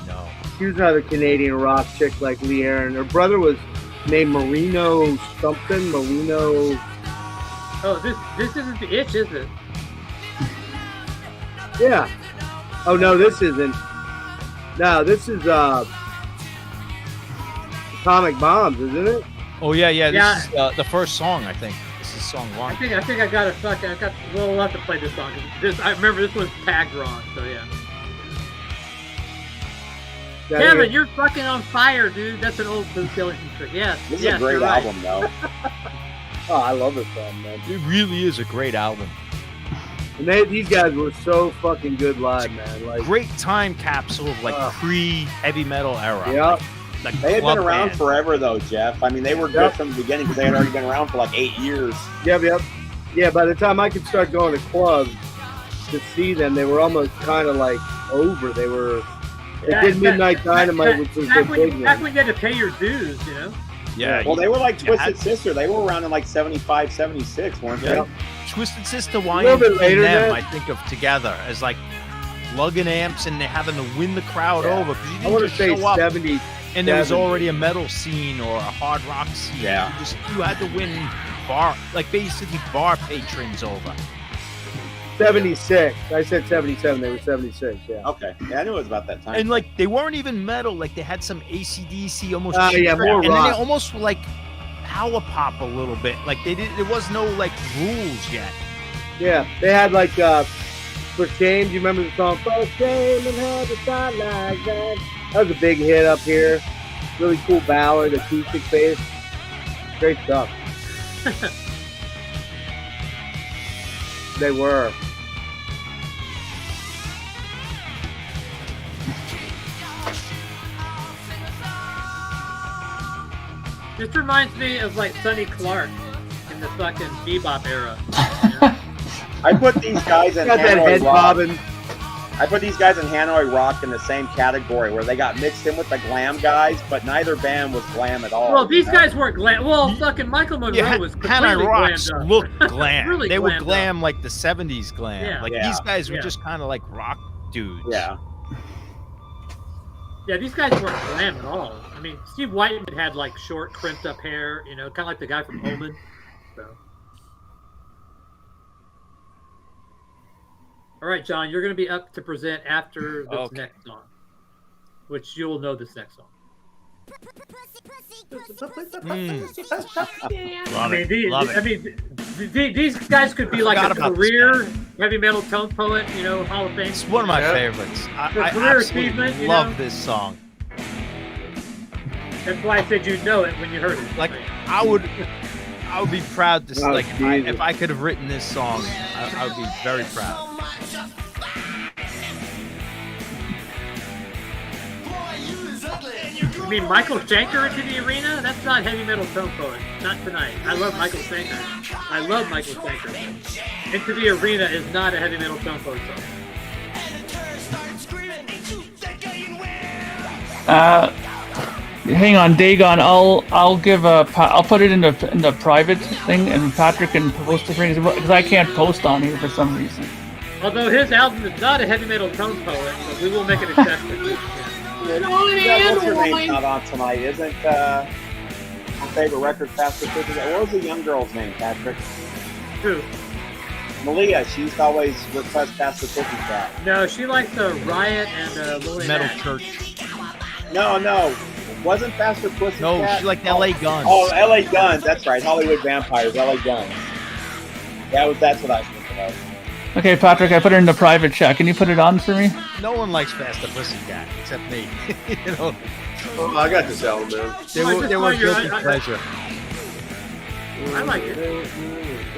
No. She was another Canadian rock chick like Lee Aaron. Her brother was named Marino something. Marino. Oh, this isn't the itch, is it? Yeah. Oh no, this isn't. No, this is Atomic Bombs, isn't it? Oh yeah. Yeah. This is the first song, I think. This is song I one. think I got a fucking. We'll have to play this song. I remember this one's tagged wrong. So yeah. That Kevin, is- you're fucking on fire, dude. That's an old Blue Skeleton trick. Yes. This is yes, a great you're right. album, though. Oh, I love this song, man. It really is a great album. And these guys were so fucking good live, man. Like, Great time capsule of like pre-heavy metal era. yeah. Like They had club been around band. forever, though, Jeff. I mean, they were good Yep. from the beginning because they had already been around for like 8 years. Yep. Yeah, by the time I could start going to clubs to see them, they were almost kind of like over. They were. They Yeah, did Midnight Dynamite, which was the back big when one. you had to pay your dues, you know. Yeah. Well, they were like Yeah, Twisted Sister. They were around in like 75, 76, weren't they? Yep. Twisted Sister, little bit YMP, later and them, than- I think of together as like lugging amps and they're having to win the crowd Yeah. over because you I didn't want to just say show up 70. and there was 70. already a metal scene or a hard rock scene. Yeah. You had to win bar, like basically bar patrons over. 76. I said 77. They were 76. Yeah. Okay. Yeah, I knew it was about that time. And like they weren't even metal, like they had some AC/DC almost. Oh, cheap yeah, crap. more and then they rock. almost were like power pop a little bit. Like they did, there was no like rules yet. Yeah. They had like For Shame. Do you remember the song For Shame and How to Start Like That? That was a big hit up here. Really cool ballad, acoustic bass. Great stuff. They were. This reminds me of like Sonny Clark in the fucking bebop era. I put these guys in Got that Hanoi head Rock. bobbing. I put these guys in Hanoi Rock in the same category where they got mixed in with the glam guys, but neither band was glam at all. Well, these guys weren't glam. Well, fucking Michael Monroe Yeah, was Hanoi completely Rocks glammed up. looked glam. Really they were glammed glam like the 70s glam. Yeah. Like Yeah. these guys were Yeah. just kind of like rock dudes. Yeah. Yeah, these guys weren't glam at all. I mean, Steve Whiteman had like short, crimped up hair, you know, kind of like the guy from Omen. So. All right, John, you're going to be up to present after this Okay. next song, which you'll know this next song. Love it. Love it. These guys could be like Forgot a about this career heavy metal tone poet, you know, Hall of Fame. It's one of my Yeah. favorites. The I career absolutely achievement, you love know? this song. That's why I said you'd know it when you heard it. Like I would be proud to Oh, like Jesus. if I could have written this song, I would be very proud. You mean Michael Schenker into the arena? That's not heavy metal tone poet. Not tonight. I love Michael Schenker. I love Michael Schenker. Into the arena is not a heavy metal tone poet song. Hang on, Dagon. I'll give I'll put it in the private thing, and Patrick can post it because I can't post on here for some reason. Although his album is not a heavy metal tone poet, but we will make an exception. Yeah. Yeah, what's her name's not on tonight? Isn't her favorite record Faster Pussycat? What was the young girl's name, Patrick? Who? Malia. She used to always request Faster Pussycat. No, she likes Riot and Lily Metal Mack. Church. No. Wasn't Faster Pussycat? No, she liked LA Guns. Oh, LA Guns. That's right. Hollywood Vampires. LA Guns. That's what I was thinking of. Okay, Patrick, I put it in the private chat. Can you put it on for me? No one likes Faster Pussycat except me. You know, Oh, I got this album, man. they were guilty pleasure. I like it.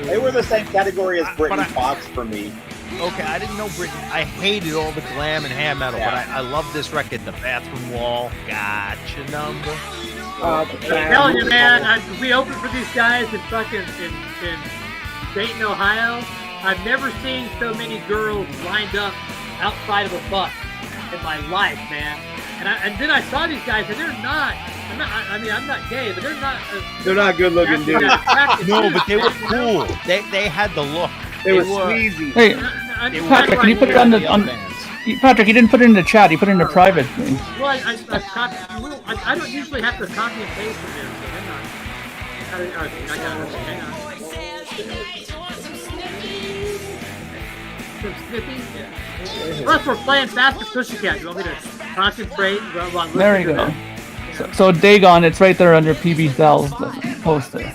They were the same category as But Britney I- Fox for me. Okay, I didn't know Britney. I hated all the glam and hair metal, Yeah. but I love this record, The Bathroom Wall, Gotcha Number. I'm telling you, man, we opened for these guys in fucking in Dayton, Ohio. I've never seen so many girls lined up outside of a bus in my life, man. And then I saw these guys, and they're not. I'm not gay, but they're not. They're not good looking dudes. No, but they were cool. They had the look. They were sleazy. Hey, Patrick, can you put it on the on? Patrick, you didn't put it in the chat. You put it in the private thing. Well, I don't usually have to copy and paste from there, so hang on. I gotta hang on. Some snippy? Yeah. Plus, we're playing Faster Pussycat. You want me to concentrate while I'm There you listening go. So Dagon, it's right there under PB Dell's post there.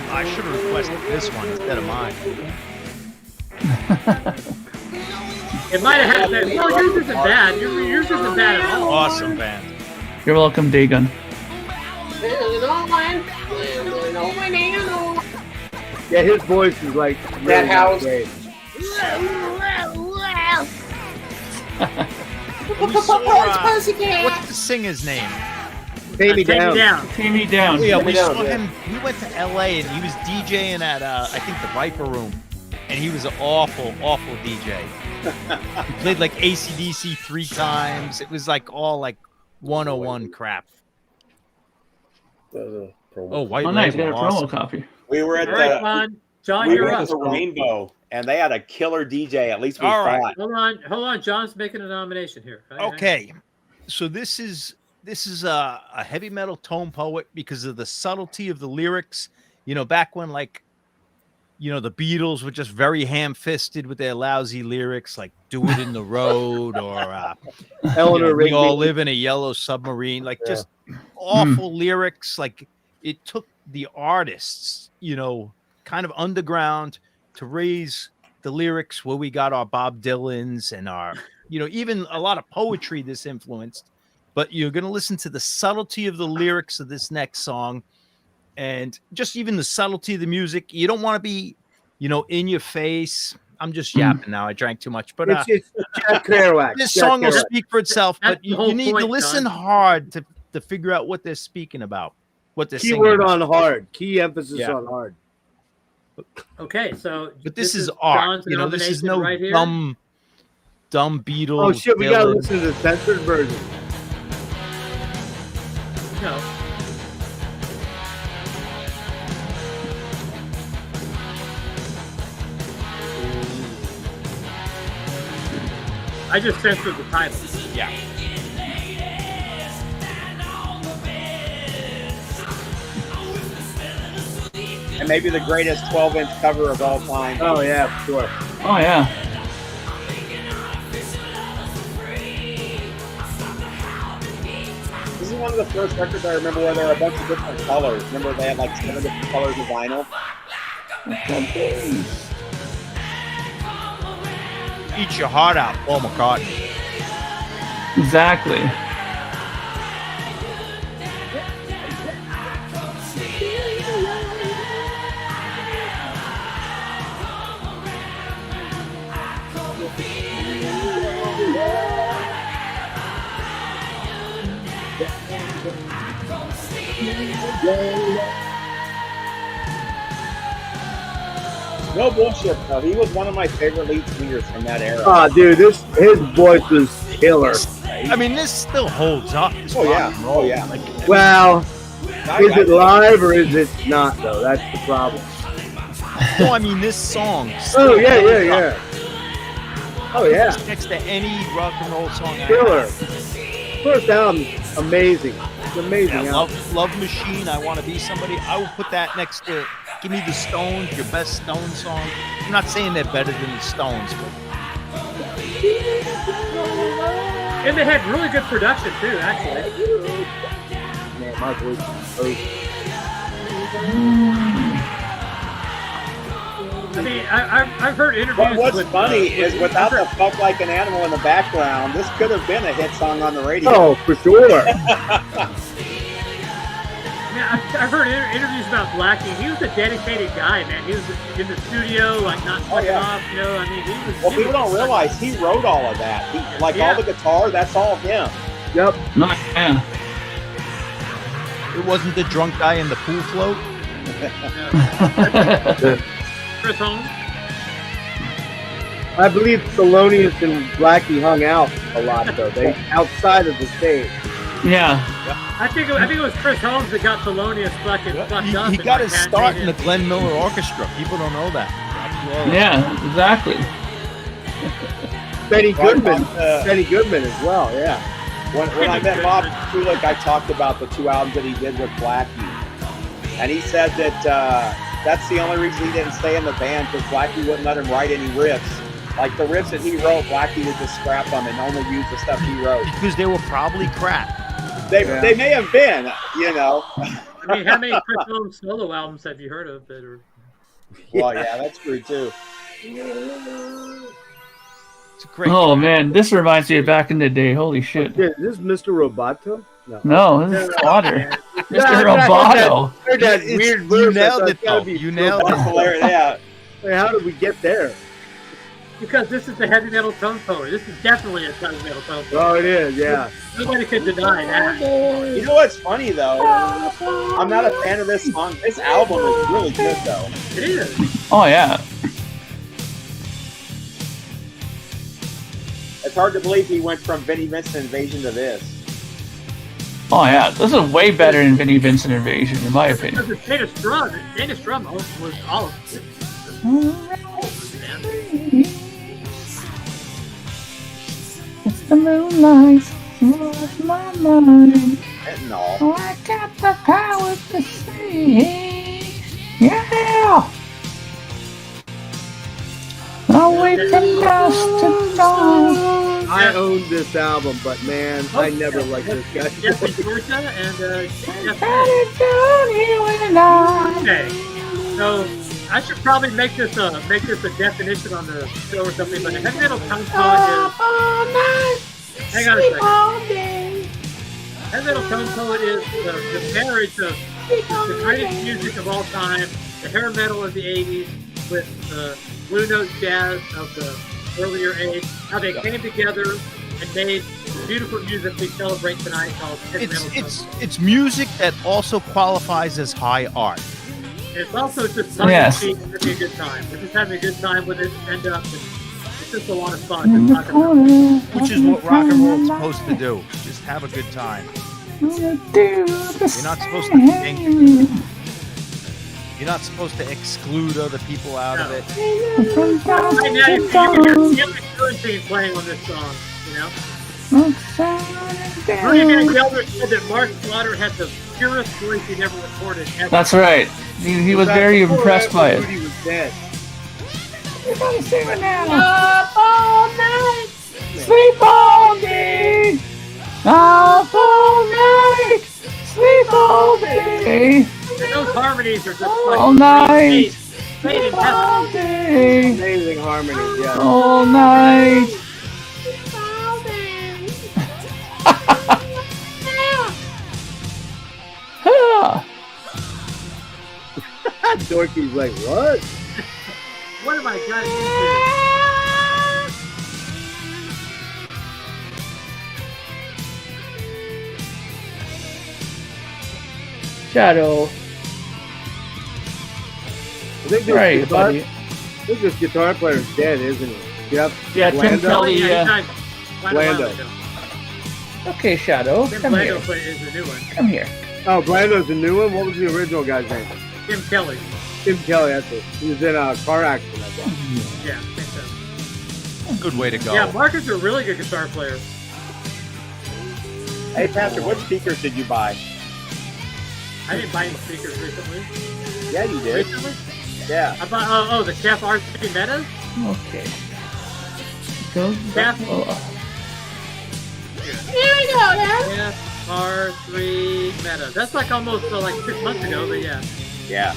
I should have requested this one instead of mine. It might have had that. Well, yours isn't bad. Yours isn't bad at all. Awesome band. You're welcome, Dagon. Yeah, his voice is like really That house. great. We saw, what's the singer's name? Pay me Take down. me down. Take me down. Yeah, we down, saw yeah. him. We went to LA and he was DJing at I think the Viper Room, and he was an awful DJ. He played like AC/DC 3 times. It was like all like 101 crap. Oh, White Oh, nice. You Label, got a promo awesome. copy. We were at All right, the come on. John, we you're went up. to the Rainbow, and they had a killer DJ. At least we All right. thought. Hold on. John's making a nomination here. Okay, so this is a heavy metal tone poet because of the subtlety of the lyrics. You know, back when like, you know, the Beatles were just very ham-fisted with their lousy lyrics, like "Do It in the Road" or Eleanor we all Rigby. live in a yellow submarine. Like just awful lyrics. Like it took the artists, you know, kind of underground to raise the lyrics where we got our Bob Dylans and our, even a lot of poetry this influenced. But you're going to listen to the subtlety of the lyrics of this next song, and just even the subtlety of the music. You don't want to be, in your face. I'm just yapping now. I drank too much, but It's Jack Kerouac. this Jack song will Kerouac. speak for itself. That's But the you whole need to point, listen John. hard to figure out what they're speaking about. What they're singing Keyword about. on hard. Key emphasis Yeah. on hard. Okay, so But this is art. John's This is nomination no right here. dumb Beatles. Oh shit, we gotta Dylan. listen to the censored version. No. I just censored the title. Yeah. And maybe the greatest 12-inch cover of all time. Oh yeah, for sure. Oh yeah. This is one of the first records I remember where there were a bunch of different colors. Remember they had like 7 different colors of vinyl? Eat your heart out, Paul McCartney. Exactly. No bullshit though. He was one of my favorite lead singers from that era. Ah, dude, his voice was killer. I mean, this still holds up. This Oh, yeah. rock and roll. Oh, yeah. Like, Well, is it live or is it not though? That's the problem. no, I mean this song. Oh still yeah, holds yeah, up. yeah. Oh yeah, Next to any rock and roll song. killer. First album, amazing. It's amazing Yeah, album. Love Machine. I Want to Be Somebody. I will put that next to Give Me the Stones, your best Stones song. I'm not saying they're better than the Stones, but And they had really good production too, actually. Man, my voice is I mean, I've heard interviews. But what's with, funny is with- without the fuck like an animal in the background, this could have been a hit song on the radio. Oh, for sure. Yeah, I've heard interviews about Blakey. He was a dedicated guy, man. He was in the studio, like not fucking yeah. off. I mean, he was. Well, people don't realize he wrote all of that. He, all the guitar, that's all him. Yep. No, yeah. it wasn't the drunk guy in the pool float. Chris Holmes. I believe Thelonious and Blackie hung out a lot though. They outside of the stage. Yeah. I think it was Chris Holmes that got Thelonious fucking fucked up. He and, got like, his had start made in the it. Glenn Miller Orchestra. People don't know that. Yeah, exactly. Benny Goodman. Uh, Benny Goodman as well. Yeah. When I met Bob Kulick, I talked about the 2 albums that he did with Blackie. And he said that that's the only reason he didn't stay in the band, because Blackie wouldn't let him write any riffs. Like the riffs that he wrote, Blackie would just scrap them and only use the stuff he wrote. Because they were probably crap. They may have been, you know. I mean, how many Chris Holmes solo albums have you heard of that are? Well, yeah, that's true too. It's a great. Oh man, this reminds me of back in the day. Holy shit. Yeah, is this Mr. Roboto? No. No, this is water. Yeah, Mr. I Roboto. heard that It's- weird you verse. I nailed thought it, it's gotta though. be You nailed That's hilarious. Yeah. Hey, how did we get there? Because this is the heavy metal tone poet. This is definitely a heavy metal tone poet. Oh, it is. Yeah. Nobody could deny that. You know what's funny though? I'm not a fan of this song. This album is really good though. It is. Oh yeah. It's hard to believe he went from Vinnie Vincent Invasion to this. Oh yeah. This is way better than Vinnie Vincent Invasion, in my opinion. Because Dana Strum was all of it. It's the moonlight, lost my mind. And all. Oh, I got the power to see. Yeah. I'll wait from dusk to dawn. I owned this album, but man, I never liked this guy. Jesse Georgia and Jeff Got it down here and I. Okay. So I should probably make this a definition on the show or something. But a heavy metal tone poet is. Hang on a second. Heavy metal tone poet is the marriage of the greatest music of all time, the hair metal of the '80s with the blue note jazz of the earlier age. How they came together and made the beautiful music we celebrate tonight called heavy metal tone poet. It's music that also qualifies as high art. It's also just having a good time. We're just having a good time with it. It's just a lot of fun. Which is what rock and roll is supposed to do. Just have a good time. You're not supposed to think. You're not supposed to exclude other people out of it. Right now, you can hear the currency playing on this song, you know? Rudy Van Gelder said that Mark Slaughter had the purest voice he'd ever recorded ever. That's right. He was very impressed by it. Rudy was dead. You're gonna sing it now. Up all night, sleep all day. Up all night, sleep all day. And those harmonies are just All night, made in all heaven. day. Amazing harmonies, yeah. All night. Dorky's like, what? What have I got into? Shadow. I think this Right, guitar, buddy. I think this guitar player's dead, isn't he? Yep. Yeah, Tim Blando? Kelly. He Yeah. died quite a while Blando. ago. Okay, Shadow. Tim Come here. Blando is the new one. Come here. Oh, Blando's the new one? What was the original guy's name? Tim Kelly. Tim Kelly, that's it. He was in a car accident, I think. Yeah, I think so. Good way to go. Yeah, Mark is a really good guitar player. Hey, Pastor, what speakers did you buy? I didn't buy any speakers recently. Yeah, you did. Recently? Yeah. I bought the Chef RC Metas. Okay. Go Yeah. Here we go, now. Chef R3 Meta. That's like almost like 6 months ago, but yeah. Yeah.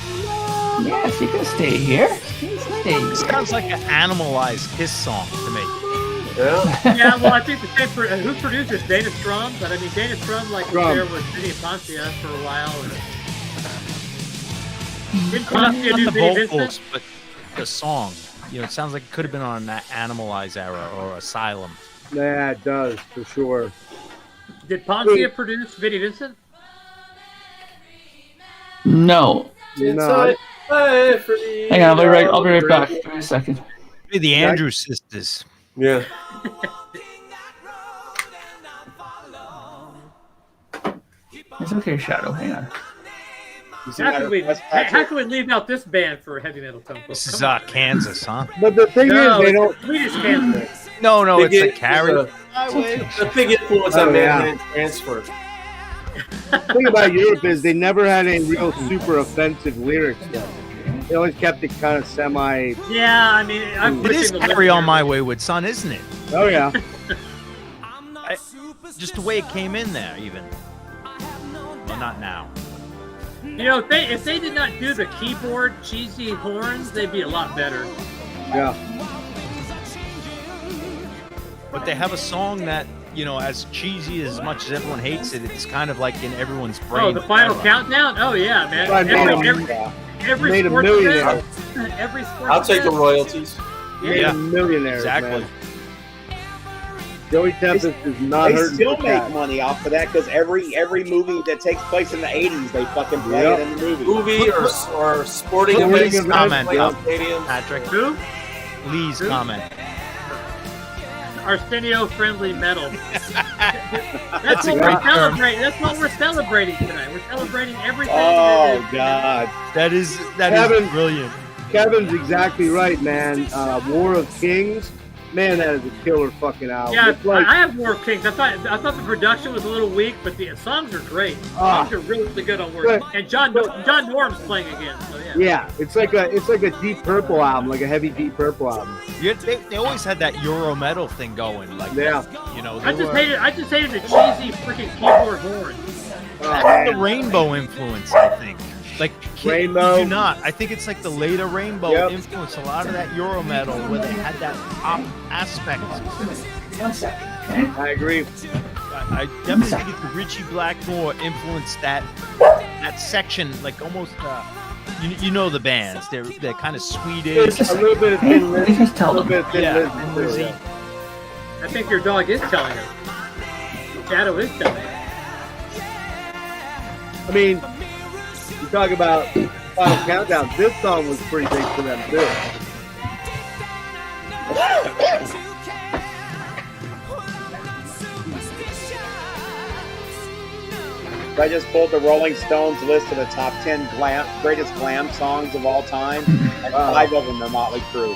Yes, you can stay here. You can stay This here. sounds like an Animalized Kiss song to me. Yeah. Yeah, well, I think the same who produced this? Dana Strum, but I mean, Dana Strum was Strum. there with Vinny Poncia for a while. And didn't Not Poncia do the Vinny vocals, Vincent? but the song. You know, it sounds like it could have been on that Animalize era or Asylum. Yeah, it does, for sure. Did Poncia produce Vinny Vincent? No. No, Hang on, I'll be right back. Give me a second. Maybe the Andrews Sisters. Yeah. It's okay, Shadow. Hang on. How can we leave out this band for a heavy metal tone? This is Kansas, huh? but the thing No, is, they it's don't. Swedish Kansas. No, Big it's a in- carry. The big influence on Oh, yeah. Manhattan Transfer. The thing about Europe is they never had any real super offensive lyrics. Though. They always kept it kind of semi. Yeah, I mean, I'm It is pushing the carry limit on here. my wayward son, isn't it? Oh yeah. Just the way it came in there, even. Well, not now. You know, if they did not do the keyboard cheesy horns, they'd be a lot better. Yeah. But they have a song that, you know, as cheesy as much as everyone hates it, it's kind of like in everyone's brain. Oh, the final forever. countdown? Oh yeah, man. I made Every made a sports millionaire. event, every sports I'll take the event. royalties. Yeah, Millionaires, exactly. man. Joey Tempest is not They hurting. still for make that. money off of that because every movie that takes place in the 80s, they fucking play Yep. it in the movie. Movie or sporting Sporting events. events. Comment, Play on stadium. Patrick. Who? Lee's Who? comment. Arsenio-friendly metal. That's a what great we're term. celebrating. That's what we're celebrating tonight. We're celebrating everything. Oh, that is, God. That is Kevin. brilliant. Kevin's exactly right, man. War of Kings, man, that is a killer fucking album. Yeah, It's like, I have War of Kings. I thought the production was a little weak, but the songs are great. Songs are really good on War. Good. And John Norm's playing again. So yeah. yeah, it's like a Deep Purple album, like a heavy Deep Purple album. Yeah, they always had that Euro metal thing going. Like, Yeah. you know, I they just were, hated the cheesy freaking keyboard horn. Oh, that's the man. rainbow influence, I think. Like Rainbow. Do not. I think it's like the later Rainbow influenced a lot of that Euro metal where they had that pop aspect. 1 second. I agree. I definitely think it's Richie Blackmore influenced that section, like almost. You know the bands. They're kind of Swedish. A little bit of Thin Lizzy. Just tell A little bit of Thin Yeah, Lizzy. Lizzy. I think your dog is telling us. Shadow is telling us. I mean, you talk about Final Countdown. This song was pretty big for them too. I just pulled the Rolling Stones list of the top 10 greatest glam songs of all time, and 5 of them are Motley Crue.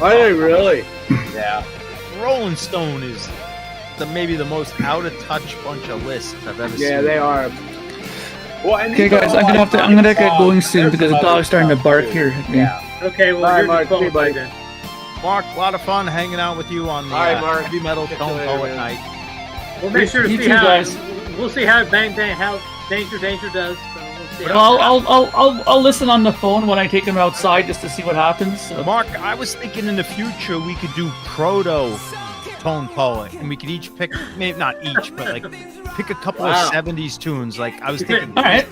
Are they really? Yeah. Rolling Stone is maybe the most out of touch bunch of lists I've ever seen. Yeah, they are. Well, and Okay, guys, I'm gonna get going soon because the dog's starting to bark here at me. Yeah. Okay, well, Bye, here's Mark. the phone See you, buddy. then. Mark, a lot of fun hanging out with you on the All right, Mark. heavy metal Catch you tone later, poet man. night. We'll make sure to You see too, how guys. we'll see how how Danger does. So we'll see. Well, I'll listen on the phone when I take him outside just to see what happens. So. Mark, I was thinking in the future we could do proto tone poet, and we could each pick, maybe not each, but like pick a couple of 70s tunes. Like I was thinking, All right.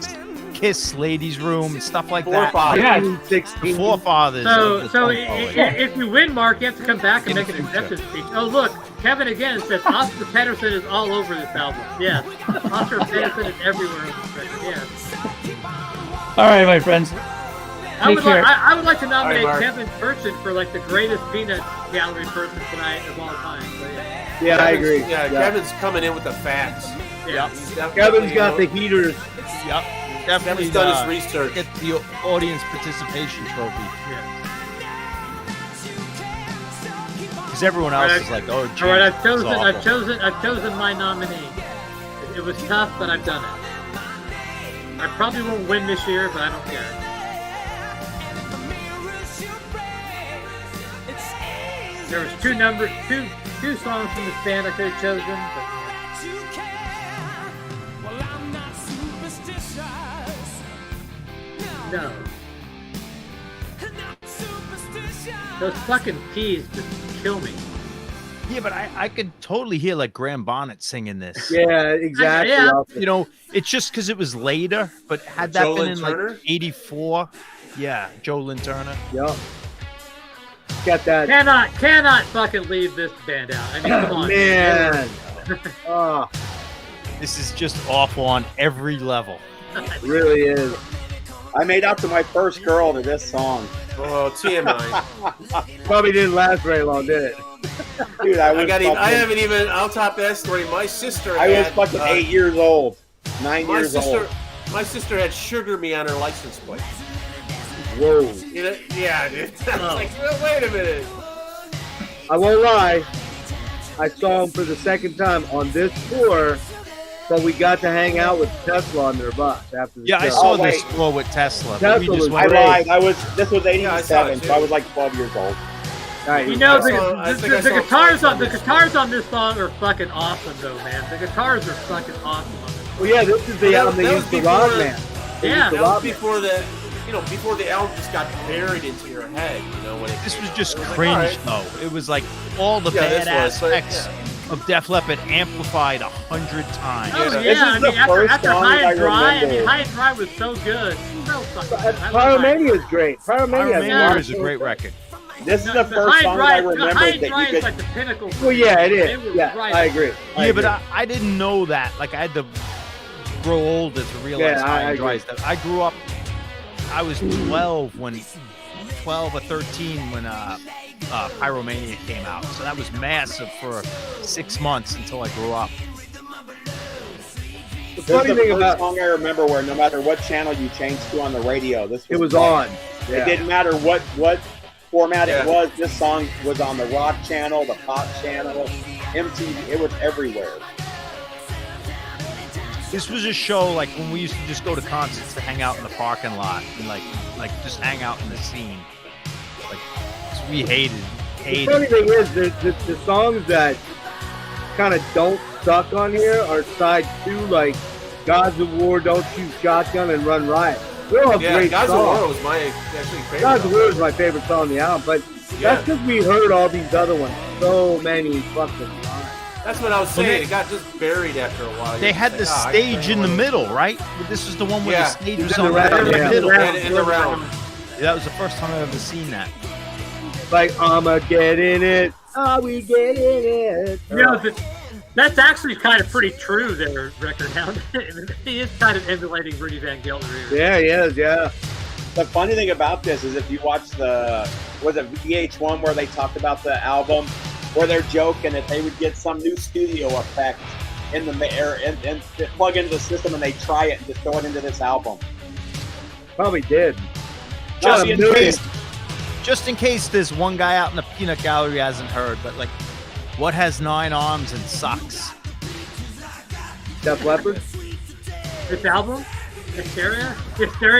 Kiss, Ladies' Room, and stuff like that. Forefathers. Yeah. The 16. forefathers. So, of the so tone poet. if you win, Mark, you have to come back and In make the an future. acceptance speech. Oh, look, Kevin again says Oscar Peterson is all over this album. Yes, Oscar Peterson is everywhere on this record. Yes. All right, my friends. I Take would, care. I would like to nominate Mark. Kevin Burchin for like the greatest peanut gallery person tonight of all time. So, yeah. Yeah, I agree. Yeah, Kevin's coming in with the facts. Yeah. Kevin's got the heaters. Yep. Definitely Kevin's done his research. get the audience participation trophy. Because everyone else is like, oh, geez, All right, it's awful. I've chosen my nominee. It was tough, but I've done it. I probably won't win this year, but I don't care. There was two songs from this band I could have chosen, but no. Those fucking keys just kill me. Yeah, but I could totally hear like Graham Bonnet singing this. Yeah, exactly. Yeah. You know, it's just because it was later, but had that Joe been Lynn in Turner? like 84, yeah, Joe Lynn Turner. Yep. Got that. Cannot fucking leave this band out. I mean, come on. Man. Oh, This is just awful on every level. it really is. I made out to my first girl to this song. Oh, TMI. Probably didn't last very long, did it? Dude, I haven't even. I'll top that story. My sister. I was had, fucking 8 years old. 9 My years sister. old. My sister had sugar me on her license plate. Whoa. You know, yeah, dude. I was like, well, wait a minute. I won't lie. I saw them for the second time on this tour, but we got to hang out with Tesla on their bus after the Yeah, I show. saw Oh, this wait. tour with Tesla. Tesla we just was went, I great. lied. This was Yeah, I saw it 87, too. so I was like 12 years old. Right. You know, I think I the saw guitars Floyd on the this. guitars on this song are fucking awesome, though, man. The guitars are fucking awesome on this. Well, yeah, this is the That- album they that used was to before- rob, man. They Yeah. used to That was rob, man. before the, before the album just got buried into your head. You know when it. this was just it was like, cringe, all right. though. It was like all the Yeah, bad this was, but, aspects of Def Leppard amplified 100 times. Oh, Yeah, yeah, this is I the mean, after first song High I and Dry, I mean, remember. High and Dry was so good. So fucking good. I love High and Pyromania is great. Pyromania has a lot Pyromania of is a great record. This is Dry. the first song I High remember and that Dry you is could. like the pinnacle. Well, yeah, it They is. were Yeah, right I up agree. Yeah, but I didn't know that. Like, I had to grow older to realize Yeah, High I and Dry agree. stuff. I grew up, I was 12 or 13 when Pyromania came out. So that was massive for 6 months until I grew up. The This is funny the thing first about song I remember where no matter what channel you changed to on the radio, this it was playing. on. It Yeah. didn't matter what format it Yeah. was. This song was on the rock channel, the pop channel, MTV. It was everywhere. This was a show like when we used to just go to concerts to hang out in the parking lot and like just hang out in the scene. Like 'cause we hated The funny thing is, the songs that kind of don't suck on here are side 2, like Gods of War, Don't Shoot Shotgun, and Run Riot. They're all Yeah, great Gods of songs. War was my actually favorite. Gods of War is my favorite song on the album, but Yeah. that's because we heard all these other ones so many fucking times. That's what I was saying. It got just buried after a while. They had the stage in the middle, right? This was the one where Yeah. the stage was In on the the round, yeah. middle. In the round. That was the first time I've ever seen that. Like, I'ma get in it. Are we getting it? You know, that's actually kind of pretty true, their record now. He is kind of emulating Rudy Van Gelder here. Yeah, he is, yeah. The funny thing about this is if you watch was it VH1 where they talked about the album, where they're joking that they would get some new studio effect in the air and plug into the system and they try it and just throw it into this album. Probably did. Just Not a in million. case. Just in case there's one guy out in the peanut gallery hasn't heard, but like, what has 9 arms and socks? Def Leppard? This album, Hysteria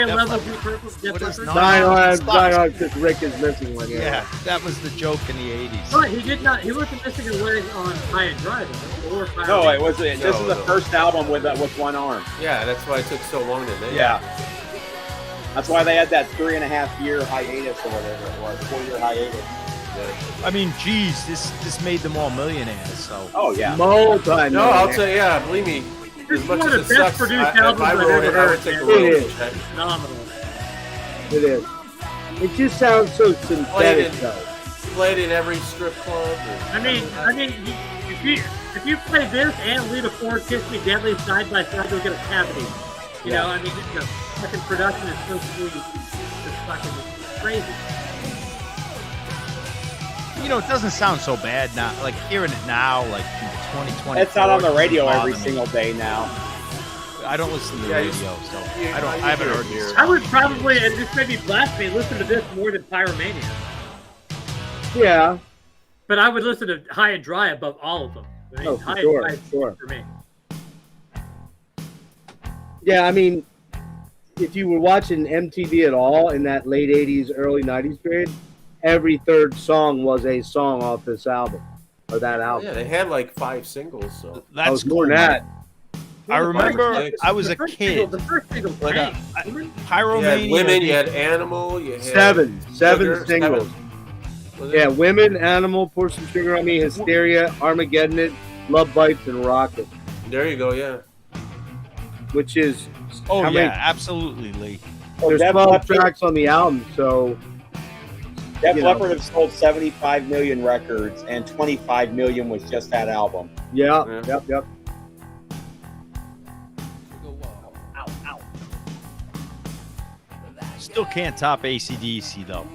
level repurposed. What is Leppard. 9 arms and Nine socks? arms, because Rick is missing one. Yeah, that was the joke in the 80s. But he did not. He wasn't missing a leg on High and Dry though. Or Fire No, Red. it was. This is the first album with one arm. Yeah, that's why it took so long to make. Yeah. That's why they had that 3.5-year hiatus or whatever it was, 4-year hiatus. I mean, geez, this made them all millionaires. So Oh yeah. Multi. No, I'll tell you, yeah, believe me. This As is much one as of the it best sucks, produced if albums I I've wrote ever it, I would heard. take a Man. royalty It is. check. Phenomenal. It is. It just sounds so Played synthetic, in, though. played in every strip club. I mean, if you play this and Lita Ford Kiss Me Deadly side by side, you'll get a cavity. You know, I mean, the fucking production is so sweet. It's fucking crazy. you know, it doesn't sound so bad now. Like hearing it now, like in 2020. It's not on the radio every single day now. I don't listen to the Yeah, radio, so I haven't heard this. I would probably, and this may be blasphemy, listen to this more than Pyromania. Yeah. But I would listen to High and Dry above all of them. I mean, Oh, for High sure, and Dry is sure. for me. Yeah, I mean, if you were watching MTV at all in that late 80s, early 90s period, every third song was a song off this album or that album. Yeah, they had like 5 singles, so. That was That's more than cool. that. I remember Like, I was The a first kid. single- the first single, Like, Tank. You had Pyromania. Women, you had Animal, you had... Seven Sugar, singles. Was it? Yeah, Women, Animal, Pour Some Sugar on Me, Hysteria, Armageddon It, Love Bites, and Rocket, There you go, yeah. which is Oh how yeah, many- absolutely, Lee. there's Def 12 Leppard- tracks on the album, so Def you know. Leppard have sold 75 million records, and 25 million was just that album. yeah, Yeah. yep. Still can't top AC/DC though.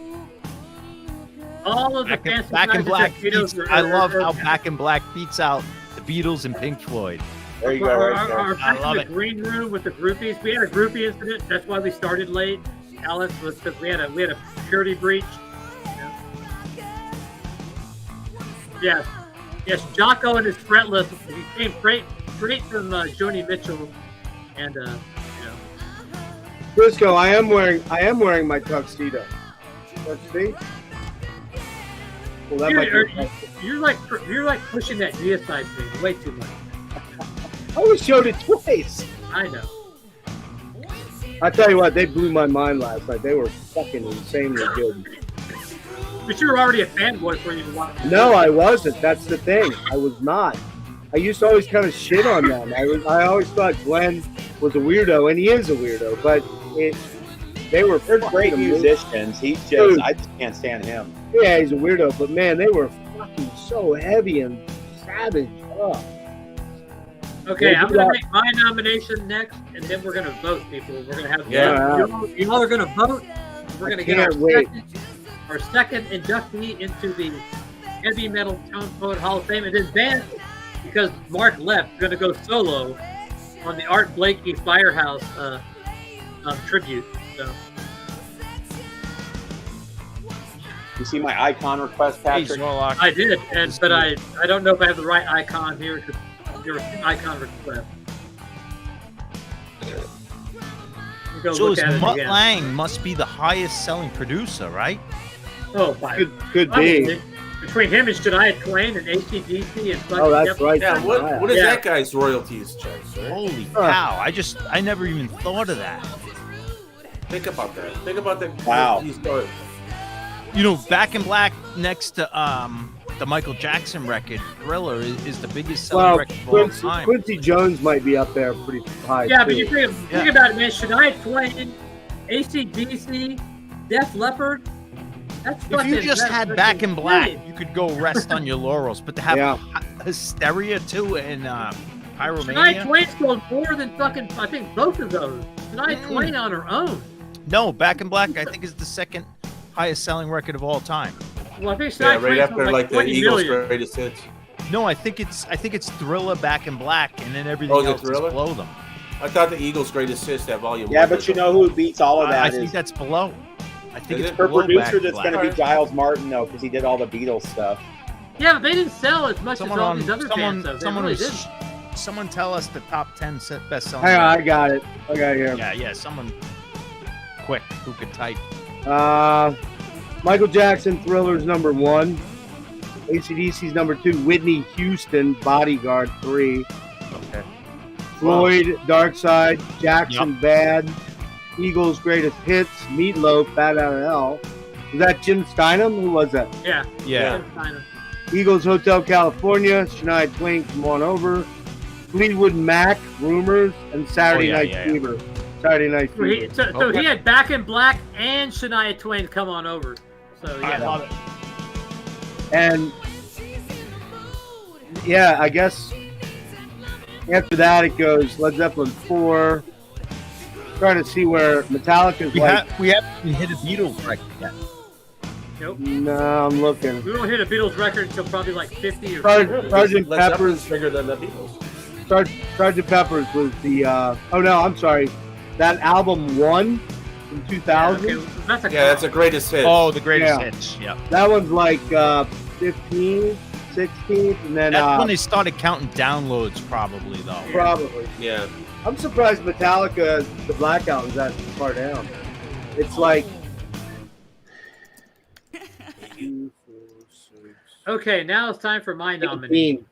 All of the Back in Black Beatles beats, I love how Back in Black beats out the Beatles and Pink Floyd. There you go, right there. Our I back love in it. the green room with the groupies. We had a groupie incident. That's why we started late. Alice was because we had a security breach. Yes, yes. Jocko and his fretless. He came straight from Joni Mitchell, and you know. Briscoe, I am wearing my tuxedo. Let's see. Well, that might be You're like pushing that geoside thing way too much. I was showed it twice. I know. I tell you what, they blew my mind last night. They were fucking insanely good. But you were already a fanboy before you watched. No, I wasn't. That's the thing. I was not. I used to always kind of shit on them. I always thought Glenn was a weirdo, and he is a weirdo. But they were They're great fucking amazing. musicians. He's just, Dude. I just can't stand him. Yeah, he's a weirdo, but man, they were fucking so heavy and savage. Oh. Okay, Yeah, I'm do gonna that. make my nomination next, and then we're gonna vote, people. We're gonna have Yeah. y'all are gonna vote. We're I gonna get our can't wait. second inductee into the Heavy Metal Tone Poet Hall of Fame, and then Van, because Mark left, gonna go solo on the Art Blakey Firehouse tribute. So You see my icon request, Hey, Patrick? Zorlock. I did, but I don't know if I have the right icon here because there were two icon requests. Go So look is at it Mutt again. Lang must be the highest selling producer, right? Oh, by Could probably. be. Between him and Shania Twain and AC/DC and fucking Oh, that's Jeff- right. Yeah, what is Yeah. that guy's royalties checks, right? Holy cow! I never even thought of that. Think about that. Think about that. Wow. He's going. You know, Back in Black next to the Michael Jackson record, Thriller, is the biggest selling Well, record of all time. Quincy Jones might be up there pretty high. Yeah, too. but you think about it, man. Shania Twain, AC/DC, Def Leppard. That's If fucking. you just that's had fucking Back in Black, brilliant. you could go rest on your laurels. But to have Yeah. Hysteria too and Shania Pyromania. Twain sold more than fucking. I think both of those. Shania Twain on her own. No, Back in Black, I think, is the second highest selling record of all time. Well, I think Shania Yeah, Twain right sold after like the 20 Eagles' million. greatest hits. No, I think it's Thriller, Back in Black, and then everything Oh, is it else is Thriller? below them. I thought the Eagles' greatest hits, that volume. Yeah, one but was you the- know who beats all of I that think is that's below. I think Is it's it? her below Back producer in that's Black. going to be Giles Martin, though, because he did all the Beatles stuff. Yeah, but they didn't sell as much Someone as all on these other bands. Though. They someone really who's didn't. someone tell us the top 10 best selling. Hang on, I got it. I got it here. Yeah, someone quick who could type. Michael Jackson, Thriller's number 1. AC/DC's number 2. Whitney Houston, Bodyguard 3. Okay. Floyd, Dark Side. Jackson, Bad. Eagles' Greatest Hits. Meatloaf, Bad Out of Hell. Was that Jim Steinham? Who was that? Yeah. Yeah. Kind of. Eagles, Hotel California. Shania Twain, Come On Over. Fleetwood Mac, Rumors, and Saturday Night Fever. Saturday Night So Fever. so he had Back in Black and Shania Twain Come On Over. So yeah. I love it. And yeah, I guess after that it goes Led Zeppelin 4. Trying to see where Metallica's We like. haven't hit a Beatles record yet. Nope. No, I'm looking. We won't hit a Beatles record until probably like 50 or Sgt. Led Pepper's. Zeppelin's bigger than the Beatles. Sgt. Pepper's was the. Oh no, I'm sorry. That album won in 2000. Yeah, okay. That's a Yeah, that's a greatest hit. Oh, the greatest Yeah. hits. Yeah. That one's like 15, 16, and then That's when they started counting downloads, probably though. probably. Yeah. I'm surprised Metallica, the Black Album's that far down. It's like. Okay, now it's time for my nominee. 18.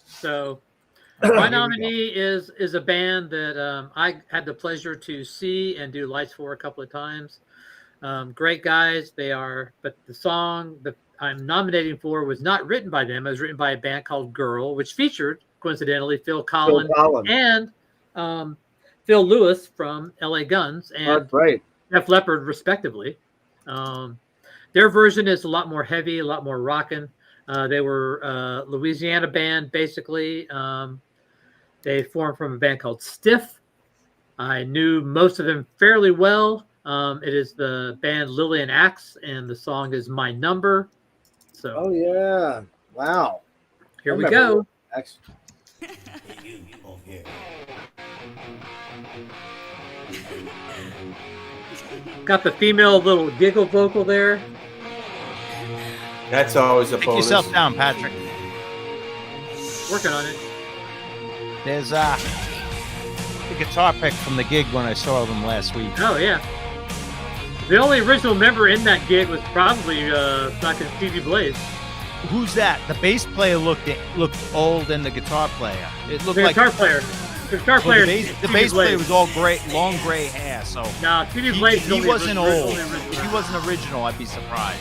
So my nominee is a band that I had the pleasure to see and do lights for a couple of times. Great guys, they are. But the song that I'm nominating for was not written by them. It was written by a band called Girl, which featured, coincidentally, Phil Collins and Phil Lewis from LA Guns and That's right. Def Leppard, respectively. Their version is a lot more heavy, a lot more rocking. They were a Louisiana band, basically. They formed from a band called Stiff. I knew most of them fairly well. It is the band Lillian Axe, and the song is My Number. So, Oh yeah! Wow. here we remember go. Excellent. Got the female little giggle vocal there. That's always a Take bonus. yourself down, Patrick. Working on it. There's the guitar pick from the gig when I saw them last week. Oh, yeah. The only original member in that gig was probably fucking Stevie Blaze. Who's that? The bass player looked old, and the guitar player. It looked The like guitar player. The guitar well, player. the bass player was all gray, long gray hair. So No, Stevie Blaze. he wasn't old. If he wasn't original, I'd be surprised.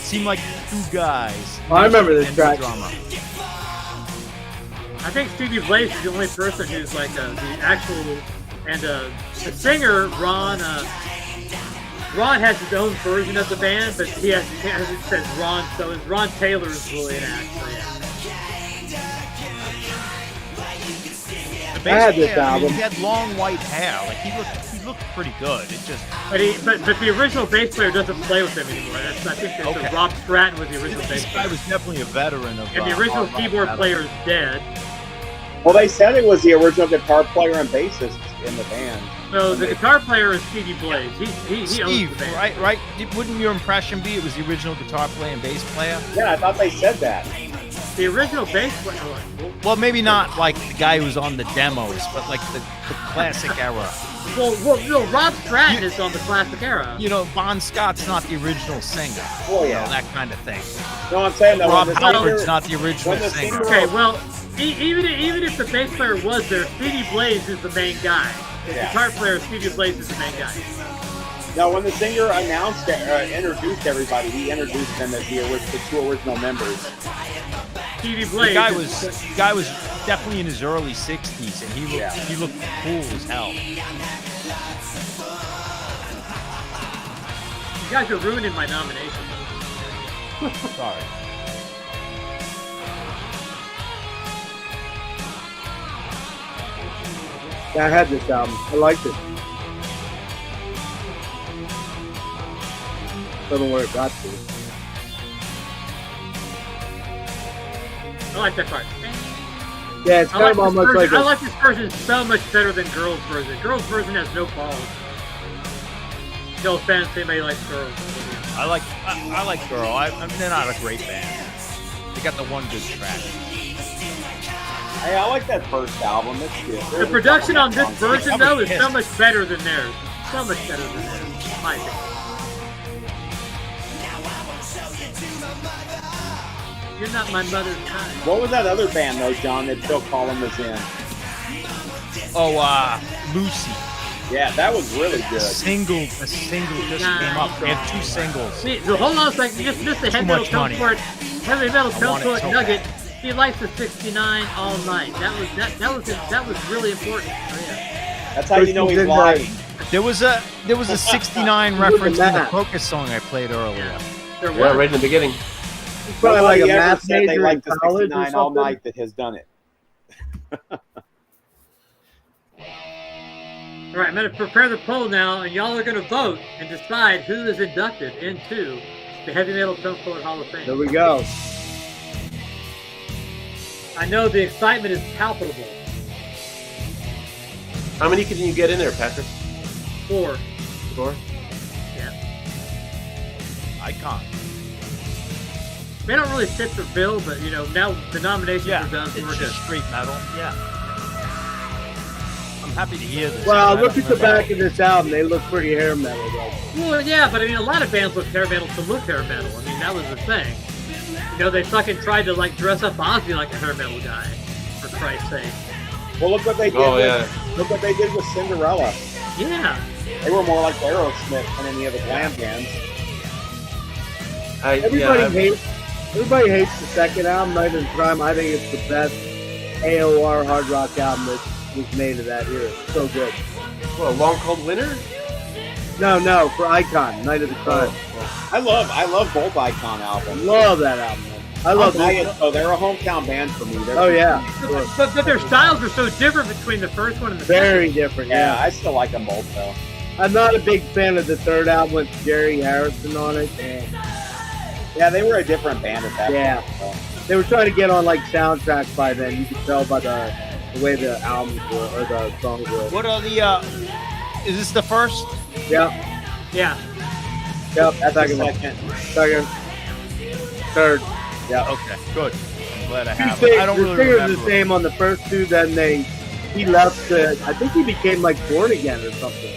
Seemed like two guys. I remember this and the track. drummer. I think Stevie Blaze is the only person who's like the actual and the singer Ron. Ron has his own version of the band, but he has it says Ron. So it's Ron Taylor's really an act. So yeah. The bass had this player, I mean, album. he had long white hair. Like he looked pretty good. It just But the original bass player doesn't play with them anymore. I think that Okay. Rob Stratton was the original bass this guy player, was definitely a veteran of. and the original hard rock keyboard metal. player is dead. Well, they said it was the original guitar player and bassist in the band. So the guitar player is Stevie Blaze. He owns the Steve, band. right? Wouldn't your impression be it was the original guitar player and bass player? Yeah, I thought they said that. The original bass player. Well, maybe not like the guy who was on the demos, but like the classic era. Well, Rob Stratton is on the classic era. You know, Bon Scott's not the original singer. Oh, You yeah. know, that kind of thing. No, I'm saying that Rob when the Halford's singer- not the original when the singer. singer- Okay, well, even if the bass player was there, Stevie Blaze is the main guy. The guitar player, Stevie Blaze, is the main guy. Now, when the singer announced introduced everybody, he introduced them as the two original members. Stevie Blaze. The guy was definitely in his early 60s, and he looked cool as hell. You guys are ruining my nomination. Sorry. Yeah, I had this album. I liked it. Don't know where it got to. I like that part. Yeah, it's kind of almost like I like this version so much better than Girls' version. Girls' version has no balls. No offense, anybody likes Girls. I like Girl. I mean, they're not a great band. They got the one good track. Hey, I like that first album. It's good. The production on this version, though, is pissed. so much better than theirs. So much better than theirs, in my opinion. You're not my mother's kind. What was that other band, though, John, that Phil Collins was in? Oh, Lucy. Yeah, that was really good. A single just came up. They had 2 singles. See, so hold on a second. You just missed the heavy metal tone for it. Heavy metal tone for it nugget. He likes the 69 all night. That was really important. Oh, yeah. That's how you know he's lying. There was a 69 reference in the Focus song I played earlier. Yeah. There was. Yeah, right in the beginning. it's probably like a Nobody ever math said they major like in the college or 69 all something. night that has done it. All right, I'm going to prepare the poll now, and y'all are going to vote and decide who is inducted into the Heavy Metal Tone Color Hall of Fame. There we go. I know the excitement is palpable. How many can you get in there, Patrick? 4. 4? Yeah. Icon. They don't really fit the bill, but you know, now the nominations are done, so it's we're good. just straight metal. Yeah. I'm happy to hear this. Well, I look don't at the remember. back of this album. They look pretty hair metal, though. Well, yeah, but I mean, a lot of bands look hair metal to look hair metal. I mean, that was the thing. You know, they fucking tried to like dress up Ozzy like a hair metal guy, for Christ's sake. Well, look what they did. Look what they did with Cinderella. Yeah. They were more like Aerosmith than any of the glam bands. Everybody hates the second album, Night of the Crime. I think it's the best AOR hard rock album that was made of that era. It's so good. Well, Long Cold Winter? No, for Icon, Night of the Crime. I love both Icon albums. Love that album. I love that. Oh, they're a hometown band for me. Oh, yeah. Sure. But their styles are so different between the first one and the Very second. different, Yeah, yeah. I still like them both, though. I'm not a big fan of the third album with Jerry Harrison on it. Yeah, they were a different band at that point. So. They were trying to get on like soundtracks by then. You could tell by the way the albums were or the songs were. What are the? Is this the first? Yeah. Yeah. Yep. Second. Third. Yeah. Okay, good. I'm glad I The have it. I don't really singer's remember. the same on the first two. Then he left. I think he became like Born Again or something.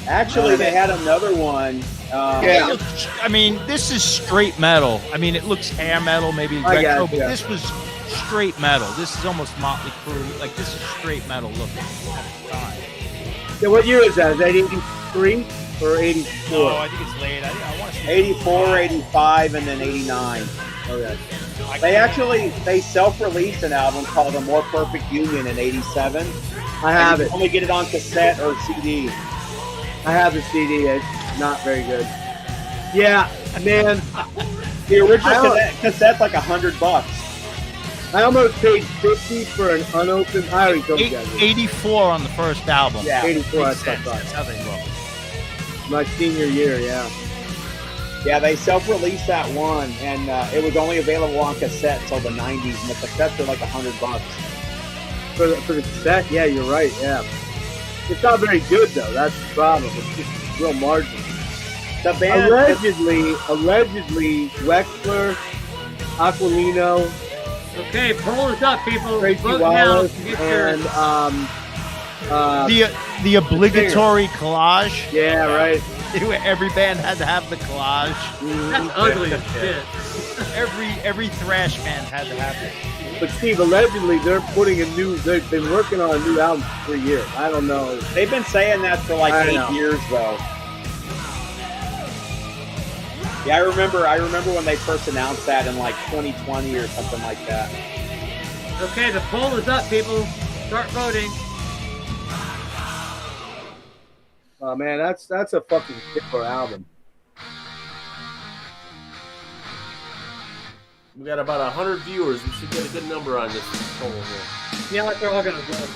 Actually, they had another one. Yeah. I mean, this is straight metal. I mean, it looks hair metal, maybe I retro, guess, but yeah. this was straight metal. This is almost Motley Crue. Like, this is straight metal looking at the time. Yeah. What year is that? Is that 83 or 84? No, I think it's late. I want to say 84, 85, and then 89. Okay. They self-released an album called A More Perfect Union in 87. I have You it. can only get it on cassette or CD. I have the CD. It's not very good. Yeah, man. The original cassette's like $100. I almost paid 50 for an unopened. I already told you guys. 84 on the first album. Yeah. 84. Makes sense. That's That's how they look. my senior year. Yeah. Yeah, they self-released that one, and it was only available on cassette until the 90s, and the cassettes are like $100. For the cassette, yeah, you're right. Yeah. It's not very good though. That's the problem. It's just real margin. The band Allegedly, Wexler, Aquilino, Okay, poll is up, people. Tracy Vote now Wallace, to get your... and The obligatory collage. yeah, right. Where every band had to have the collage. That's ugly as shit. Every thrash band had to have it. But Steve, allegedly they've been working on a new album for 3 years. I don't know. They've been saying that for like 8 years, though. Yeah, I remember when they first announced that in like 2020 or something like that. Okay, the poll is up, people. Start voting. Oh man, that's a fucking killer album. We got about 100 viewers. We should get a good number on this poll here. Yeah, like they're all gonna vote.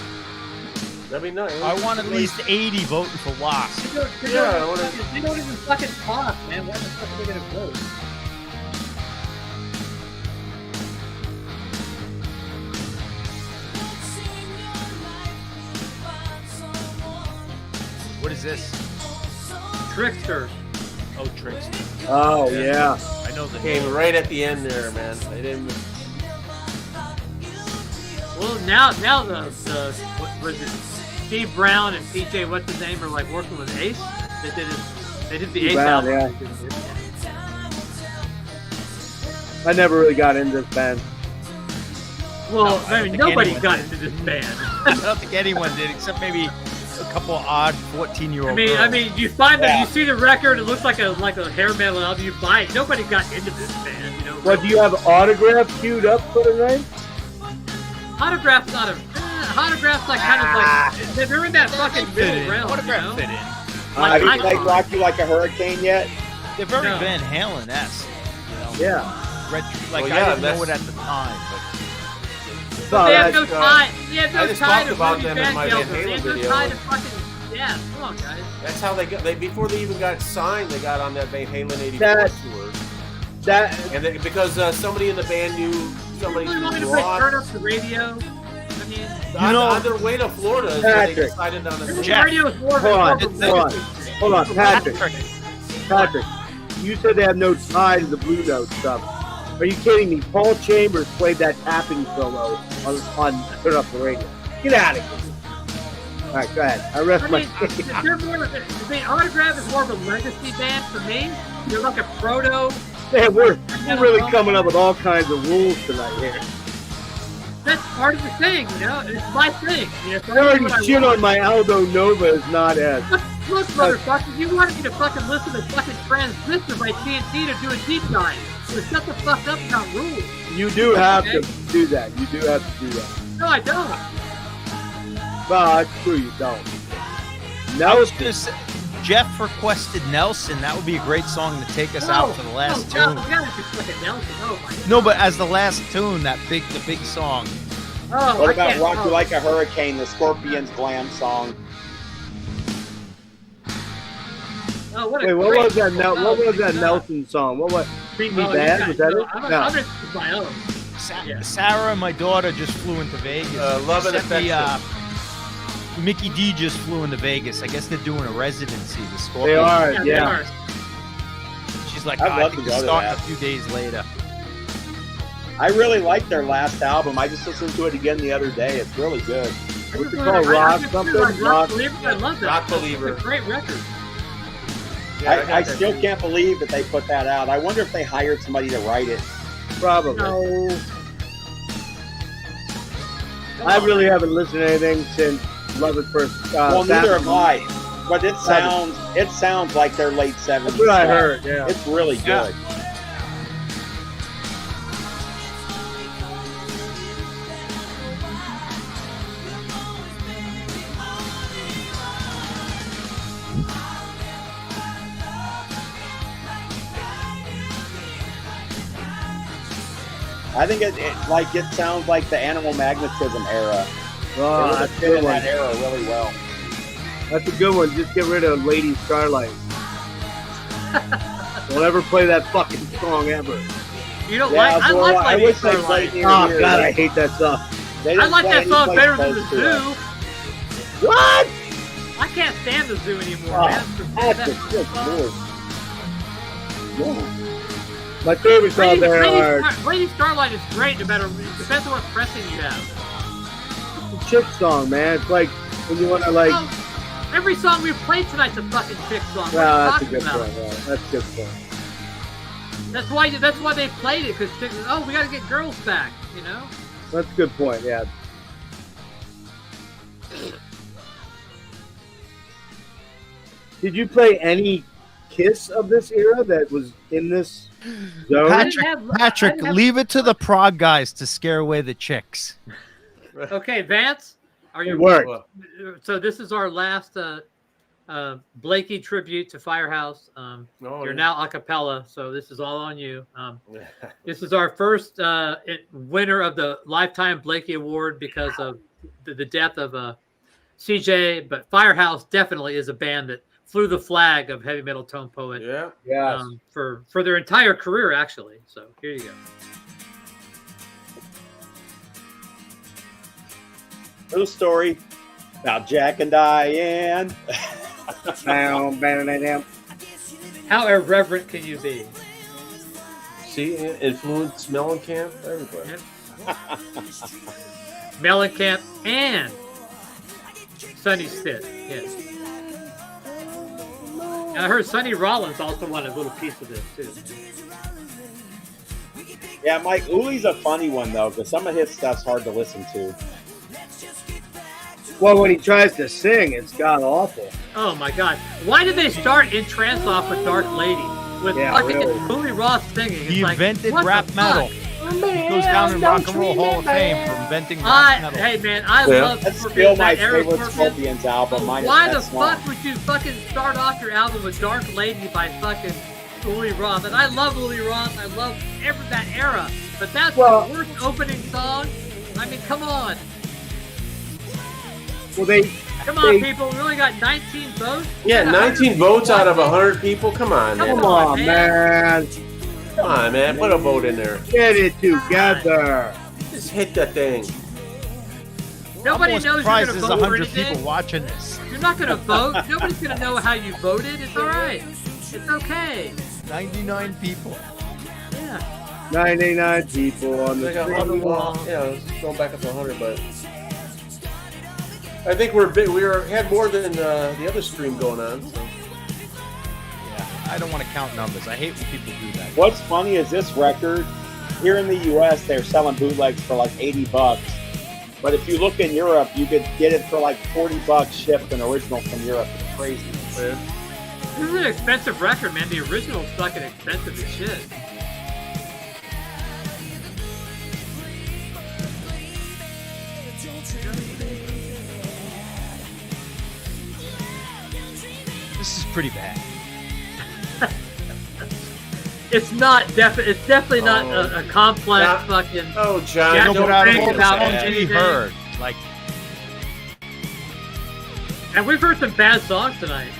That'd be nice. I want at least 80 voting for Wasp. They don't even fucking talk, man. Why the fuck are they gonna vote? What is this? Trickster. Oh, Trickster. Oh yeah. I know the Came right at the end there, man. They didn't. Well, now the what was it? Steve Brown and PJ, what's his name, are like working with Ace. They did the Ace Brown, album. yeah. I never really got into this band. Well, No, I I don't mean, think nobody anyone got did. into this band. I don't think anyone did, except maybe a couple odd 14-year-old girls. I mean, you find that Yeah. you see the record, it looks like a hair metal album. You buy it. Nobody got into this band, you know. What, do you have autograph queued up for tonight? Autograph's not a. Autograph's like kind of like they're in that fucking fit middle in. realm. Autograph You know? fit in. Have you I- played Rock You Like a Hurricane yet? They're very No. Van Halen-esque. You know? Yeah. Like, Well, I yeah, didn't know that's- it at the time, but Oh, They have no that's, tie. They have I no just tie talked to about Rudy them in Van my Gelder. Van They Halen have no video. tie to fucking. Yeah, come on, guys. That's how they got. Before they even got signed, they got on that Van Halen '84 That- tour. that And because somebody in the band knew somebody You want me to who play rock. Turn Up the Radio? I mean, On their way to Florida, is when they Patrick. decided on the a Jack. radio is more of Hold on, a hold on, Patrick. Patrick, you said they have no tie to the Blue Note stuff. Are you kidding me? Paul Chambers played that tapping solo on Turn Up the Radio. Get out of here. All right, go ahead. I rest I my mean, case. they're more of a, Autograph is more of a legacy band for me. They're like a proto. Man, we're really coming up with all kinds of rules tonight here. That's part of the thing, you know. It's my thing. You know, I already shit on my Aldo Nova is not as. Look, motherfucker, you wanted me to fucking listen to fucking Transistor by TNT to do a deep dive. So shut the fuck up about rules. You do have to do that. You do have to do that. No, I don't. Well, that's true. You don't. I was Nelson. gonna say, Jeff requested Nelson. That would be a great song to take us out for the last no, tune. we gotta do fucking Nelson. Oh my. No, but as the last tune, the big song. Oh, What I about can't- Rock You oh. Like a Hurricane, the Scorpions glam song? Oh, what a Wait, what great- was that? What was that Oh, Nelson song? What was? Treat Me oh, Bad? you Was guys that know. it? I'm No. gonna choose my own. Yeah. Sarah, my daughter, just flew into Vegas. Love and Sent me, Affection. Mickey D just flew into Vegas. I guess they're doing a residency. The They Scorpions. are. they Yeah. are. She's like, I'd I love think to they're go to starting that. a few days later. I really like their last album. I just listened to it again the other day. It's really good. What's it called? Rock something? Rock Rock. Believer. I love that. Rock Believer. It's a great record. I still can't believe that they put that out. I wonder if they hired somebody to write it. Probably. No. I really haven't listened to anything since Love at First. Well, neither Saturday. have I. But it sounds like their late 70s. That's what I stuff. heard. Yeah. It's really Yeah. good. I think it sounds like the Animal Magnetism era. Oh, It that's really a fit good in one. that era really well. That's a good one. Just get rid of Lady Starlight. Don't ever play that fucking song ever. You don't Yeah, like? I well, like I Lady wish they Starlight. played Near Oh Here. God, I hate that song. They I didn't like play that song any better place than the close to it. Zoo. What? I can't stand the Zoo anymore, Oh, man. that's That- a good lord. Yeah. My favorite song there are Lady Starlight is great, no matter. It depends on what pressing you have. the chick song, man. It's like when you want to like. Well, every song we've played tonight's a fucking chick song. What Well, are you that's a talking good about? point. Yeah, that's a good point. That's why they played it, because we got to get girls back, you know. That's a good point. Yeah. Did you play any Kiss of this era that was in this zone? Patrick, leave it to the prog guys to scare away the chicks. Okay, Vance, are you? Work. So this is our last Blakey tribute to Firehouse. You're now a cappella, so this is all on you. This is our first winner of the Lifetime Blakey Award because of the death of CJ. But Firehouse definitely is a band that flew the flag of heavy metal tone poet. Yeah. Yes. For their entire career, actually. So here you go. Little story about Jack and Diane. How irreverent can you be? See, influence Mellencamp, everybody. Mellencamp and Sonny Stitt. Yes. And I heard Sonny Rollins also wanted a little piece of this too. Yeah, Mike, Uli's a funny one though, because some of his stuff's hard to listen to. Well, when he tries to sing, it's god awful. Oh my God! Why did they start in trance off with Dark Lady with fucking Uli Roth singing? He It's invented like, what rap the metal. fuck? He goes down in Rock and Roll Hall of Fame for inventing rap metal. Hey man, I love That's Scorpions, still my that era favorite Scorpions. Scorpions album. Minus Why that the song. fuck would you fucking start off your album with Dark Lady by fucking Uli Roth? And I love Uli Roth. I love that era. But that's the worst opening song. I mean, come on. Well, Come on, people. We only got 19 votes. Yeah, 19 votes out of 100 people. Come on, man. Come on, man. Come on, man. Put a vote in there. Get it together. Just hit that thing. Nobody I'm knows you're surprised going to there's vote for 100 anything. people watching this. You're not going to vote. Nobody's going to know how you voted. It's all right. It's okay. 99 people. Yeah. 99 people on the Like 100, street. well, it's going back up to 100, but I think had more than the other stream going on. So. Yeah, I don't want to count numbers. I hate when people do that. What's funny is this record, here in the U.S., they're selling bootlegs for like $80. But if you look in Europe, you could get it for like $40 shipped an original from Europe. It's crazy. This is an expensive record, man. The original's fucking expensive as shit. This is pretty bad. It's not it's definitely not a complex fucking. Oh, John, Yeah, No, don't but out of think all the about songs we anything. heard, like, And we've heard some bad songs tonight.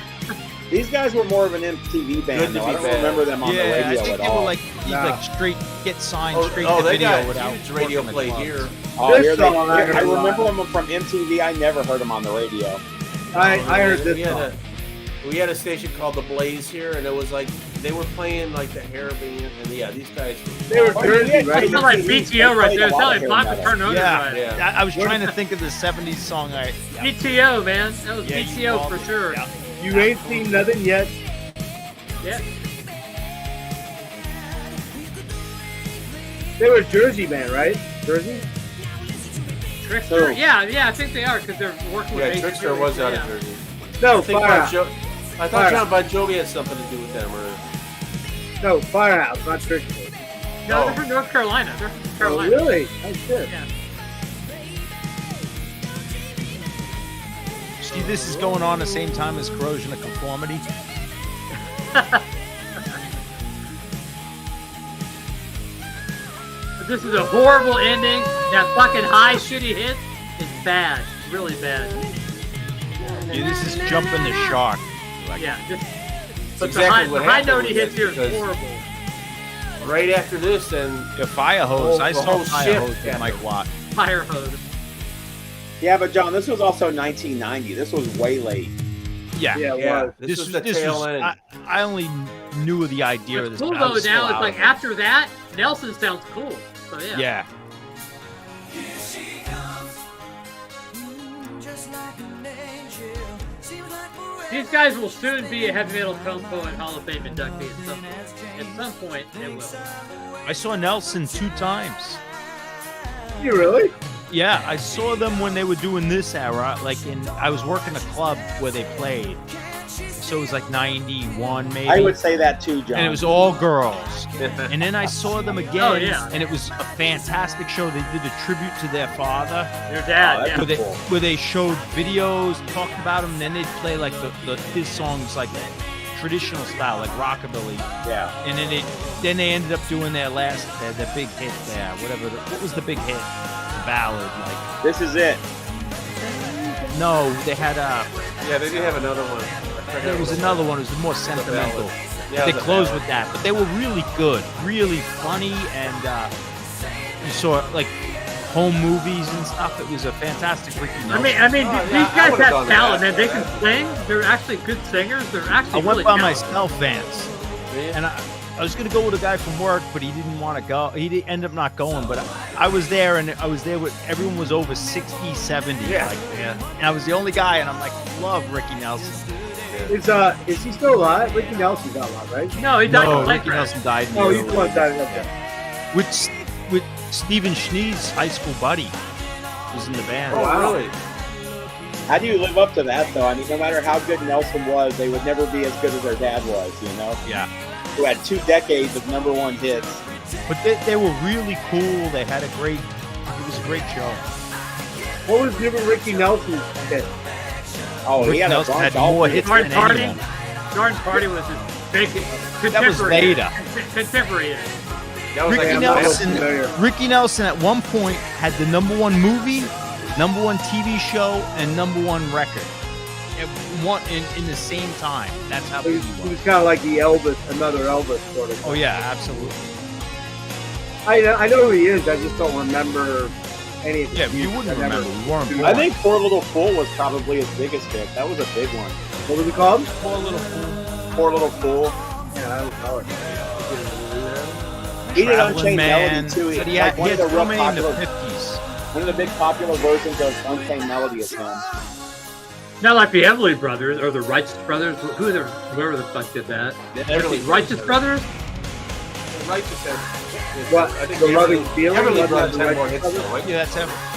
These guys were more of an MTV Good band, to though. be I don't bad. remember them on the yeah, I radio think at they all. were like, straight get signed straight to they video got without huge radio working the play clubs. here. Oh, This here they, song I heard I a lot. remember them from MTV. I never heard them on the radio. I heard this we had song. we had a station called The Blaze here, and it was like they were playing like the hair band, and yeah, these guys. They were Oh, Jersey, yeah, right? It's not like BTO right there. It's not like Hair Pop metal. Turn Over. Yeah, Right? Yeah. I was trying to think of the 70s song. BTO, man. That was Yeah, you BTO called for it. sure. Yeah. You ain't seen nothing yet. Yeah. They were Jersey band, right? Jersey? Trickster. Yeah, I think they are because they're working with. Yeah, Ace Trickster Frehley, was out yeah. of Jersey. No, I think Firehouse. I thought John Bon Jovi had something to do with them, or No, Firehouse, not Trickster. No, they're from North Carolina. They're from Oh, Carolina. really? Oh, shit. Yeah. See, this is going on the same time as Corrosion of Conformity. But this is a horrible ending. That fucking high shitty hit is bad. Really bad. Yeah, this is jumping the shark. Like, Yeah. Just, that's but exactly the what high happened note he with hits it, here is because horrible. right after this, then the Firehose. I The saw whole ship Firehose with happened. Mike Watt. Fire hose. Yeah, but John, this was also 1990. This was way late. Yeah. Yeah, it yeah, was. this was the tail end. I only knew of the idea of What's this. cool but I though was now still is out like of it. after that, Nelson sounds cool. So yeah. Yeah. These guys will soon be a heavy metal compo and Hall of Fame inductee at some point. At some point, they will. I saw Nelson 2 times. You really? Yeah, I saw them when they were doing this era. I was working a club where they played. So it was like 91 maybe. I would say that too, John. And it was all girls. And then I saw them again, Oh, yeah. and it was a fantastic show. They did a tribute to their father, Your dad, that's yeah. cool. where they showed videos, talked about him, and then they'd play like his songs like traditional style, like rockabilly. Yeah. And then they ended up doing their last, their big hit there, what was the big hit? The ballad, like. This is it. No, they had Yeah, they did have another one. there was another one. It was more sentimental. Yeah, They it was a closed ballad. with that, but they were really good, really funny, and you saw like home movies and stuff. It was a fantastic Ricky Nelson. I mean, Oh, these yeah, I guys would've have gone to talent, that. man. They can sing. They're actually good singers. They're I actually went really by talented. myself, Vance, and I was gonna go with a guy from work, but he didn't want to go. He didn't end up not going, but I was there, and I was there with everyone was over 60, 70. Yeah. And I was the only guy, and I'm like, love Ricky Nelson. Is he still alive? Ricky Nelson's not alive, right? No, he died No, in plane Ricky crash. Nelson died in the Oh, he's early- the one that died. Okay. with Stephen Schnee's high school buddy was in the band. Oh, Wow. really? How do you live up to that, though? I mean, no matter how good Nelson was, they would never be as good as their dad was, you know? Yeah. Who had 2 decades of #1 hits. But they were really cool. They had it was a great show. What was giving Ricky Nelson's hit? Oh, Rick he had Nelson a bunch had all more three. hits Jordan than Party. anyone. Jordan Party was his big That was contemporary. Veda. Contemporary. That was Ricky like Nelson. familiar. Ricky Nelson at one point had the #1 movie, #1 TV show, and #1 record. In the same time. That's how He big was, he he was. was kind of like the Elvis, another Elvis sort of. Oh yeah, absolutely. I know who he is. I just don't remember any of his Yeah, you music. wouldn't I never- remember. We weren't born. I think Poor Little Fool was probably his biggest hit. That was a big one. What was it called? Poor Little Fool. Poor Little Fool. Yeah, I don't know it. He did Traveling Unchained Man. Melody too. But he Like had one of the so real many in the popular, 50s. one of the big popular versions of Unchained Melody is him. Not like the Everly Brothers or the Righteous Brothers. Whoever the fuck did that. Everly Righteous Brothers? Righteous had. What? I think The Loving Feeling? Everly Wasn't Brothers that had more the hits, Righteous though, right? Yeah,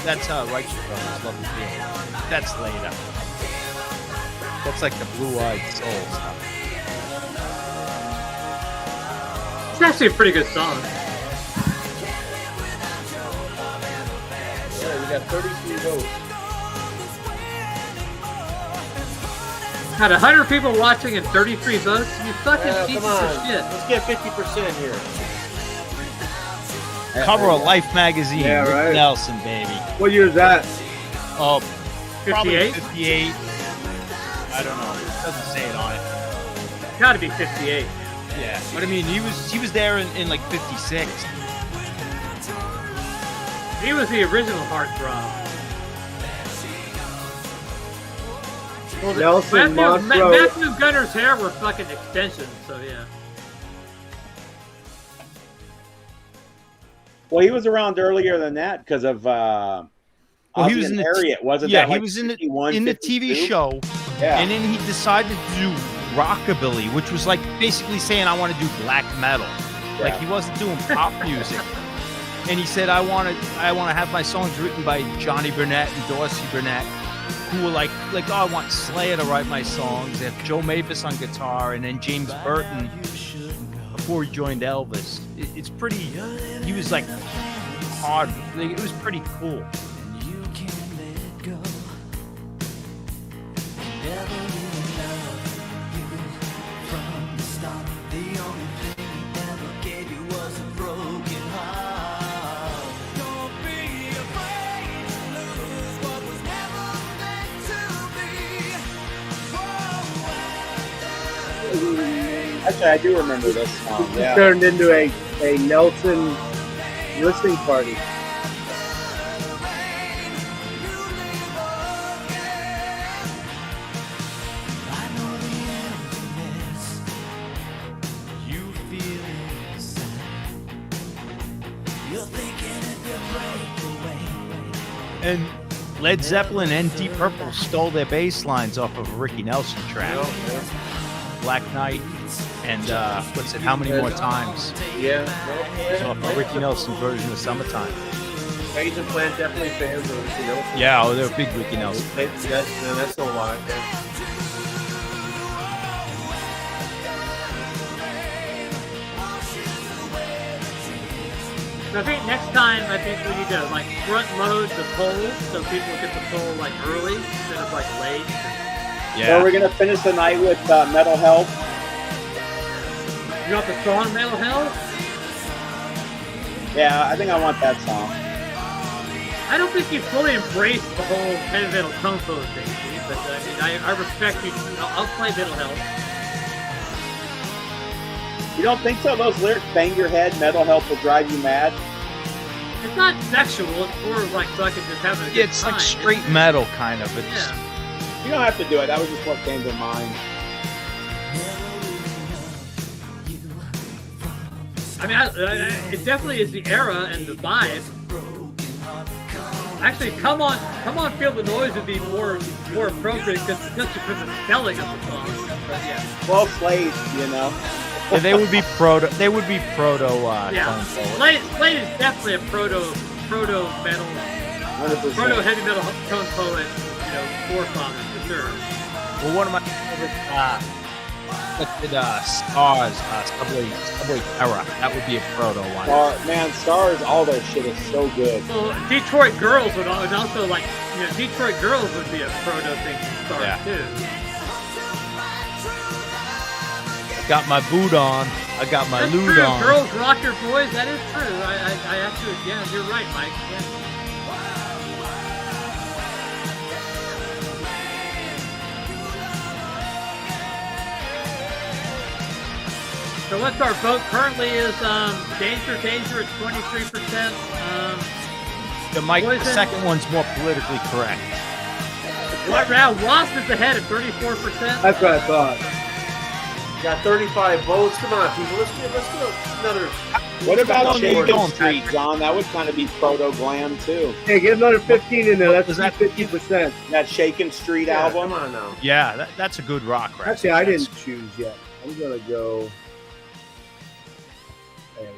that's Righteous Brothers. Love the Feel. That's later. That's like the Blue Eyed Soul stuff. It's actually a pretty good song. Yeah, we got 33 votes. Had 100 people watching and 33 votes. You fucking Yeah, pieces come on. of shit. Let's get 50% here. Cover of Life magazine. Yeah, Rick right. Nelson, baby. What year is that? Oh, probably 58? 58. I don't know. It doesn't say it on it. Gotta be 58. Yeah, but I mean, he was there in like 56. He was the original heartthrob. Well, Nelson Matthew Montrose. Gunner's hair were fucking extensions, so yeah. Well, he was around earlier than that because of Well, he was Ozzy in and the Harriet. Wasn't Yeah, that like he was in 51, the TV 52? show, Yeah. and then he decided to do rockabilly, which was like basically saying I want to do black metal. Like Yeah. he wasn't doing pop music. And he said I want to have my songs written by Johnny Burnett and Dorsey Burnett, who were like oh, I want Slayer to write my songs, and Joe Mavis on guitar, and then James Burton before he joined Elvis. It's pretty. He was like hard. Like, it was pretty cool. Actually, I do remember this song. It Yeah. turned into a Nelson listening party. And Led Zeppelin and Deep Purple stole their bass lines off of a Ricky Nelson track. Black Knight and what's it? How Many More Times? Yeah. It's off of Ricky Nelson's version of Summertime. Asian Plant definitely fans of Ricky Nelson. Yeah, oh, they're big Ricky Nelson. That's no lie. So I think next time, we need to like front load the polls so people get the poll like early instead of like late. Yeah. So we're gonna finish the night with Metal Health. You want the song Metal Hell? Yeah, I think I want that song. I don't think you fully embraced the whole heavy metal tone pose thing, Steve, but I respect you. I'll play Metal Hell. You don't think so? Those lyrics, bang your head, Metal Health will drive you mad. It's not sexual. It's more like so I can just have a good It's time. like straight metal kind of. It's, Yeah. You don't have to do it. That was just what came to mind. I mean, it definitely is the era and the vibe. Actually, come on, feel the noise would be more appropriate just because of the spelling of the song. But yeah. Well, Slade, you know. yeah, they would be proto. They would be proto. Yeah, tone forward. Slade is definitely a proto metal, 100%. proto heavy metal tone poet, forefather for sure. Well, one of my favorite Stars, Subway Terror. That would be a proto one. Stars, all their shit is so good. Well, Detroit Girls would also Detroit Girls would be a proto thing from Stars too. Got my boot on. I got my That's loot true. on. Girls rock your boys. That is true. I actually, yeah, you're right, Mike. Yeah. So what's our vote currently is Danger at 23%. Mike, the Poison. second one's more politically correct. What round? Wasp is ahead at 34%. That's what I thought. Got 35 votes. Come on, people. Let's do another. What about Keep Shaken going, Street, Patrick. John? That would kind of be proto glam too. Hey, get another 15 in there. That's Does that- 50%. That Shaken Street Yeah, album. come on now. Yeah, that's a good rock record. Actually, I didn't choose yet. I'm gonna go. There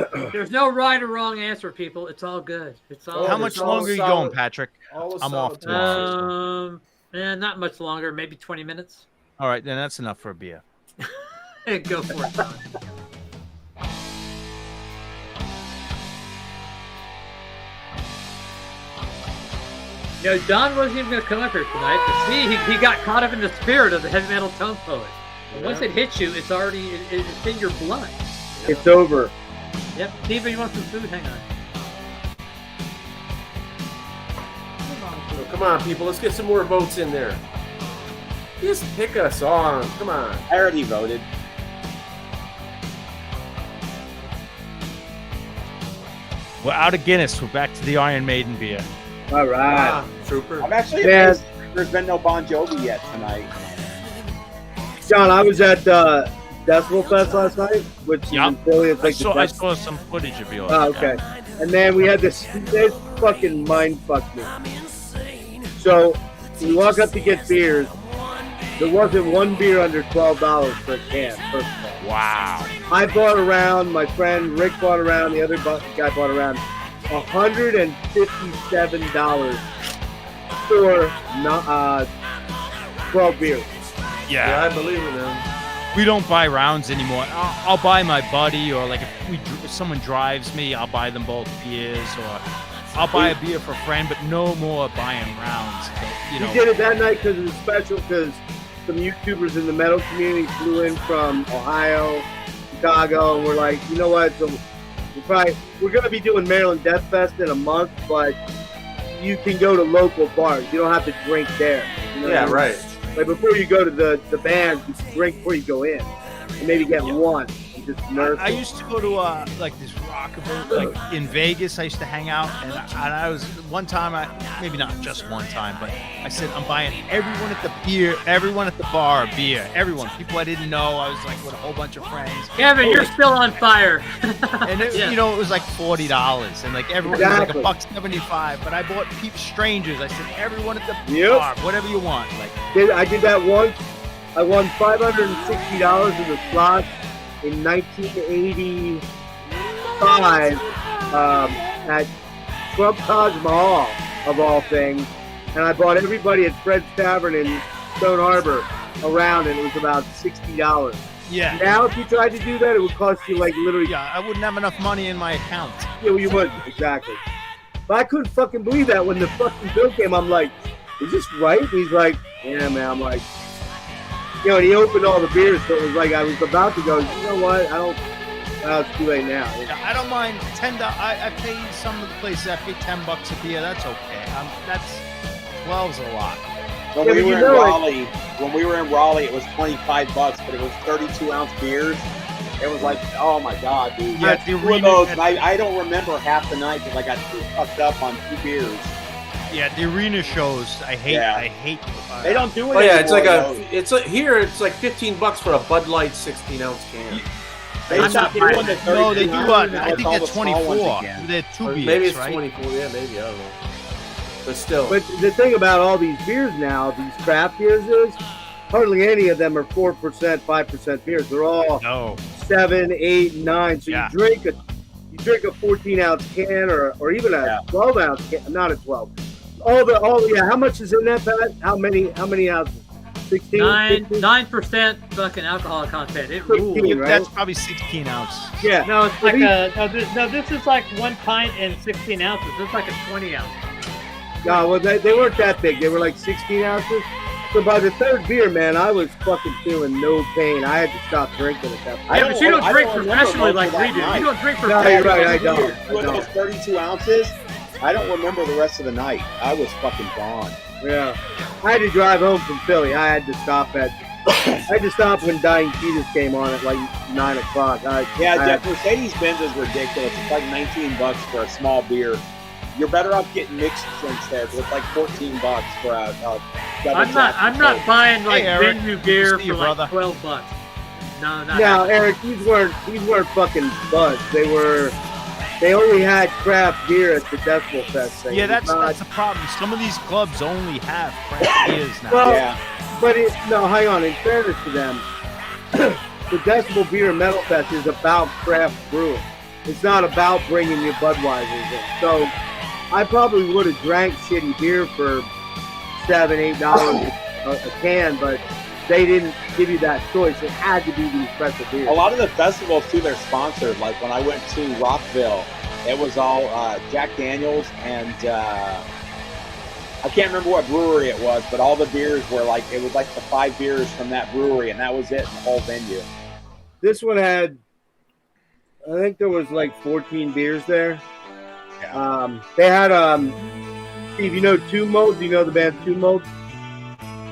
we go. There's no right or wrong answer, people. It's all good. It's all. Oh, How good. much it's all longer are you solid. going, Patrick? All the I'm solid off tomorrow. pieces. Not much longer. Maybe 20 minutes. All right, then that's enough for a beer. Go for it, Don. Don wasn't even going to come up here tonight, but see, he got caught up in the spirit of the heavy metal tone poet. And once it hits you, it's already it's in your blood. It's over. Yep. Steve, you want some food? Hang on. Come on, people. Let's get some more votes in there. Just pick a song. Come on. I already voted. We're out of Guinness. We're back to the Iron Maiden beer. All right. Ah, trooper. I'm actually Man. amazed there's been no Bon Jovi yet tonight. John, I was at Decibel Fest last night, which is Yup. in Philly. It's I like saw the some footage of yours. Oh, okay. And then we had this. They fucking mind fucked me. So we walk up to get beers. There wasn't one beer under $12 for a can. First of all, Wow. I bought around. My friend Rick bought around. The other guy bought around $157 for 12 beers. Yeah, I believe it, man. We don't buy rounds anymore. I'll buy my buddy, or like if someone drives me, I'll buy them both beers, or I'll buy a beer for a friend, but no more buying rounds. But, We did it that night because it was special, because some YouTubers in the metal community flew in from Ohio, Chicago, and we're like, you know what? So we're going to be doing Maryland Death Fest in a month, but you can go to local bars. You don't have to drink there. You know what I Yeah, mean? right. Like before you go to the band, you can drink before you go in, and maybe get one. just nurse. I used to go to like this rockabilly, like in Vegas. I used to hang out, and I was one time. Maybe not just one time, but I said I'm buying everyone at the bar beer. Everyone, people I didn't know. I was like with a whole bunch of friends. Kevin, you're still on fire. And it, Yeah. you know, it was like $40, and like everyone Exactly. was like $1.75. But I bought strangers. I said everyone at the Yep. bar, whatever you want. Like I did that once. I won $560 in the slots in 1985 at Club Taj Mahal, of all things. And I bought everybody at Fred's Tavern in Stone Harbor around, and it was about $60. yeah, Now, if you tried to do that, it would cost you like literally. yeah, I wouldn't have enough money in my account. Yeah, well, you wouldn't, exactly. But I couldn't fucking believe that when the fucking bill came. I'm like, is this right? And he's like, yeah, man. I'm like, you know, and he opened all the beers, so it was like I was about to go, you know what? It's too late now. Yeah, I don't mind $10. I pay some of the places. I pay $10 a beer. That's okay. That's 12's a lot. When Yeah, we but you were in know it- Raleigh, it was $25, but it was 32-ounce beers. It was like, oh my god, dude! Yeah, I had the two of arena- those, and I don't remember half the night because I got too fucked up on 2 beers. Yeah, the arena shows. I hate. Yeah. I hate. They don't do it. Oh yeah, it's like anymore, here it's like $15 for a Bud Light 16-ounce can. They I'm stopped not- doing the No, they do. 32 I ounces, now think it's all they're the small ones 24. again. They're two Or beers, maybe it's right? 24. Yeah, maybe I don't know. But still, But the thing about all these beers now, these craft beers, is hardly any of them are 4%, 5% beers. They're all No. 7, 8, 9. So Yeah. you drink a 14-ounce can or even a 12-ounce can, not a 12. How much is in that, Pat? How many ounces? 16? 9% fucking alcohol content. It 15, rules. right? That's probably 16 ounce. Yeah. No, it's like These- this is like 1 pint and 16 ounces. It's like a 20 ounce. No, well, they weren't that big. They were like 16 ounces. So by the third beer, man, I was fucking feeling no pain. I had to stop drinking at that point. I Yeah, don't- but you don't I drink don't remember professionally most like of we that do. night. You don't drink No, professionally. you're right. I like we don't. do. With those 32 ounces, I don't remember the rest of the night. I was fucking gone. Yeah. I had to drive home from Philly. I had to stop when Dying Fetus came on at like 9 o'clock. Yeah, Mercedes-Benz is ridiculous. It's like $19 for a small beer. You're better off getting mixed instead. It's like $14 for a double I'm jack. not buying like Hey, Eric. venue beer Good to see for you, like brother. $12. No, not Now, happening. Eric, these weren't fucking buds. They only had craft beer at the Decibel Fest thing. Yeah, It that's was not- the problem. Some of these clubs only have craft beers now. Well, Yeah. But hang on. In fairness to them, the Decibel Beer and Metal Fest is about craft brewing. It's not about bringing you Budweisers in. So I probably would have drank shitty beer for $7, $8 a can, but they didn't give you that choice. It had to be these special beers. A lot of the festivals too, they're sponsored. Like when I went to Rockville, it was all Jack Daniels and I can't remember what brewery it was, but all the beers were like, it was like the 5 beers from that brewery, and that was it in the whole venue. This one had, I think there was like 14 beers there. Yeah. They had, Steve, you know Tomb Mold? Do you know the band Tomb Mold?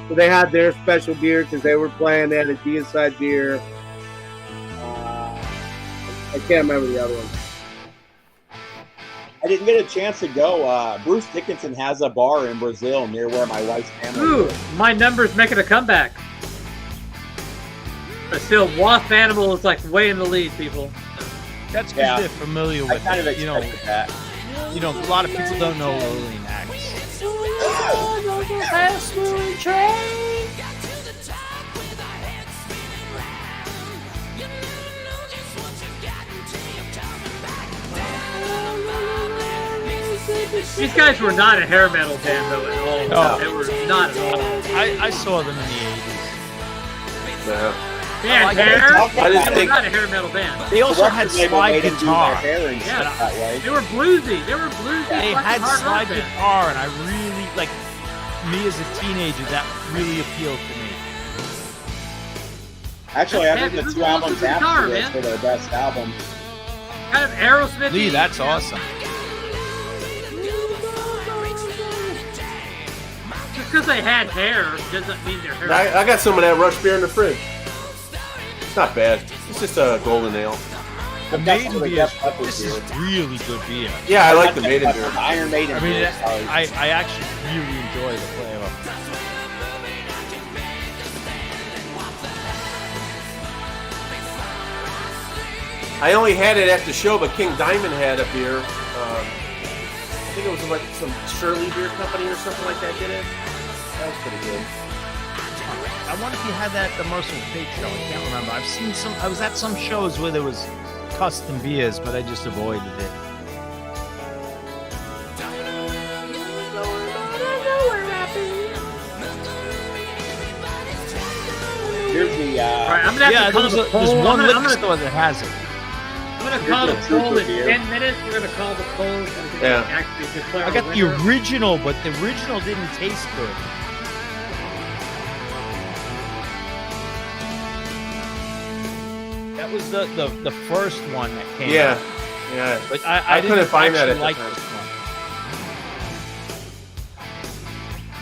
So they had their special beer because they were playing. They had a deicide beer. I can't remember the other one. I didn't get a chance to go. Bruce Dickinson has a bar in Brazil near where my wife's family Ooh, lives. my number's making a comeback. But still, Wasp Animal is like way in the lead, people. That's because Yeah. they're familiar I with kind of it. You know, expected that. a lot of people don't know Lily Max. These guys were not a hair metal band though at all. No. They were not at all. I saw them in the 80s. They had like hair. it. I didn't They were think- not a hair metal band. They also The had record label slide made them do guitar. their hair and Yeah. stuff that way. They were bluesy. They were bluesy. They fucking had hard slide rock band. guitar, and I really like. Me as a teenager, that really appealed to me. Actually, I Yeah, think the this is 2 a albums guitar, after this man. were their best album. Kind of Aerosmith. Lee, that's awesome. Just because they had hair doesn't mean their hair. I got some of that Rush beer in the fridge. It's not bad. It's just a golden ale. The Maiden beer, this is really good beer. Yeah, I like the Maiden beer. Iron Maiden. I mean, beer. I actually really enjoy the flavor. I only had it at the show, but King Diamond had a beer. I think it was like some Shirley Beer Company or something like that did it. That was pretty good. I wonder if you had that at the Mercer Pig show. I can't remember. I've seen some. I was at some shows where there was custom beers, but I just avoided it. Here's the. All right, I'm gonna have to call the poll. There's one I'm liquor gonna, store that has it. I'm gonna call the poll in beer. 10 minutes. We're gonna call the poll. And we're gonna Yeah. actually declare I got a the winner. original, but the original didn't taste good. That was the first one that came Yeah, out. yeah. But I I couldn't didn't find that actually at like the time. this one.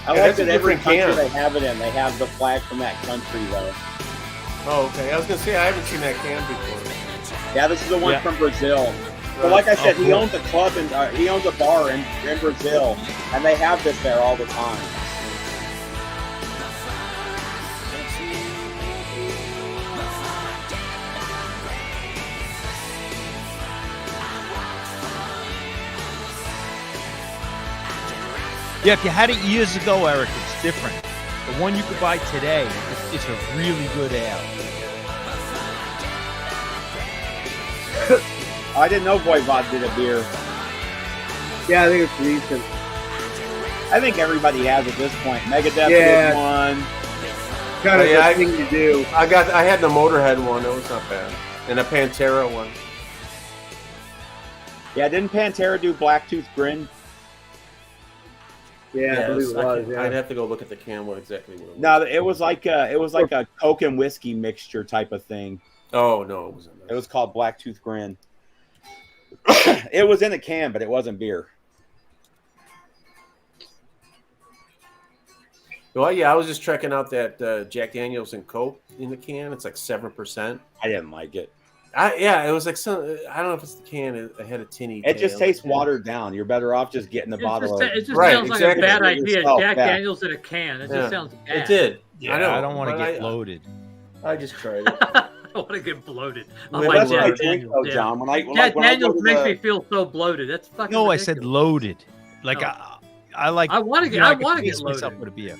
I Yeah, like that's a that every different country can. they have it in. They have the flag from that country, though. Oh, okay. I was gonna say I haven't seen that can before. Yeah, this is the one Yeah. from Brazil. But like I said, Oh, he cool. owns a club and he owns a bar in Brazil, and they have this there all the time. Yeah, if you had it years ago, Eric, it's different. The one you could buy today, it's a really good ale. I didn't know Voivod did a beer. Yeah, I think it's recent. I think everybody has at this point. Megadeth Yeah. did one. Kind of Yeah, the thing to do. I had the Motorhead one. It was not bad, and a Pantera one. Yeah, didn't Pantera do Blacktooth Grin? Yeah, I believe it was. Yeah. I'd have to go look at the can. What exactly? What it was. No, it was like a Coke and whiskey mixture type of thing. Oh no, it wasn't. It was called Blacktooth Grin. It was in a can, but it wasn't beer. Well, yeah, I was just checking out that Jack Daniel's and Coke in the can. It's like 7%. I didn't like it. Yeah, it was like some. I don't know if it's the can. It had a tinny. It just tail. tastes watered down. You're better off just getting the bottle. It just Right, sounds like exactly. a bad idea. Yourself, Jack yeah. Daniels in a can. It Yeah. just sounds bad. It did. Yeah, I know. I don't want to but get loaded. I just tried it. I want to get bloated. I Well, like That's what I Jack drink, Daniels. though, Yeah. John. When I Jack when I go Daniels to makes the- me feel so bloated. That's fucking. No, I ridiculous. said loaded. Like I like. I want to get. you know, I could want to get taste myself loaded. with a beer.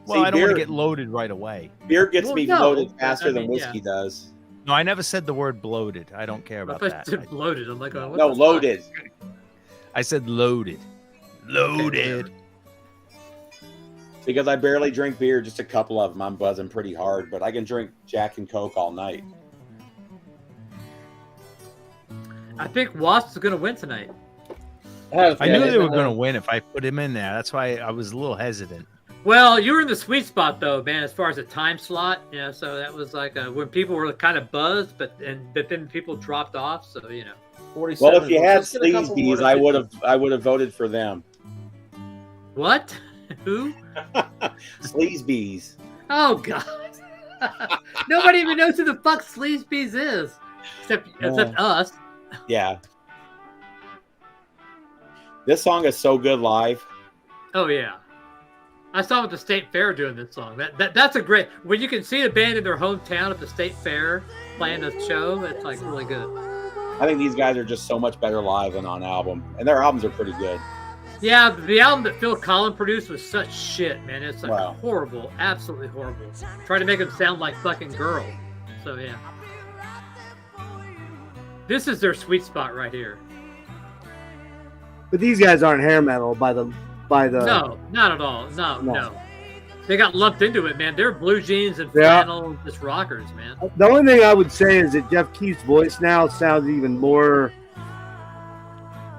Well, I don't want to get loaded right away. beer gets Well, me no, loaded but, faster I than mean, whiskey does. No, I never said the word bloated. I don't care I about thought that. you said bloated. I'm like, oh, what No, the fuck? loaded. I said loaded. Loaded. Because I barely drink beer, just a couple of them. I'm buzzing pretty hard, but I can drink Jack and Coke all night. I think Wasp is going to win tonight. I knew they were going to win if I put him in there. That's why I was a little hesitant. Well, you were in the sweet spot though, man. As far as the time slot, yeah. So that was like when people were kind of buzzed, but then people dropped off. So 47. Well, if you had Let's get a couple more Sleazebees, to I would have voted for them. what? Who? Sleazebees. Oh God! Nobody even knows who the fuck Sleazebees is, except us. Yeah. This song is so good live. Oh yeah. I saw them at the State Fair doing this song. That's a great when you can see the band in their hometown at the State Fair playing a show. It's like really good. I think these guys are just so much better live than on album, and their albums are pretty good. Yeah, the album that Phil Collins produced was such shit, man. It's like Wow. horrible, absolutely horrible. Try to make them sound like fucking girls. So yeah, this is their sweet spot right here. But these guys aren't hair metal by the. No, not at all. No. They got lumped into it, man. They're blue jeans and Yeah. flannel, just rockers, man. The only thing I would say is that Jeff Keith's voice now sounds even more.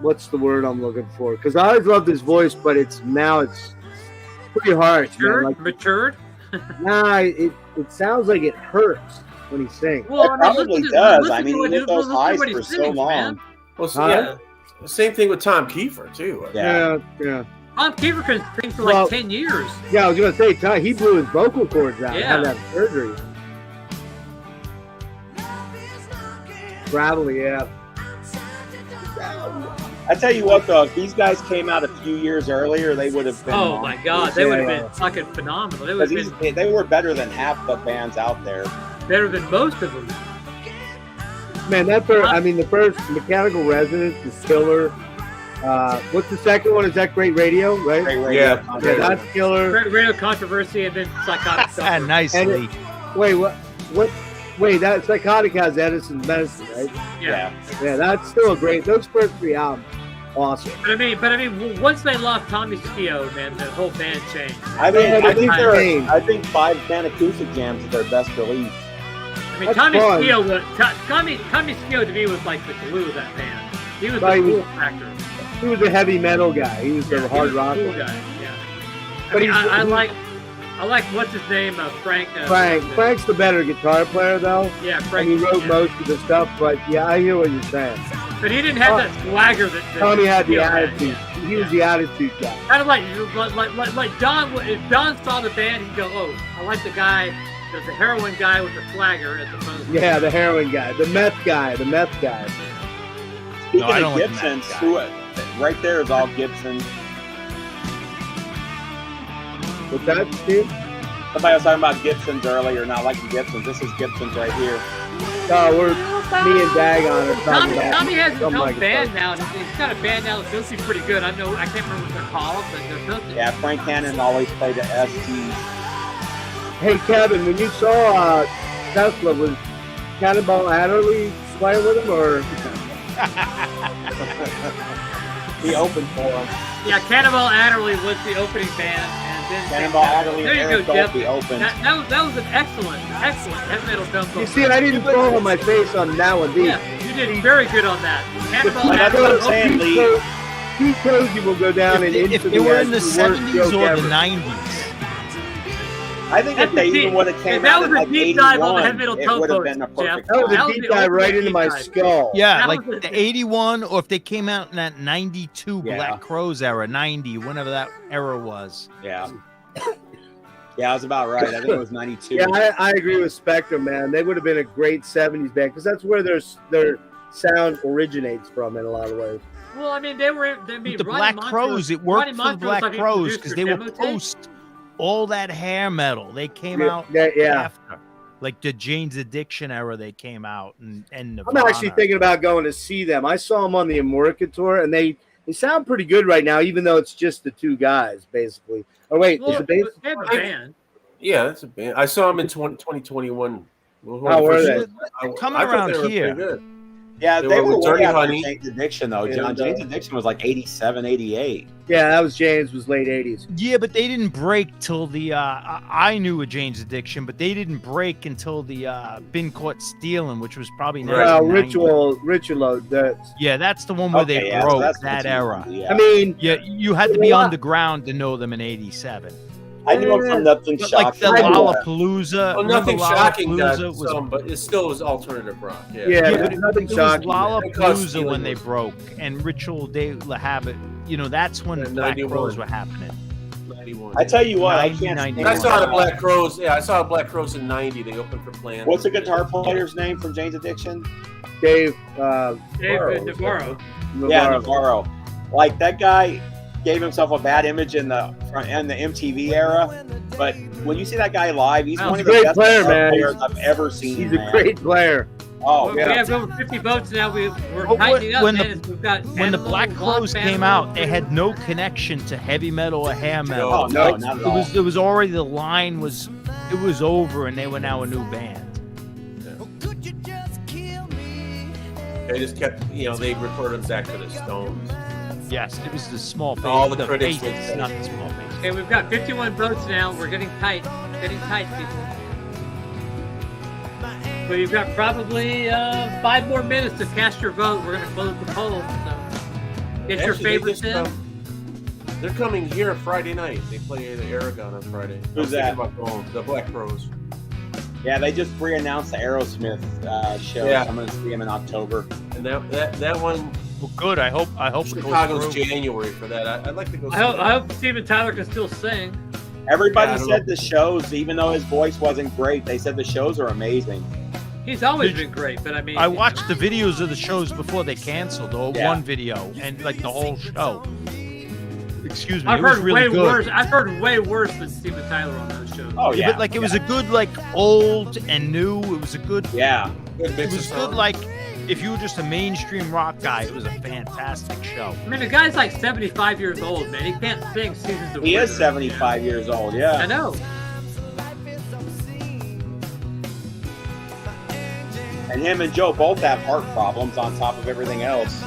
What's the word I'm looking for? Because I always loved his voice, but it's pretty harsh, man. Like, Matured. it sounds like it hurts when he sings. Well, It probably does. I mean, he hit those highs what he for so sings, long. man. Well, Huh? yeah. Same thing with Tom Kiefer too. Yeah. Yeah. Tom Kiefer can sing for like Well, 10 years. Yeah, I was gonna say, Ty, he blew his vocal cords out. Yeah. Had that surgery. gravelly, yeah. I tell you what, though, if these guys came out a few years earlier, they would have been. Oh my God, they would have been fucking phenomenal. They would have been They were better than half the bands out there. better than most of them. Man, that first, I mean, the first Mechanical Resonance is killer. What's the second one? Is that Great Radio, right? Great Radio. Yeah, that's killer. Radio Controversy and then Psychotic Suffer. Nicely. Wait, what? Wait, that Psychotic has Edison's Medicine, right? Yeah. Yeah, that's still a great. Those first 3 albums, awesome. But I mean, once they lost Tommy Scio, man, the whole band changed. I think 5 Fan Acoustic Jams is their best release. I mean, That's Tommy fun. Scio to me was like the glue of that band. He was Right, the he cool was- factor. He was a heavy metal guy. He was Yeah, the he hard was rock. cool guy. Yeah. But I mean, he's- I like what's his name, Frank. Frank's the better guitar player, though. Yeah, And Frank. he wrote yeah. most of the stuff, but yeah, I hear what you're saying. But he didn't have that swagger that Tommy had the Scio attitude. yeah. He was the attitude guy. Kind of like Don. If Don saw the band, he'd go, "Oh, I like the guy, the heroin guy with the swagger," as opposed to Yeah, the heroin guy, the meth guy. Speaking No, I don't of like Gibsons, that right there is all Gibsons. What's that, Steve? Somebody was talking about Gibsons earlier, not liking Gibsons. This is Gibsons right here. We're me and Dagon are talking about. Tommy has his something own like band that. now. He's got a band now that's supposed to be pretty good. I can't remember what they're called, but they're supposed to. Yeah, Frank Cannon always played the STs. Hey Kevin, when you saw Tesla, was Cannonball Adderley playing with him, or He opened for him. Yeah, Cannonball Adderley was the opening band, and then Cannonball Adderley There and you Eric go, Jeff. Dolphy opened. That was an excellent heavy metal film. you see, I didn't fall on my face on that one. Yeah, you did very good on that. Cannonball Like, that's what I'm Adderley. saying, Lee. Pete Cozy will go down and If into they were in the worst 70s joke or ever. the 90s, I think if they even would have came that out was in a like deep dive on the 81, heavy metal it would have topos, been a perfect Jeff. That was That a was deep the dive ultimate right into deep my dive. skull. yeah, That like was the 81, or if they came out in that 92 Yeah. Black Crowes era, 90, whenever that era was. Yeah. Yeah, I was about right. I think it was 92. Yeah, I agree with Spectrum, man. They would have been a great '70s band because that's where their sound originates from in a lot of ways. Well, I mean, they were. With the Black Crows, it worked for the Black Crows because they were post all that hair metal. They came out Yeah. after. Like the Jane's Addiction era, they came out. And I'm Nirvana. actually thinking about going to see them. I saw them on the Amorica tour, and they sound pretty good right now, even though it's just the 2 guys, basically. Oh, wait, is the bass? They have a band. Yeah, that's a band. I saw them in 2021. How were they? Coming I thought around they were here. pretty good. Yeah, They they were were with way Dirty after Honey. Jane's Addiction, though. And, Jane's Addiction was like 87, 88. Yeah, that was James, was late 80s. Yeah, but they didn't break till the I knew of Jane's Addiction, but they didn't break until the Been Caught Stealing, which was probably Well, 1990. Ritual, Yeah, that's the one where Okay, they yeah, so broke that's that what's era. easy, yeah. I mean, Yeah, you had to be Yeah. underground to know them in '87. I knew them from Nothing But like the Shocking. Lollapalooza, Well, nothing remember shocking got Lollapalooza was some, but it still was alternative rock. Yeah. yeah, Yeah, there's nothing It was shocking. Lollapalooza Stealing when they was- broke, and Ritual de la Habit. You know, that's when Yeah, the Black 91. Crows were happening. 91. I tell you what, I 90, can't 90. I stand saw the Black Crows. Yeah, I saw the Black Crows in '90. They opened for Plan. What's the guitar player's name from Jane's Addiction? Dave, David Navarro. Yeah, Navarro. Like that guy gave himself a bad image in the MTV era, but when you see that guy live, he's Wow, one of he's the a best great player, guitar man. players I've ever seen. He's man. a great player. Oh We yeah. have over 50 votes now. We're But tightening up, when man. We've got When the Animal, Black Crows Lost came Animal. out, they had no connection to heavy metal or hair metal. Oh no, Like, not at it all. was already the line was over, and they were now a new band. They just kept, they referred them back to the Stones. Yes, it was the small face. All the critics face, would say. not the small face. Okay, we've got 51 votes now. We're getting tight. Getting tight, people. So you've got probably 5 more minutes to cast your vote. We're going to close the poll. So get your Actually, favorites in. they're coming here Friday night. They play the Aragon on Friday. I was Who's that? thinking about going. The Black Crows. Yeah, they just pre-announced the Aerosmith show. Yeah. I'm going to see them in October. And that one, Well, good. I hope it goes Chicago's through. January for that. I'd like to go. See I hope Steven Tyler can still sing. Everybody Yeah, I don't said know. the shows, even though his voice wasn't great, they said the shows are amazing. He's always been great, but I mean, I watched the videos of the shows before they canceled, or one video, and like the whole show. Excuse me, I've it was heard really way good. worse. I've heard way worse than Steven Tyler on those shows. Oh yeah, But like it was a good like old and new. It was a good. yeah. Good It mix was of good sound. like if you were just a mainstream rock guy. It was a fantastic show. I mean, the guy's like 75 years old, man. He can't sing Seasons of He Winter. is 75 years old. I Yeah. know. And him and Joe both have heart problems on top of everything else.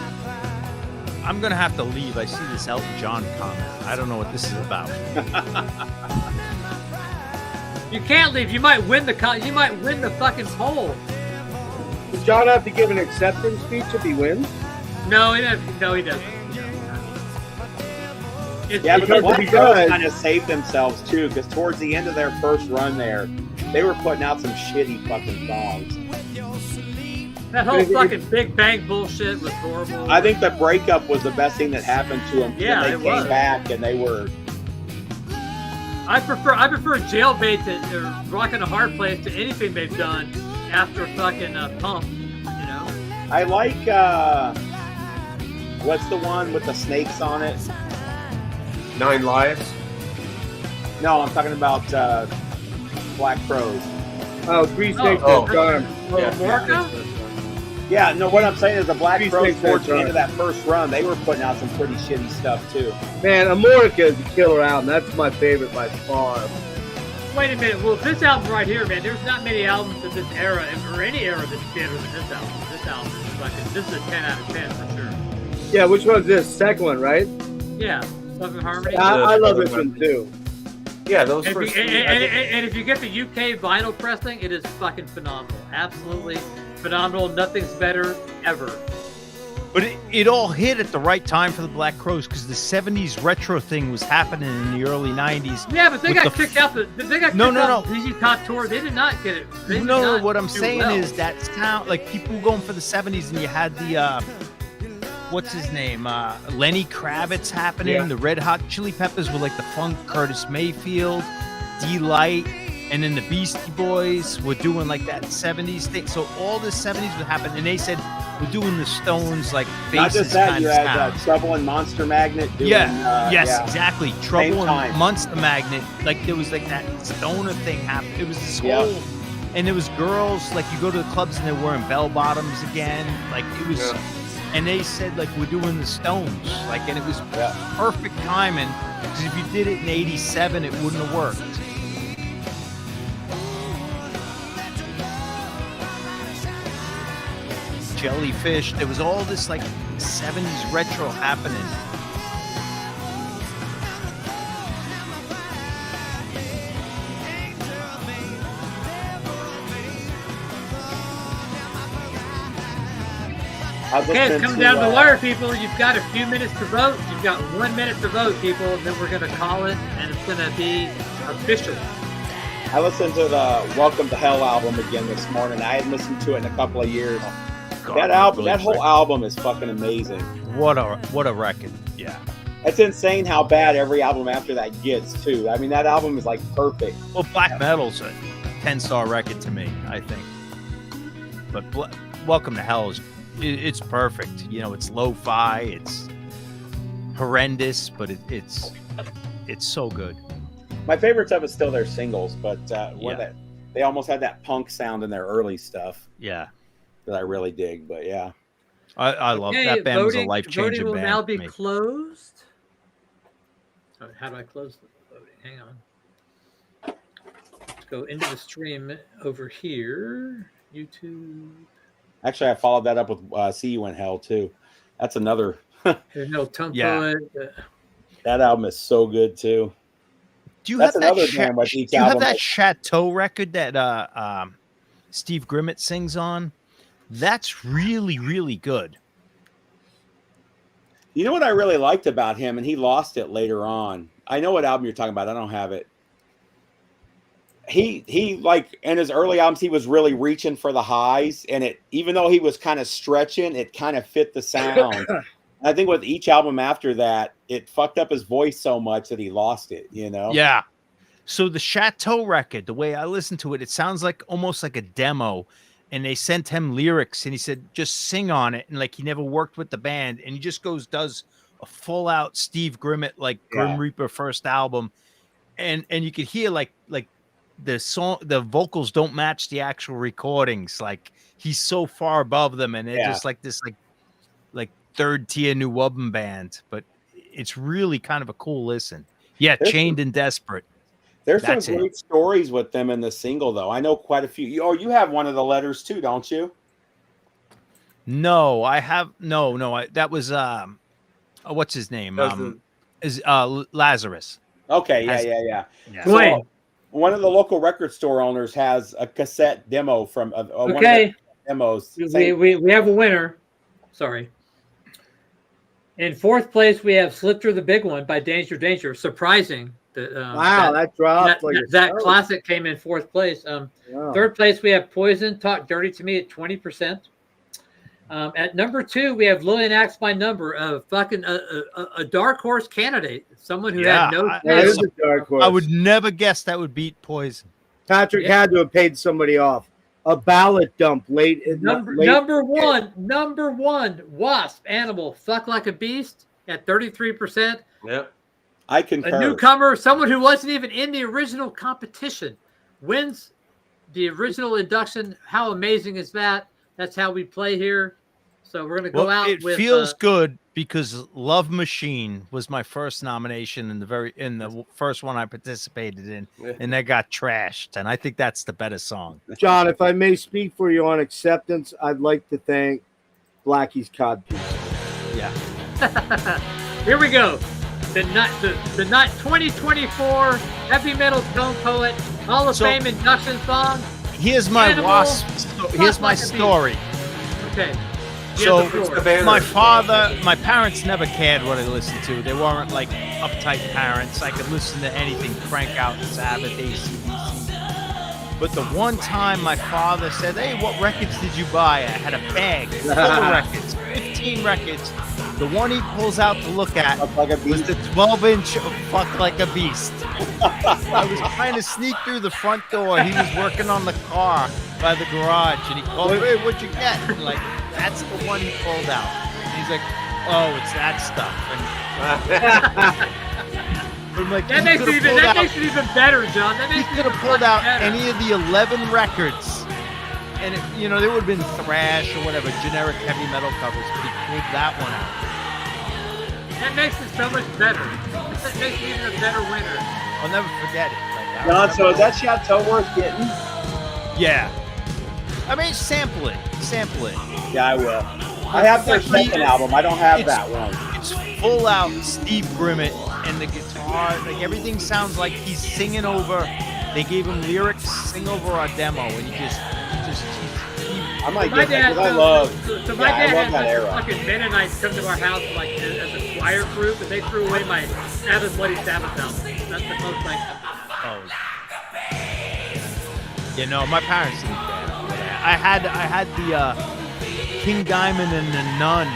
I'm gonna have to leave. I see this Elton John comment. I don't know what this is about. You can't leave. You might win you might win the fucking poll. Does John have to give an acceptance speech if he wins? No, he doesn't. No, he doesn't. Yeah, but the Because Black if he Crowes does- kind of saved themselves too, because towards the end of their first run there, they were putting out some shitty fucking songs. That whole fucking Big Bang bullshit was horrible. I think the breakup was the best thing that happened to them. Yeah, they it came was. back and they were. I prefer Jailbait to Rockin' a Hard Place to anything they've done after fucking Pump. You know. I like. What's the one with the snakes on it? 9 Lives. No, I'm talking about Black Crowes. Oh, Three Snakes Oh. Dead Charm. Morca? Yeah, no, what I'm saying is the Black Three Crowes Snakes Dead towards the Charm. end of that first run, they were putting out some pretty shitty stuff too. Man, Amorica is a killer album. That's my favorite by far. Wait a minute. Well, this album right here, man, there's not many albums of this era, or any era that's better than this album. This album is fucking, this is a 10 out of 10 for sure. Yeah, which one's this? Second one, right? Yeah. Southern Harmony. I love this one too. Yeah, those And first if, you, three. and if you get the UK vinyl pressing, it is fucking phenomenal. Absolutely phenomenal. Nothing's better ever. But it all hit at the right time for the Black Crowes because the 70s retro thing was happening in the early 90s. Yeah, but they With got the kicked out. They got kicked No, out no. the ZZ Top tour. They did not get it. They did No, not what I'm do saying well. is that sound like people going for the 70s and you had the what's his name? Lenny Kravitz happening. Yeah. The Red Hot Chili Peppers were like the funk Curtis Mayfield, D-Light, and then the Beastie Boys were doing like that 70s thing. So all the 70s would happen, and they said we're doing the Stones like Not bases just that, kind you of had sound. Trouble and Monster Magnet doing. Yes, yeah. exactly. Trouble time. and Monster Magnet. Like there was like that stoner thing happening. It was this Yeah. whole, and there was girls like you go to the clubs and they're wearing bell bottoms again. Like it was, and they said like we're doing the Stones. Like and it was perfect timing because if you did it in '87, it wouldn't have worked. Jellyfish. There was all this like 70s retro happening. Okay, it's coming down to the wire, people. You've got a few minutes to vote. You've got 1 minute to vote, people, and then we're going to call it, and it's going to be official. I listened to the Welcome to Hell album again this morning. I hadn't listened to it in a couple of years. God, That album, really that whole album is fucking amazing. What a record. Yeah. It's insane how bad every album after that gets too. I mean, that album is like perfect. Well, Black Metal's a 10-star record to me, I think. But Welcome to Hell is it's perfect. You know, it's lo-fi, it's horrendous, but it's so good. My favorites of it still their singles, but that they almost had that punk sound in their early stuff Yeah. that I really dig. But yeah, I love that band. Was a life-changing voting will band now for be me. closed. Oh, how do I close the voting? Hang on. Let's go into the stream over here. YouTube. actually, I followed that up with "See You in Hell" too. That's another. There's no tongue Yeah. poet. That album is so good too. Do you That's have that? another band with each Do you have album that that- Chateau record that Steve Grimmett sings on? That's really, really good. You know what I really liked about him, and he lost it later on. I know what album you're talking about. I don't have it. He like in his early albums, he was really reaching for the highs, and it even though he was kind of stretching, it kind of fit the sound. I think with each album after that, it fucked up his voice so much that he lost it. You know? Yeah. So the Chateau record, the way I listen to it, it sounds like almost like a demo, and they sent him lyrics, and he said, just sing on it. And like, he never worked with the band, and he just does a full out Steve Grimmett, like Grim Reaper first album. And you could hear like the song, the vocals don't match the actual recordings. Like, he's so far above them, and they're just like this, like third tier New Woman band, but it's really kind of a cool listen. Yeah. Chained and Desperate. There's some great stories with them in the single, though. I know quite a few. You have one of the letters too, don't you? No, I have no. That was what's his name? Lazarus. Okay, yeah. Wait. One of the local record store owners has a cassette demo from one of the demos. We have a winner. Sorry. In fourth place, we have "Slip Through the Big One" by Danger. Surprising. Wow, that dropped. That classic came in fourth place. Third place, we have "Poison," "Talk Dirty to Me" at 20%. At number 2, we have Lillian Axe by Number, a dark horse candidate, someone who had no. That is a dark horse. I would never guess that would beat Poison. Patrick had to have paid somebody off. A ballot dump late. Number one, Wasp, Animal, "Fuck Like a Beast" at 33%. Yep. I concur. A newcomer, someone who wasn't even in the original competition, wins the original induction. How amazing is that? That's how we play here. So we're going to go out with... It feels good because Love Machine was my first nomination in the first one I participated in, and they got trashed. And I think that's the better song. John, if I may speak for you on acceptance, I'd like to thank Blackie's Codpiece. Yeah. Here we go. The 2024 Heavy Metal Tone Poet Hall of Fame induction song. Here's my Here's my story. Okay. So my parents never cared what I listened to. They weren't like uptight parents. I could listen to anything, crank out Sabbath, AC/DC. But the one time my father said, "Hey, what records did you buy?" I had a bag full of records, 15 records. The one he pulls out to look at was the 12-inch of "Fuck Like a Beast." I was trying to sneak through the front door. He was working on the car by the garage, and he called me, "Hey, what'd you get?" And like, that's the one he pulled out. And he's like, "Oh, it's that stuff." And I'm like, that makes it even better, John. He could have pulled out any of the 11 records, and there would have been thrash or whatever, generic heavy metal covers, but he pulled that one out. That makes it so much better. That makes it even a better winner. I'll never forget it. John, so is that Chateau worth getting? Yeah. I mean, sample it. Yeah, I will. I have their second album. I don't have that one. It's full out Steve Grimmett, and the guitar, like everything sounds like he's singing over. They gave him lyrics, sing over our demo, and I might get that because I love that era. Fucking Mennonites come to our house like as a choir group, and they threw away my Sabbath Bloody Sabbath album. That's the most like. Oh. My parents didn't care. I had the King Diamond and the Nun.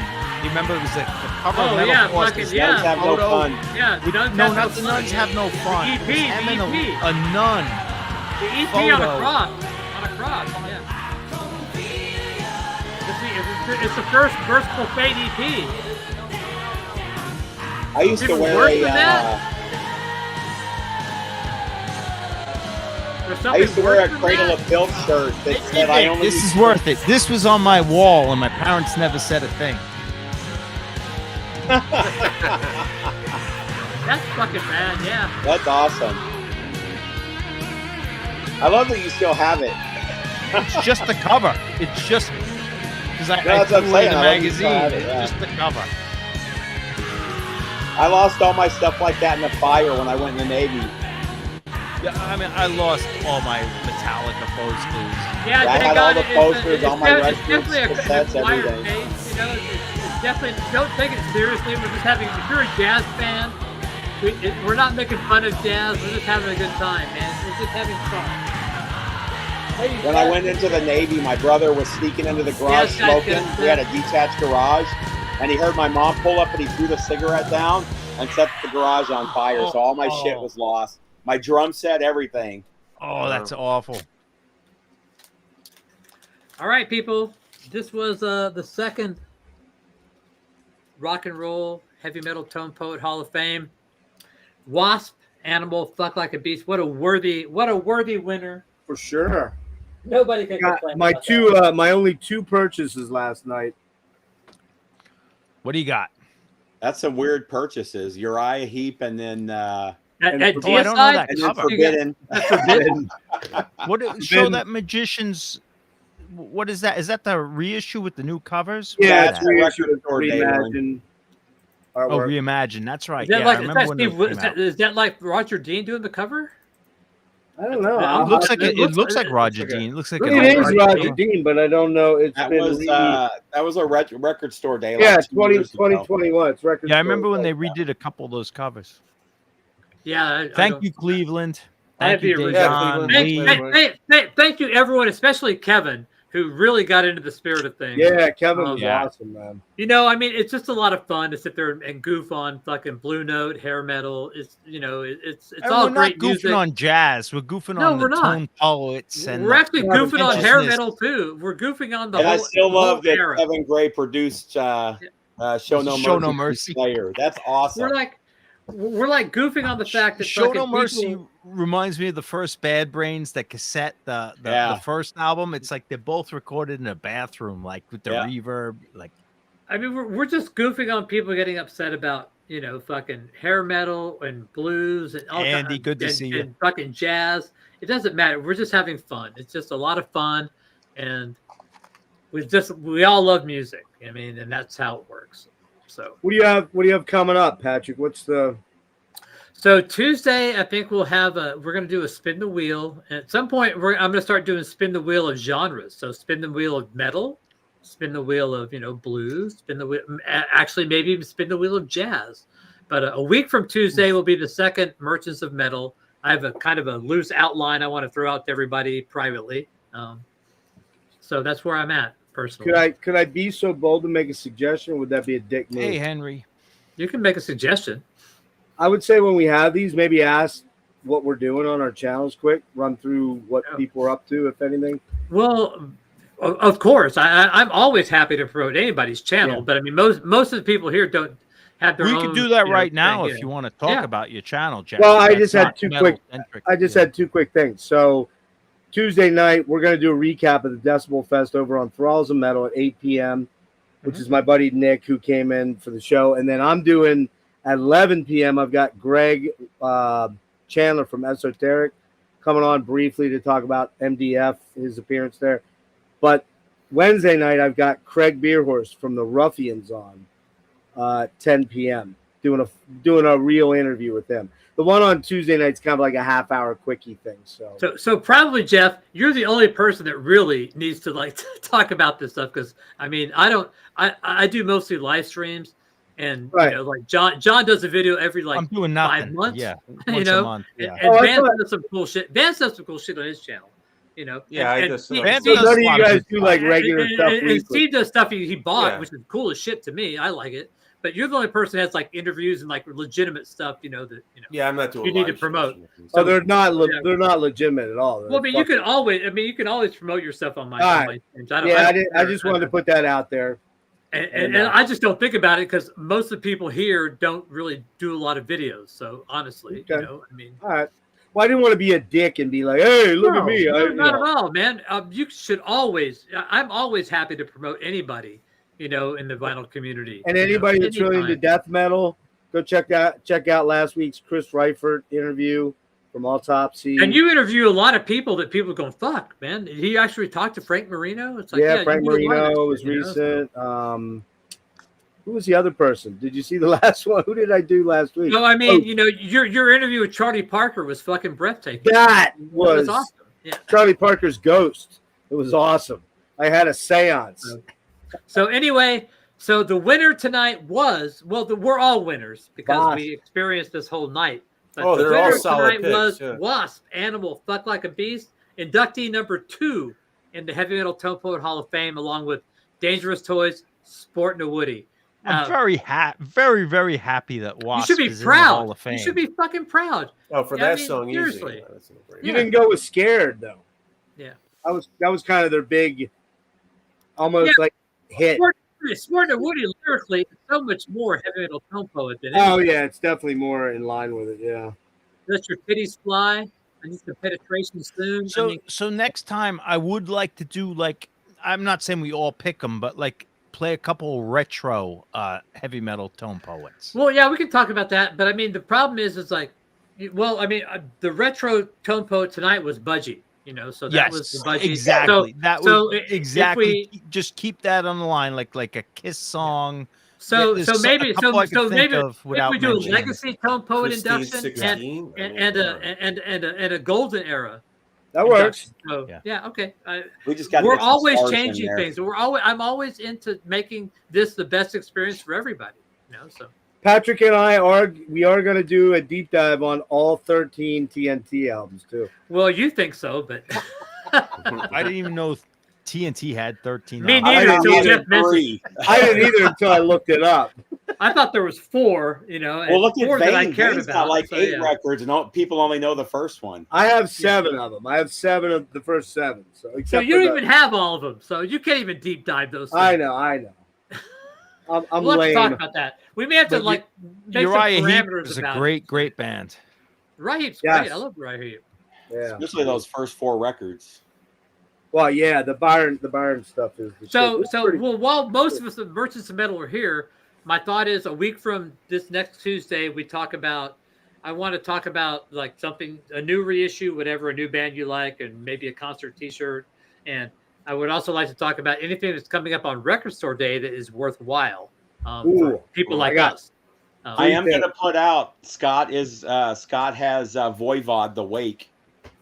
You remember it was the cover of Metal Force. Nuns have no fun. Yeah, not the Nuns have no fun. The EP, a nun. The EP on a cross. Yeah. It's the first Merciful Fate EP. I used to wear a Cradle of Filth shirt that said I only. This is worth it. This was on my wall, and my parents never said a thing. That's fucking bad, yeah. That's awesome. I love that you still have it. It's just the cover. It's just because I threw away the magazine. It's just the cover. I lost all my stuff like that in the fire when I went in the Navy. Yeah, I mean, I lost all my Metallica posters. Yeah, I had all the posters, all my records, cassettes, everything. It's definitely, don't take it seriously. We're just having, if you're a jazz fan, we're not making fun of jazz. We're just having a good time, man. We're just having fun. When I went into the Navy, my brother was sneaking into the garage smoking. We had a detached garage, and he heard my mom pull up, and he threw the cigarette down and set the garage on fire. So all my shit was lost. My drum set, everything. Oh, that's awful. All right, people. This was the second Rock and Roll Heavy Metal Tone Poet Hall of Fame. Wasp, Animal, Fuck Like a Beast. What a worthy winner. For sure. Nobody can Got complain. my about two, that. my only 2 purchases last night. What do you got? That's some weird purchases. Uriah Heep and then At Oh, I don't know DSI, that and then cover. Forbidden. Forbidden. What show that Magicians? What is that? Is that the reissue with the new covers? What Yeah, is it's that? reissued, Record day one. reimagined Oh, artwork. Reimagine. That's right. Is that Yeah, like, I is remember that when Steve, those is came out. that, is that like Roger Dean doing the cover? I don't know. It Looks like it it looks looks- like Roger like a- Dean. It looks like It an is old Roger cover. Dean, but I don't know. It's That been was a record store day. yeah, like 2 years ago. 2021. It's record. Yeah, I remember store. when they redid a couple of those covers. Yeah. Thank you, Cleveland. That'd Thank you, be Dave original. John, Cleveland. Lee. Thank you, everyone, especially Kevin, who really got into the spirit of things. Yeah, Kevin was Yeah. awesome, man. You know, I mean, it's just a lot of fun to sit there and goof on fucking Blue Note, hair metal. It's it's And all we're great not goofing music. on jazz. We're goofing No, on we're the not. tone poets. And We're actually Yeah, goofing on hair consciousness. metal too. We're goofing on the And whole. I still the whole love that era. Kevin Gray produced Show No Show Mercy. No Mercy. Slayer. That's awesome. We're like goofing on the fact that Show fucking No Mercy people- reminds me of the first Bad Brains, that cassette, the first album. It's like they're both recorded in a bathroom, like with the Yeah. reverb. Like, I mean, we're just goofing on people getting upset about fucking hair metal and blues and all Andy, kinds, good to see you. and fucking jazz. It doesn't matter. We're just having fun. It's just a lot of fun, and we all love music. I mean, and that's how it works. So What do you have coming up, Patrick? What's the? So Tuesday, I think we're going to do a spin the wheel. And at some point, I'm going to start doing spin the wheel of genres. So spin the wheel of metal, spin the wheel of blues, spin the wheel. Actually, maybe even spin the wheel of jazz. But a week from Tuesday will be the second Merchants of Metal. I have a kind of a loose outline I want to throw out to everybody privately. So that's where I'm at personally. Could I be so bold to make a suggestion? Would that be a dick move? hey, Henry. You can make a suggestion. I would say when we have these, maybe ask what we're doing on our channels quick, run through what people are up to, if anything. Well, of course, I'm always happy to promote anybody's channel, Yeah. but I mean, most of the people here don't have their We own. could do that right thing, now yeah. if you want to talk Yeah. about your channel, Jack. Well, I That's just had not two metal-centric. had 2 quick things. So Tuesday night, we're going to do a recap of the Decibel Fest over on Thralls of Metal at 8 p.m., which is my buddy Nick, who came in for the show. And then I'm doing at 11 p.m., I've got Greg Chandler from Esoteric coming on briefly to talk about MDF, his appearance there. But Wednesday night, I've got Craig Beerhorst from the Ruffians on 10 p.m. doing a real interview with him. The one on Tuesday night's kind of like a half-hour quickie thing. So probably, Jeff, you're the only person that really needs to talk about this stuff, because I mean, I do mostly live streams, and Right. like John does a video every I'm doing nothing. 5 months. Yeah, You once know, a month. Yeah. and I Vance thought- does some cool shit. Vance does some cool shit on his channel. Yeah, I just saw Vance So does none of a you lot of guys good do stuff. like regular stuff and weekly. Steve does stuff he bought, Yeah. which is cool as shit to me. I like it. But you're the only person that has like interviews and like legitimate stuff, Yeah, I'm not doing. You need to live promote. streams. Oh, they're not Yeah. they're not legitimate at all. Well, I mean, you can always promote yourself on my. All on right. my streams. I just wanted to put that out there. And I just don't think about it because most of the people here don't really do a lot of videos. So honestly, Okay. I mean, All right. Well, I didn't want to be a dick and be like, "Hey, look at me." Not at all, man. You should always. I'm always happy to promote anybody, in the vinyl community. And anybody that's really into anytime. death metal, go check out last week's Chris Reifert interview from Autopsy. And you interview a lot of people that people are going, fuck, man. He actually talked to Frank Marino. It's like, yeah, Frank you do a lot of that Marino was shit, recent. Who was the other person? Did you see the last one? Who did I do last week? No, I mean, Oh. your interview with Charlie Parker was fucking breathtaking. That It was awesome. Yeah. Charlie Parker's ghost. It was awesome. I had a seance. So anyway, so the winner tonight was, we're all winners because Wasp. we experienced this whole night. But Oh, the they're all winner solid tonight picks, was yeah. Wasp, Animal, Fuck Like a Beast, inductee number 2 in the Heavy Metal Tone Poet Hall of Fame, along with Dangerous Toys, Sportin' a Woody. I'm very very happy that You Wasp should be is in the Hall proud. of Fame. You should be fucking proud. Oh, for Yeah, I that mean, song, seriously. easy. That's no brainer. You didn't go with Scared though. Yeah. That was kind of their big almost like hit. Smart and Woody lyrically, so much more heavy metal tone poet than Oh anything. yeah, it's definitely more in line with it. Yeah. Let your titties fly. I need some penetration soon. So I mean, so next time I would like to do like I'm not saying we all pick them, but like play a couple retro heavy metal tone poets. well, yeah, we can talk about that. But I mean, the problem is like, well, I mean, the retro tone poet tonight was Budgie. So that was the Budgie. exactly. That so was if exactly. we- Just keep that on the line, like a Kiss song. So There's so a maybe couple I could think maybe of if without we do a mentioning. legacy tone poet Christine induction 16. and a golden era. That works. So Yeah. yeah, okay. We just got. We're always changing things. I'm always into making this the best experience for everybody. So Patrick and I are going to do a deep dive on all 13 TNT albums too. well, you think so, but I didn't even know TNT had 13. Me albums. neither. I Until didn't Jeff mentioned. I didn't either until I looked it up. I thought there was 4. And Well, look at 4 that I Vane. cared Vane's about. got like so, 8 yeah. records, and people only know the first one. I have 7 of them. I have 7 of the first 7. So So except you for don't even have all of them. So you can't even deep dive those things. I know. I'm We'll have to lame. talk about that. We may have to But make some Uriah Heep parameters is about a great band. it. Uriah Heep's Yes. great. I love Uriah Heep. Yeah. Especially those first 4 records. Well, yeah, the Byron stuff is the So, shit. It's so pretty- well, while most of us, the Merchants of Metal, are here, my thought is a week from this next Tuesday, I want to talk about like something, a new reissue, whatever, a new band you like, and maybe a concert T-shirt. And I would also like to talk about anything that's coming up on Record Store Day that is worthwhile for Ooh, people I like got- us. I am going to put out. Scott has Voivod the Wake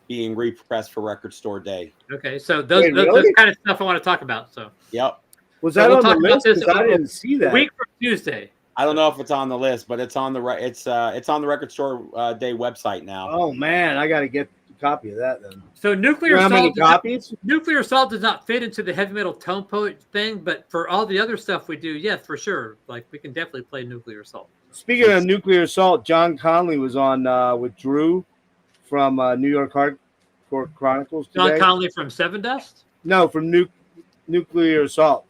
being repressed for Record Store Day. Okay, so those really? kind of stuff I want to talk about. So Yep. was so that we'll on the talk about list? this 'Cause I didn't see a that. week from Tuesday. I don't know if it's on the list, but it's on the it's on the Record Store Day website now. Oh man, I got to get a copy of that then. So Nuclear How many Assault. copies? Nuclear Assault does not fit into the heavy metal tone poet thing, but for all the other stuff we do, yeah, for sure. Like we can definitely play Nuclear Assault. Speaking of Nuclear Assault, John Conley was on with Drew from New York Hardcore Chronicles today. John Conley from Seven Dust. No, from Nuclear Assault.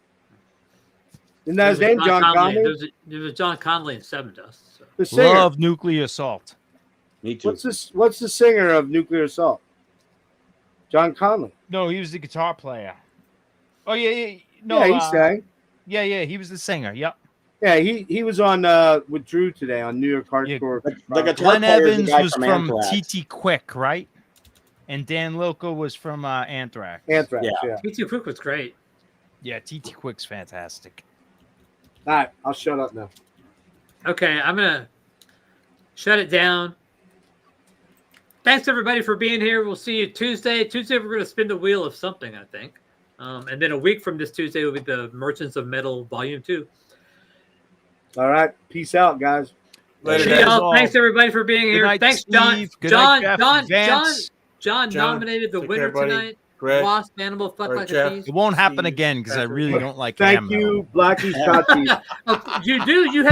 Isn't that his There was name, John Conley? There was John Conley in Seven Dust. So. The singer. Love Nuclear Assault. Me too. What's the singer of Nuclear Assault? John Conley. No, he was the guitar player. Oh yeah. No, Yeah, he sang. Yeah, he was the singer. Yep. Yeah, he was on with Drew today on New York Hardcore. The guitar Glenn player is the Evans guy was from from Anthrax. TT Quick, right? And Dan Lilko was from Anthrax. Anthrax, Yeah. yeah. T.T. Quick was great. Yeah, TT Quick's fantastic. All right, I'll shut up now. Okay, I'm gonna shut it down. Thanks everybody for being here. We'll see you Tuesday. Tuesday we're gonna spin the wheel of something, I think. And then a week from this Tuesday will be the Merchants of Metal Volume 2. All right, peace out, guys. Later, See guys. y'all. Thanks everybody for being Good here. night, Thanks, John. Steve. Good night, Jeff. John John, nominated the take winner care, buddy. tonight. Greg. Wasp, Animal, Fuck Or Like Jeff. a Tease. It won't happen Steve, again because I Patrick. really don't like Thank ham you, Blackie Scotty. Oh, you do. You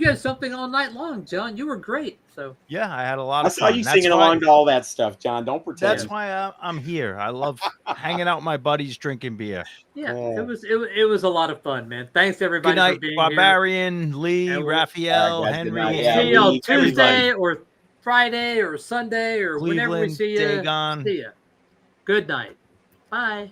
had something all night long, John. You were great. So Yeah, I had a lot I of saw fun. you That's singing why- along to all that stuff, John. Don't pretend. That's why I'm here. I love hanging out with my buddies, drinking beer. yeah, Yeah. it was a lot of fun, man. Thanks everybody Good night, for being Barbarian, Lee, And we'll- Raphael, All right, guys, Henry, good night. here. Yeah, See y'all Lee, Tuesday or Friday or Sunday or whenever we Cleveland, see you. Dagon. See ya. Good night. Bye.